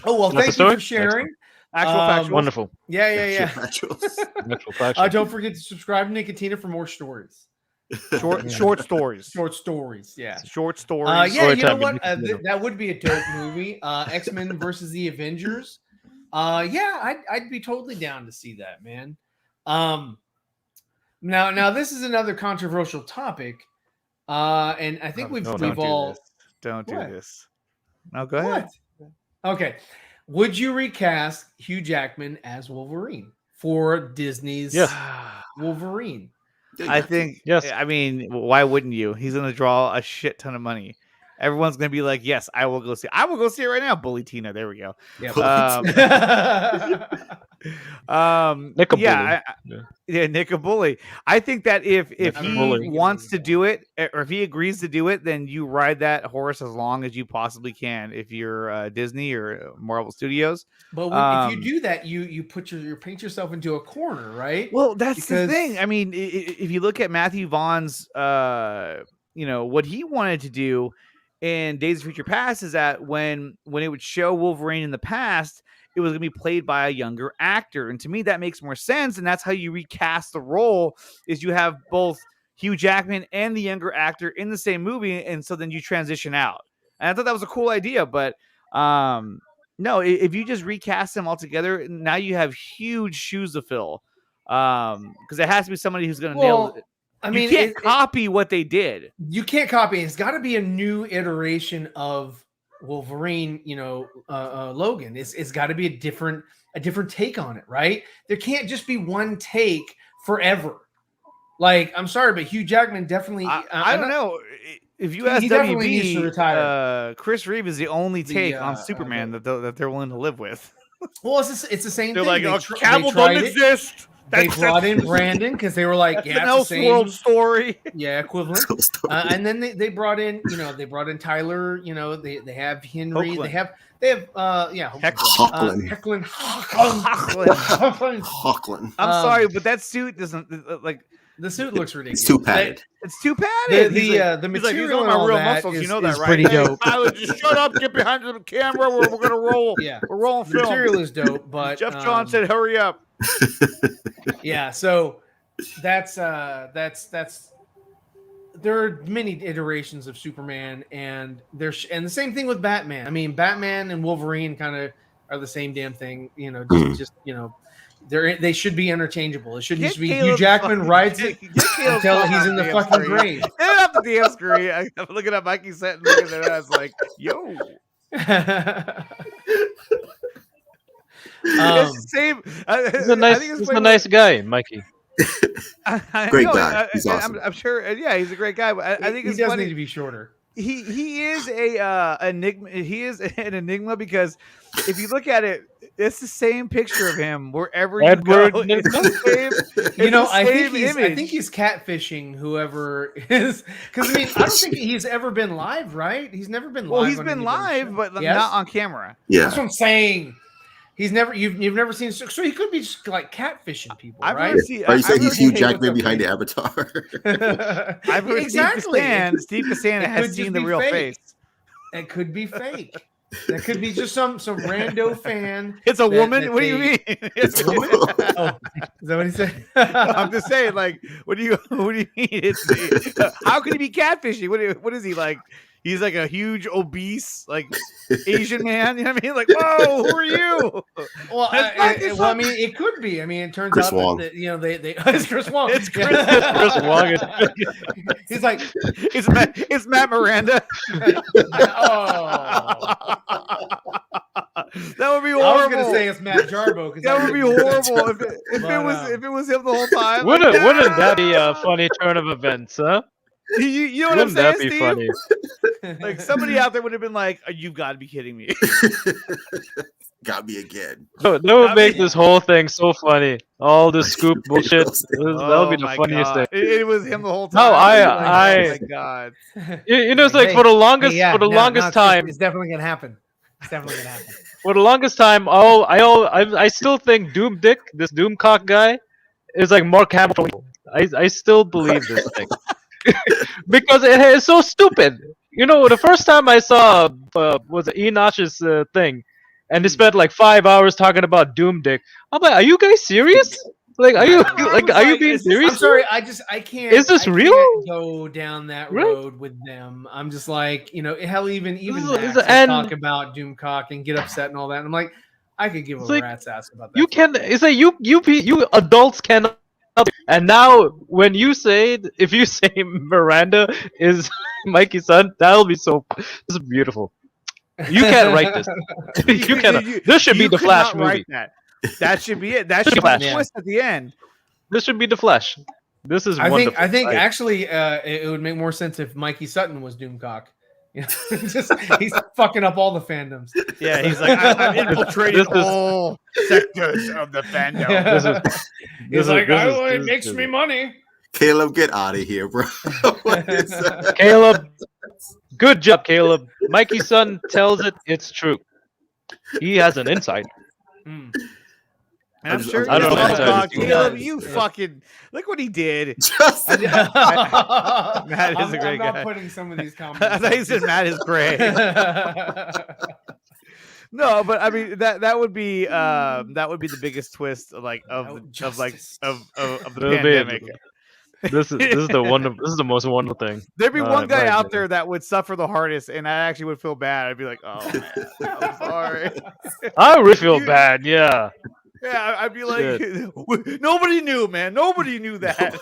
Oh well, thank you for sharing. Actual factual. Wonderful. Yeah. Actual Don't forget to subscribe to Nicotina for more stories. Short stories. Short stories. Yeah. Short stories. Yeah, you know what? That would be a dope movie. X-Men versus the Avengers. Yeah, I'd be totally down to see that, man. Now this is another controversial topic. And I think we've all don't do this. No, go ahead. Okay. Would you recast Hugh Jackman as Wolverine for Disney's Wolverine? I think yes. I mean, why wouldn't you? He's going to draw a shit ton of money. Everyone's going to be like, yes, I will go see it. I will go see it right now. Bully Tina. There we go. Nick a bully. I think that if he wants to do it, or if he agrees to do it, then you ride that horse as long as you possibly can. If you're Disney or Marvel Studios, but if you do that, you paint yourself into a corner, right? Well, that's the thing. I mean, if you look at Matthew Vaughn's, what he wanted to do in Days of Future Past is that when it would show Wolverine in the past, it was going to be played by a younger actor. And to me, that makes more sense. And that's how you recast the role, is you have both Hugh Jackman and the younger actor in the same movie. And so then you transition out. And I thought that was a cool idea, but No, if you just recast them all together, now you have huge shoes to fill. Because it has to be somebody who's going to nail it. I mean, you can't copy what they did. You can't copy. It's got to be a new iteration of Wolverine. Logan. It's got to be a different take on it, right? There can't just be one take forever. Like, I'm sorry, but Hugh Jackman definitely. I don't know. If you ask WB, Chris Reeve is the only take on Superman that they're willing to live with. Well, it's the same thing. They're like, Cavill doesn't exist. They brought in Brandon because they were like, that's an Elseworld story. Yeah, equivalent. And then they brought in, Tyler. They have Henry. Hoechlin. They have Hoechlin. I'm sorry, but that suit doesn't like. The suit looks ridiculous. It's too padded. It's too padded. The material like, my real muscles. You know that, right? Pretty dope. Tyler, just shut up. Get behind the camera. We're gonna roll. Yeah, we're rolling film. The material is dope, but Jeff John said, "Hurry up." Yeah, so that's there are many iterations of Superman, and the same thing with Batman. I mean, Batman and Wolverine kind of are the same damn thing. They should be interchangeable. It shouldn't just be Hugh Jackman rides it until he's in the fucking grave. Get off the damn screen. I'm looking at Mikey Sutton looking at us like, yo. It's the same. He's a nice guy, Mikey. Great guy. He's awesome. I'm sure. Yeah, he's a great guy. But I think he does need to be shorter. He is a enigma. He is an enigma because if you look at it, it's the same picture of him wherever you go. It's the same, I think he's catfishing whoever is, because I don't think he's ever been live, right? He's never been live. Well, he's been live, but not on camera. Yeah, that's what I'm saying. He's never you've never seen, so he could be just like catfishing people, right? Are you saying he's Hugh Jackman behind the avatar? I've heard exactly. Steve Cassana has seen the real face. It could be fake. That could be just some rando fan. It's a woman. What do you mean? It's a woman. Oh, is that what he said? I'm just saying, like, what do you mean? How could he be catfishing? What is he like? He's like a huge, obese, like Asian man. You know what I mean? Like, whoa, who are you? Well, I mean, it could be. I mean, it turns Chris out Wong. that it's Chris Wong. It's Chris Wong. He's like, it's Matt Miranda. Oh. That would be horrible. I was going to say it's Matt Jarbo. That would be horrible if it was him the whole time. Wouldn't that be a funny turn of events, huh? You know what I'm saying, Wouldn't that be Steve? funny? Like, somebody out there would have been like, "You've got to be kidding me." Got me again. That would make this whole thing so funny. All this scoop bullshit. That would be the funniest thing. It was him the whole time. No, oh my god. It's like for the longest time. It's definitely gonna happen. It's definitely gonna happen. For the longest time, I still think Doom Dick, this Doomcock guy, is like Mark Hamill. I still believe this thing. Because it is so stupid. The first time I saw was Enoch's thing, and they spent like 5 hours talking about Doom Dick. I'm like, are you guys serious? Like, are you being serious? I'm sorry, I can't. Is this real? Can't go down that road with them. I'm just like, hell, even Max talk about Doomcock and get upset and all that. And I'm like, I could give a rat's ass about that. You can. It's like you adults cannot. And now, when if you say Miranda is Mikey's son, that'll be this is beautiful. You can't write this. You cannot. This should be the Flash movie. That should be it. That should be the twist at the end. This should be the Flash. This is. I think actually, it would make more sense if Mikey Sutton was Doomcock. He's fucking up all the fandoms. Yeah, he's like, I'm infiltrating all sectors of the fandom. It makes me money. Caleb, get out of here, bro. Caleb, good job, Caleb. Mikey's son tells it's true. He has an insight. And I'm sure I don't know. Caleb, you fucking look what he did. Matt is a great guy. I'm not putting some of these comments. I thought you said Matt is great. No, but I mean that would be the biggest twist of the pandemic. This is the most wonderful thing. There'd be one in guy my out opinion. there that would suffer the hardest, and I actually would feel bad. I'd be like, "Oh man, I'm sorry." I really feel bad. Yeah. Yeah, I'd be like, "Nobody knew, man. Nobody knew that.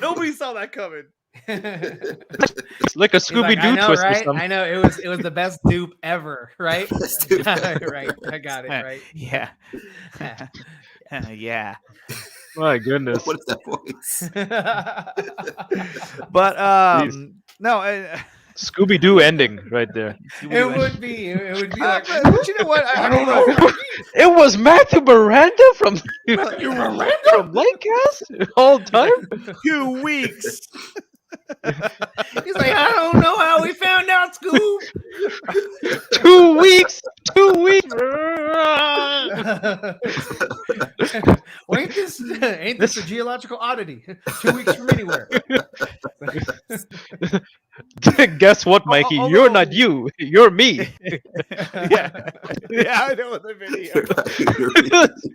Nobody saw that coming." It's like a He's like, Scooby I Doo know, twist or right? something. I know it was the best dupe ever, right? Right, I got it right. Yeah, yeah. My goodness. What is that voice? But Jeez. no. Scooby Doo ending right there. It would be like, But you know what? I don't know. It was Matthew Miranda from Lightcast all the time. 2 weeks. he's like, I don't know how we found out, Scoob. 2 weeks. 2 weeks. Well, ain't this a geological oddity? 2 weeks from anywhere. Guess what, Mikey? You're not you. You're me. Yeah, I know the video.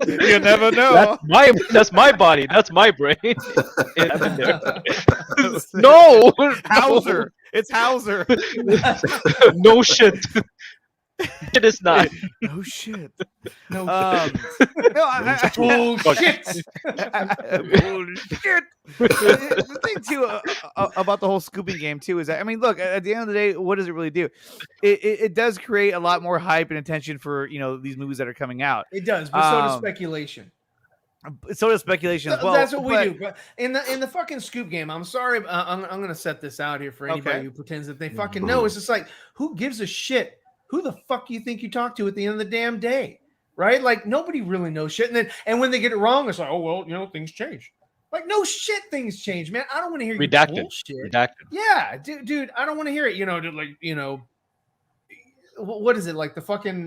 You never know. That's my body. That's my brain. It happened there. No, Hauser. It's Hauser. No shit. It is not. No shit. No, Bullshit. Bullshit. The thing too about the whole scooping game too is that, I mean, look, at the end of the day, what does it really do? It does create a lot more hype and attention for these movies that are coming out. it does, but so does speculation. So does speculation as well. That's what we do. But in the fucking scoop game, I'm sorry, I'm gonna set this out here for anybody who pretends that they fucking know. It's just like, who gives a shit? Who the fuck you think you talk to at the end of the damn day, right? Like, nobody really knows shit. And when they get it wrong, it's like, oh well, things change. Like, no shit, things change, man. I don't want to hear you bullshit. Redacted. Yeah, dude, I don't want to hear it. What is it, like the fucking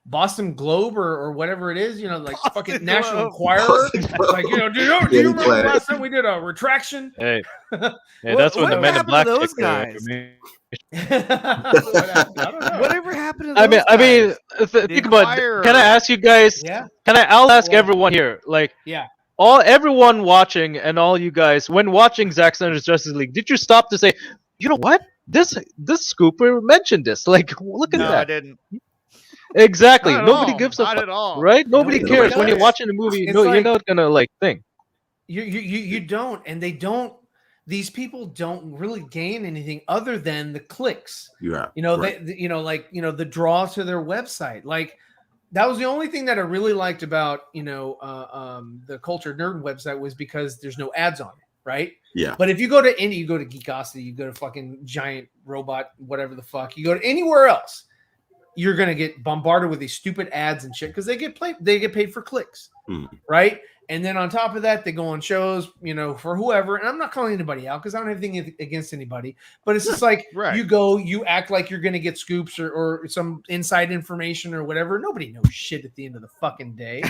Boston Globe or whatever it is? Like Boston fucking National Globe. Enquirer. Like, do you remember the last time we did a retraction? Hey, that's when the Men in Black those kicked their guys? I don't know. Whatever happened to those I mean, think about. Can I ask you guys? Yeah. I'll ask everyone here. Like, Yeah. Everyone watching and all you guys, when watching Zack Snyder's Justice League, did you stop to say, you know what? This scooper mentioned this. Like, look at No, that. I didn't. Exactly. Not at Nobody all. gives a Not fuck, at all. right? Nobody Nobody cares when does. you're watching a movie. It's No, like- you're not gonna think. You don't, and they don't. These people don't really gain anything other than the clicks. Yeah. Right. The draw to their website. Like, that was the only thing that I really liked about the Culture Nerd website, was because there's no ads on it, right? Yeah. But if you go to you go to Geekosity, you go to fucking Giant Robot, whatever the fuck, you go to anywhere else, you're gonna get bombarded with these stupid ads and shit because they get paid for clicks, right? And then on top of that, they go on shows, for whoever. And I'm not calling anybody out because I don't have anything against anybody. But it's just like, Right. you act like you're going to get scoops or some inside information or whatever. Nobody knows shit at the end of the fucking day,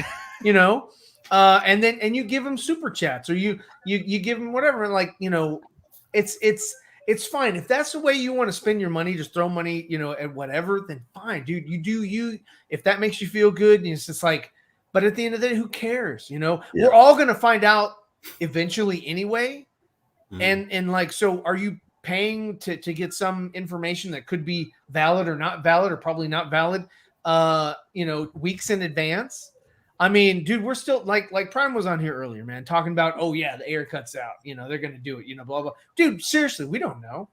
and you give them super chats or you give them whatever. And like, it's fine. If that's the way you want to spend your money, just throw money, at whatever, then fine, dude. You do you. If that makes you feel good, and it's just like, but at the end of the day, who cares? We're all going to find out eventually anyway. And like, so are you paying to get some information that could be valid or not valid, or probably not valid, weeks in advance? I mean, dude, we're still like Prime was on here earlier, man, talking about, oh yeah, the air cuts out, they're going to do it, blah, blah. Dude, seriously, we don't know.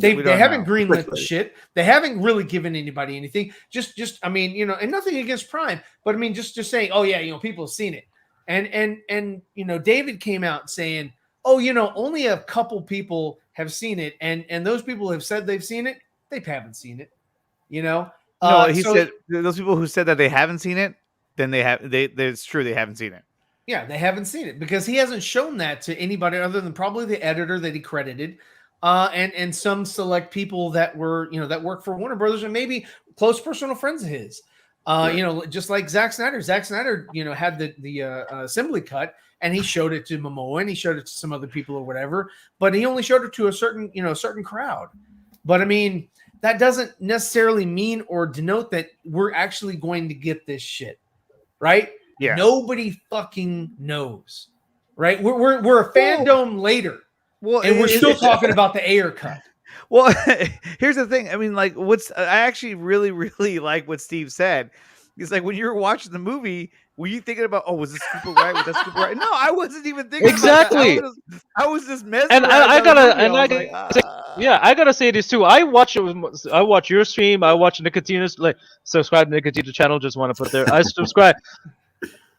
They haven't greenlit the shit. They haven't really given anybody anything. Just I mean, and nothing against Prime, but I mean, just saying, oh yeah, people have seen it, and David came out saying, oh, only a couple people have seen it, and those people have said they've seen it. They haven't seen it, No, he said those people who said that they haven't seen it, then it's true they haven't seen it. Yeah, they haven't seen it because he hasn't shown that to anybody other than probably the editor that he credited. And some select people that were, that work for Warner Brothers and maybe close personal friends of his. Just like Zack Snyder. Zack Snyder, had the assembly cut, and he showed it to Momoa and he showed it to some other people or whatever. But he only showed it to a certain crowd. But I mean, that doesn't necessarily mean or denote that we're actually going to get this shit, right? Yeah. Nobody fucking knows. right? We're a fandom later, and we're still talking about the Ayer cut. Well, here's the thing. I mean, like, I actually really, really like what Steve said. He's like, when you were watching the movie, were you thinking about, oh, was this super right? Was that super right? No, I wasn't even thinking exactly. about that. I was just mesmerized. And I gotta say this too. I watch your stream. I watch Nicotina's, like, subscribe to Nicotina channel. Just want to put there. I subscribe.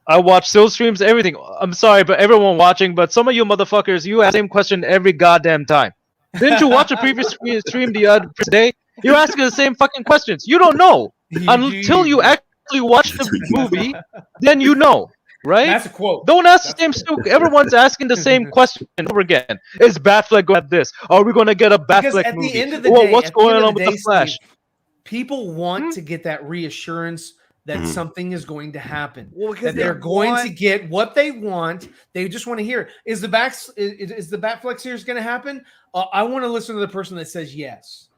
I watch Sil streams, everything. I'm sorry, but everyone watching, but some of you motherfuckers, you ask the same question every goddamn time. Didn't you watch a previous stream the other day? You're asking the same fucking questions. You don't know until you actually watch the movie. Then you know, right? That's a quote. Don't ask the same stupid. Everyone's asking the same question over again. Is Batfleck going to have this? Are we going to get a Batfleck movie? At the end of the day, what's going on with the Flash? Steve, people want to get that reassurance that something is going to happen. Well, that they're going to get what they want. They just want to hear. Is the Batfleck series going to happen? I want to listen to the person that says yes,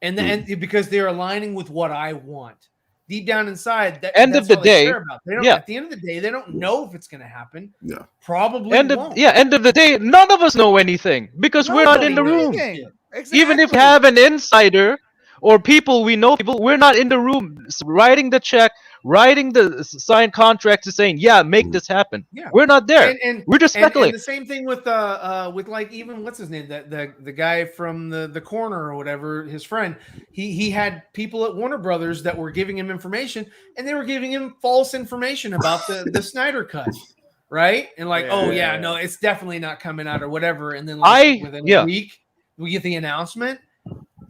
and because they're aligning with what I want. Deep down inside, end of the day, at the end of the day, they don't know if it's going to happen. Yeah, probably. End of the day, none of us know anything because we're not in the room. Exactly. Even if we have an insider or people we know, we're not in the room writing the check, writing the signed contract to saying, yeah, make this happen. Yeah. We're not there. And we're just speculating. And the same thing with like, even what's his name, the guy from the corner or whatever, his friend, he had people at Warner Brothers that were giving him information, and they were giving him false information about the Snyder cut. Right? And like, no, it's definitely not coming out or whatever. And then within a week, we get the announcement.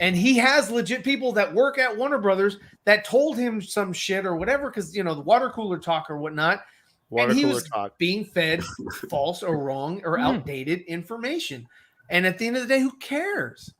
And he has legit people that work at Warner Brothers that told him some shit or whatever, because, the water cooler talk or whatnot. And he was being fed false or wrong or outdated information. And at the end of the day, who cares?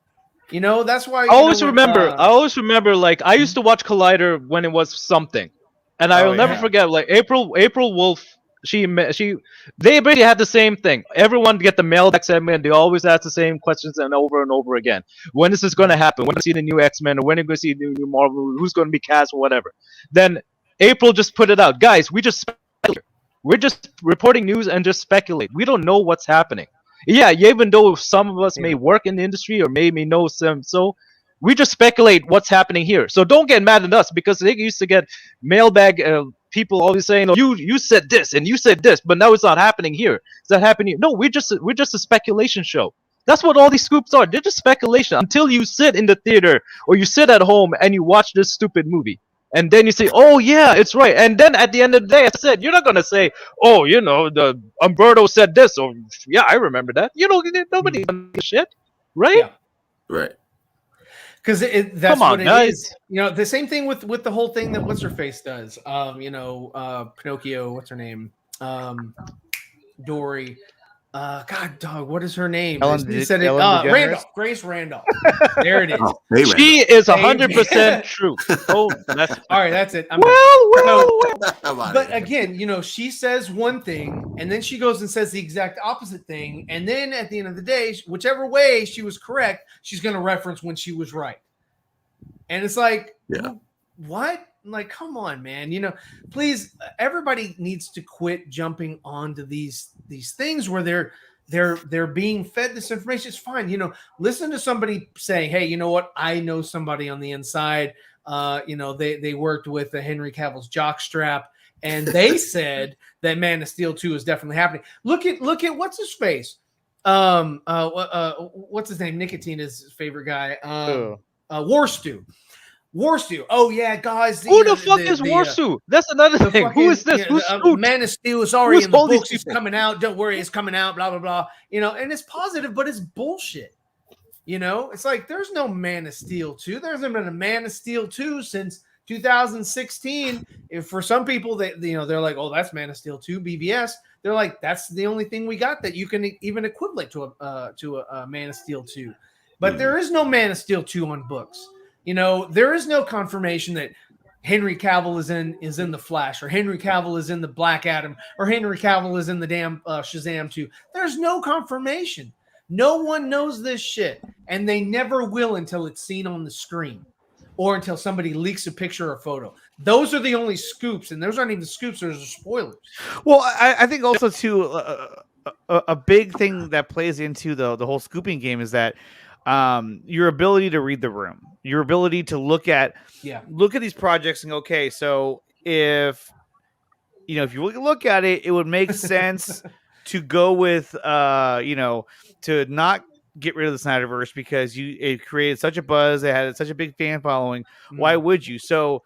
That's why I always remember, like, I used to watch Collider when it was something. And I will never forget, like, April Wolf. They basically had the same thing. Everyone get the mailbag segment. They always ask the same questions and over again. When is this going to happen? When do you see the new X-Men? Or when are you going to see the new Marvel? Who's going to be cast or whatever? Then April just put it out. Guys, we just speculate. We're just reporting news and just speculate. We don't know what's happening. Yeah, even though some of us may work in the industry or maybe know some, so we just speculate what's happening here. So don't get mad at us, because they used to get mailbag people always saying, "Oh, you said this and you said this, but now it's not happening here. Is that happening?" No, we're just a speculation show. That's what all these scoops are. They're just speculation until you sit in the theater or you sit at home and you watch this stupid movie. And then you say, "Oh yeah, it's right." And then at the end of the day, I said, you're not gonna say, "Oh, the Umberto said this," or "Yeah, I remember that." Nobody shit, right? Yeah. Right. Because that's what it is. The same thing with the whole thing that what's her face does. Pinocchio. What's her name? Dory. God, dog. What is her name? Randolph. Grace Randolph. There it is. She is 100% true. Oh, that's all right. That's it. But again, she says one thing, and then she goes and says the exact opposite thing, and then at the end of the day, whichever way she was correct, she's going to reference when she was right. And it's like, what? Like, come on, man. Please, everybody needs to quit jumping onto these things where they're being fed this information. It's fine. Listen to somebody saying, "Hey, you know what? I know somebody on the inside. They worked with Henry Cavill's jockstrap, and they said that Man of Steel 2 is definitely happening." Look at what's his face. What's his name? Nicotina's favorite guy. War Stew. Oh yeah, guys. Who the fuck is War Stew? That's another thing. Who is this? Who's Man of Steel is already in the books. It's coming out. Don't worry, it's coming out. Blah blah blah. And it's positive, but it's bullshit. It's like there's no Man of Steel 2. There hasn't been a Man of Steel 2 since 2016. If for some people they're like, "Oh, that's Man of Steel 2 BVS." They're like, "That's the only thing we got that you can even equivalent to a Man of Steel 2." But there is no Man of Steel 2 on books. There is no confirmation that Henry Cavill is in the Flash, or Henry Cavill is in the Black Adam, or Henry Cavill is in the damn Shazam 2. There's no confirmation. No one knows this shit, and they never will until it's seen on the screen, or until somebody leaks a picture or photo. Those are the only scoops, and those aren't even scoops. Those are spoilers. Well, I think also too. a big thing that plays into the whole scooping game is that your ability to read the room, your ability to look at these projects and go, okay, so if if you look at it, it would make sense to go with to not get rid of the Snyderverse because it created such a buzz, it had such a big fan following. Why would you? So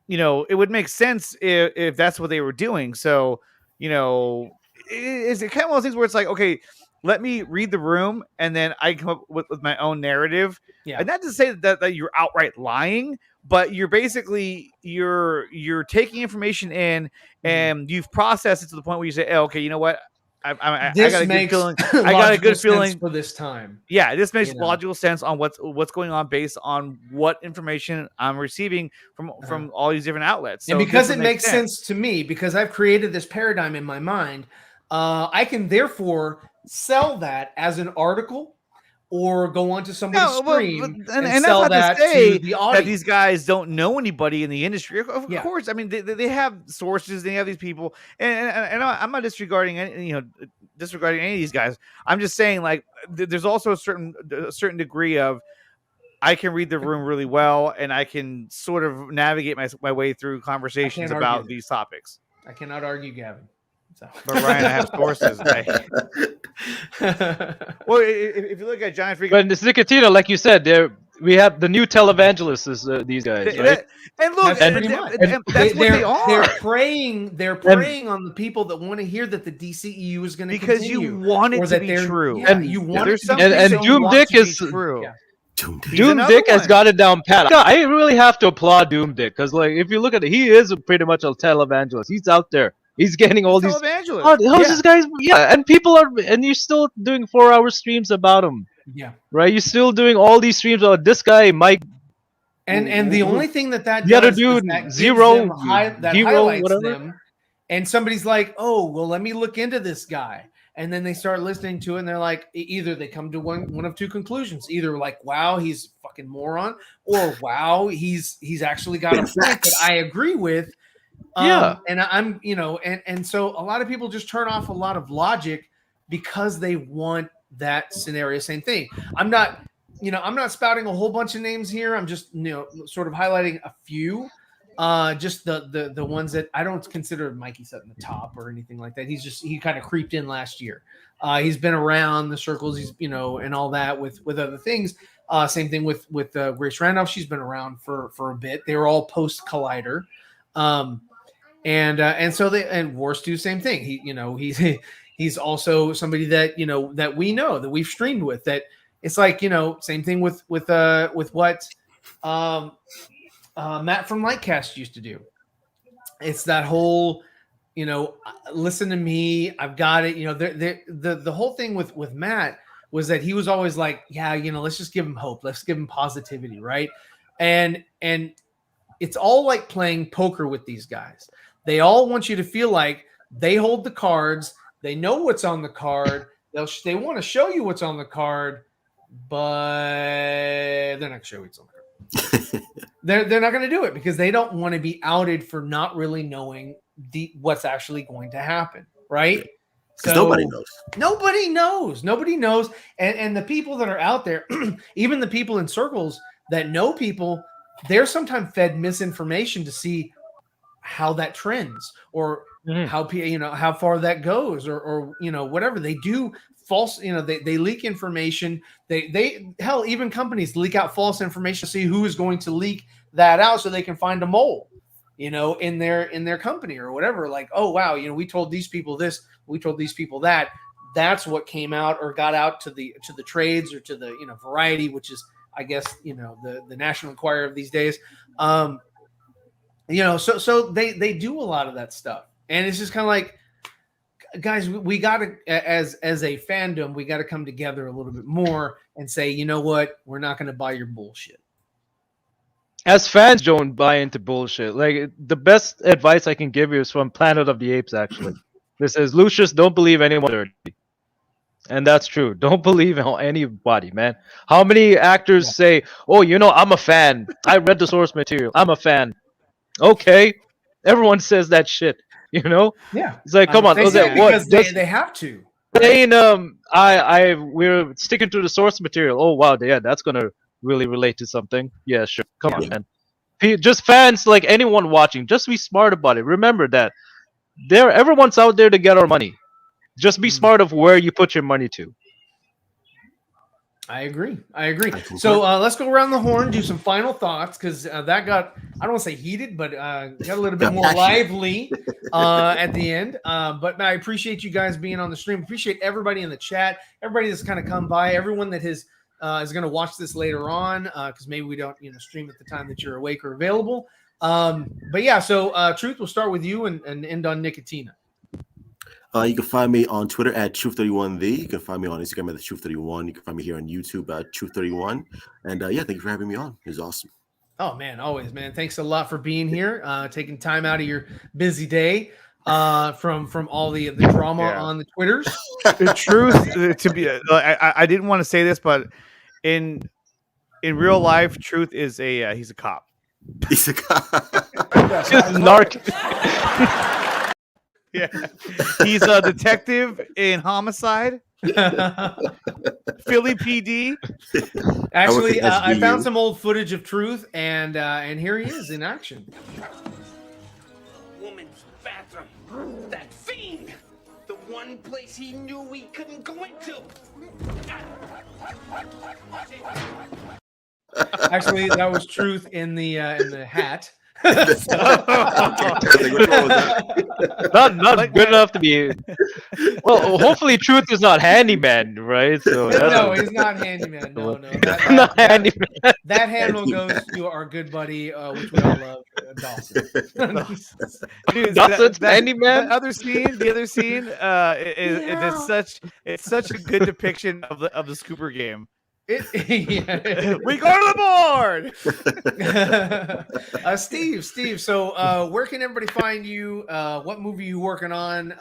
it would make sense if that's what they were doing. So is it kind of one of those things where it's like, okay, let me read the room and then I come up with my own narrative. Yeah. And not to say that you're outright lying, but you're basically you're taking information in and you've processed it to the point where you say, oh, okay, you know what? I got a good feeling. I got a good feeling for this time. Yeah, this makes logical sense on what's going on based on what information I'm receiving from all these different outlets. So and because it makes sense to me, because I've created this paradigm in my mind, I can therefore sell that as an article or go onto somebody's stream and sell that to the audience. That these guys don't know anybody in the industry. Of course, I mean they have sources, they have these people, and I'm not disregarding any any of these guys. I'm just saying like there's also a certain degree of I can read the room really well, and I can sort of navigate my way through conversations about these topics. I cannot argue, Gavin. So. But Ryan, I have sources. Well, if you look at Giant Freak, but Nicotino, like you said, we have the new televangelists is these guys, right? And look, that's what they are. They're preying on the people that want to hear that the DCEU is going to continue. Because you want it to be true. Yeah, and you want it to be and Doom Dick is true. Yeah. Doom Dick has got it down pat. I really have to applaud Doom Dick because, like, if you look at it, he is pretty much a televangelist. He's out there. He's getting all these. How's this guy's? Yeah, and people are, and you're still doing 4-hour streams about him. Yeah. Right. You're still doing all these streams about this guy, Mike. And the only thing that the other dude, Zero, highlights whatever. Them, and somebody's like, oh, well, let me look into this guy. And then they start listening to it, and they're like, either they come to one of two conclusions: either like, wow, he's a fucking moron, or wow, he's actually got a point that I agree with. And I'm, and so a lot of people just turn off a lot of logic because they want that scenario. Same thing. I'm not spouting a whole bunch of names here. I'm just, sort of highlighting a few. Just the ones that I don't consider Mikey setting the top or anything like that. He kind of creeped in last year. He's been around the circles, he's and all that with other things. Same thing with Grace Randolph. She's been around for a bit. They were all post Collider. And so Warstu, same thing. He's also somebody that that we know, that we've streamed with, that it's like, same thing with what Matt from Lightcast used to do. It's that whole, listen to me, I've got it. The whole thing with Matt was that he was always like, yeah, let's just give him hope. Let's give him positivity. Right. And it's all like playing poker with these guys. They all want you to feel like they hold the cards. They know what's on the card. They want to show you what's on the card, but they're not going to show you what's on the card. They're not going to do it because they don't want to be outed for not really knowing what's actually going to happen, right? So nobody knows. Nobody knows. And the people that are out there, even the people in circles that know people, they're sometimes fed misinformation to see how that trends or how how far that goes or whatever. They do false, they leak information. They hell, even companies leak out false information to see who is going to leak that out so they can find a mole, in their company or whatever. Like, oh wow, we told these people this, we told these people that. That's what came out or got out to the trades or to the Variety, which is, I guess, the National Enquirer of these days. So they do a lot of that stuff, and it's just kind of like, guys, we got to, as a fandom, we got to come together a little bit more and say, you know what, we're not going to buy your bullshit. As fans, don't buy into bullshit. Like, the best advice I can give you is from Planet of the Apes. Actually, this is Lucius. Don't believe anyone dirty. And that's true. Don't believe in anybody, man. How many actors say, oh, I'm a fan. I read the source material. I'm a fan. Okay. Everyone says that shit, Yeah. It's like, come on. They say it because they have to. saying we're sticking to the source material. Oh wow, yeah, that's gonna really relate to something. Yeah, sure. Come on, man. Just fans, like anyone watching, just be smart about it. Remember that everyone's out there to get our money. Just be smart of where you put your money to. I agree. So let's go around the horn, do some final thoughts, because that got, I don't want to say heated, but got a little bit more lively at the end. But I appreciate you guys being on the stream. Appreciate everybody in the chat, everybody that's kind of come by, everyone that has is going to watch this later on, because maybe we don't stream at the time that you're awake or available. But yeah, so Truth, we'll start with you and end on Nicotina. You can find me on Twitter at Truth31The. You can find me on Instagram at the Truth31. You can find me here on YouTube at Truth31. And yeah, thank you for having me on. It was awesome. Oh man, always, man. Thanks a lot for being here, taking time out of your busy day from all the drama on the Twitters. The truth to be, I didn't want to say this, but in real life, Truth is he's a cop. He's a cop. Narc. Yeah, he's a detective in homicide. Philly PD. Actually, I found some old footage of Truth, and here he is in action. Woman's bathroom. That fiend. The one place he knew he couldn't go into. Actually, that was Truth in the hat. Not good enough to be. Well, hopefully, Truth is not handyman, right? So no, he's not handyman. No, not handyman. That handle goes to our good buddy, which we all love, Dawson. Dude, Dawson's handyman. The other scene, it's such a good depiction of the Scooper game. We go to the board. Steve. So, where can everybody find you? What movie are you working on?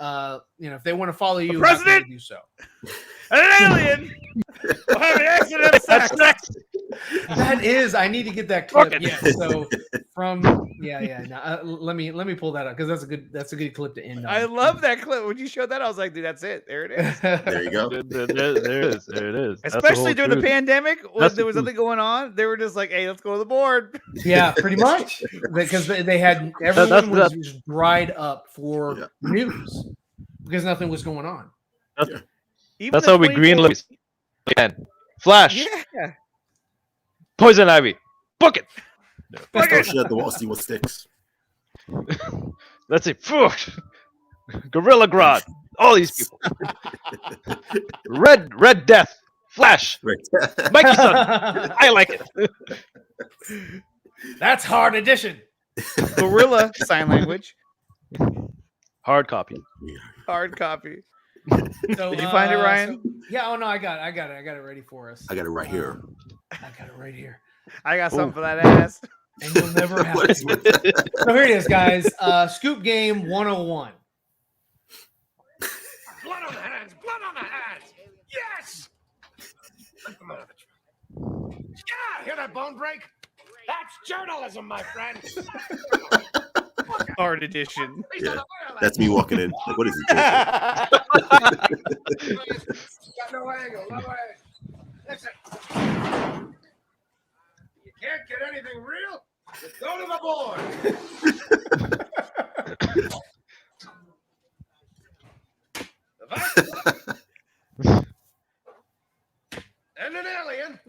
If they want to follow you, how can they do so? An alien. We'll have an accident of sex. That is. I need to get that clip. Yeah. So let me pull that up because that's a good clip to end on. I love that clip. When you showed that, I was like, dude, that's it. There it is. There you go. There it is. Especially during the pandemic, when there was nothing going on, they were just like, hey, let's go to the board. Yeah, pretty much. Because they had everyone was dried up for news because nothing was going on. That's how we greenlit again. Flash. Yeah. Poison Ivy. Book it. Let's throw shit at the wall, see what sticks. Let's see. Gorilla Grodd. All these people. Red Death. Flash. Mikey Son. I like it. That's hard edition. Gorilla sign language. Hard copy. Hard copy. So, did you find it, Ryan? I got it. I got it ready for us. I got it right here. I got it right here. I got something for that ass. And you'll never have to. So here it is, guys. Scoop Game 101. Blood on the hands! Blood on the hands! Yes! Yeah! Hear that bone break? That's journalism, my friend. Hard edition. Yeah, that's me walking in. What is it? Got no angle. No way. Listen. You can't get anything real. Just go to the board. And an alien.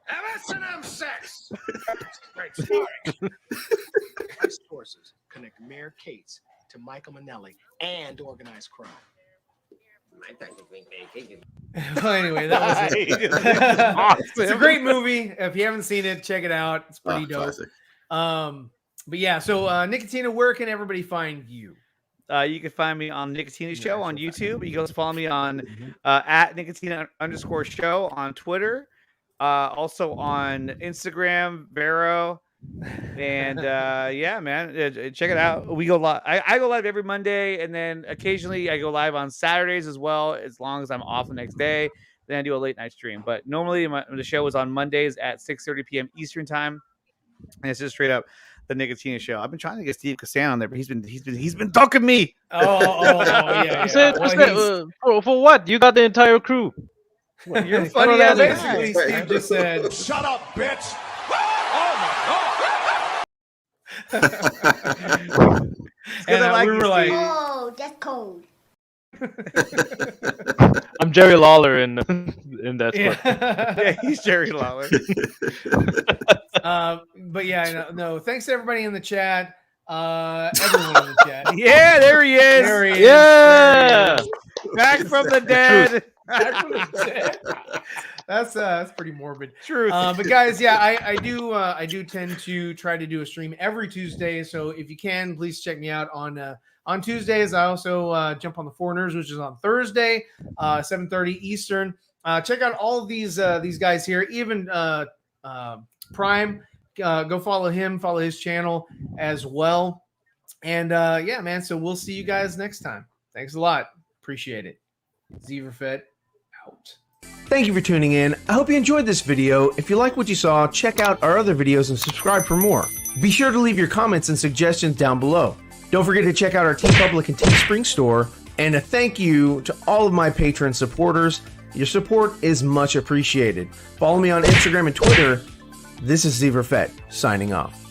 Have S&M sex. Great story. Christ forces connect Mayor Cates to Michael Manelli and organized crime. Well, anyway, that was it. Awesome. It's a great movie. If you haven't seen it, check it out. It's pretty dope. Classic. But yeah, so Nicotina, where can everybody find you? You can find me on Nicotina Show on YouTube. You can also follow me on at Nicotina_show on Twitter. Also on Instagram, Vero. And yeah, man, check it out. We go live. I go live every Monday, and then occasionally I go live on Saturdays as well, as long as I'm off the next day. Then I do a late night stream. But normally the show is on Mondays at 6:30 p.m. Eastern time, and it's just straight up the Nicotina Show. I've been trying to get Steve Kassan on there, but he's been ducking me. Yeah. For what? You got the entire crew. Well, you're funny as basically Steve just said, "Shut up, bitch." And we were like, "Oh, that's cold." I'm Jerry Lawler in that clip. Yeah, he's Jerry Lawler. But yeah, no. Thanks to everybody in the chat. Everyone in the chat. Yeah, there he is. There he is. Yeah. Back from the dead. Back from the dead. That's pretty morbid. Truth. But guys, yeah, I do tend to try to do a stream every Tuesday. So if you can, please check me out on Tuesdays. I also jump on the Foreigners, which is on Thursday, 7:30 Eastern. Check out all of these guys here. Even Prime, go follow him, follow his channel as well. And yeah, man. So we'll see you guys next time. Thanks a lot. Appreciate it. Zeeverfett out. Thank you for tuning in. I hope you enjoyed this video. If you like what you saw, check out our other videos and subscribe for more. Be sure to leave your comments and suggestions down below. Don't forget to check out our TeePublic and Teespring store. And a thank you to all of my Patreon supporters. Your support is much appreciated. Follow me on Instagram and Twitter. This is Zeeverfett signing off.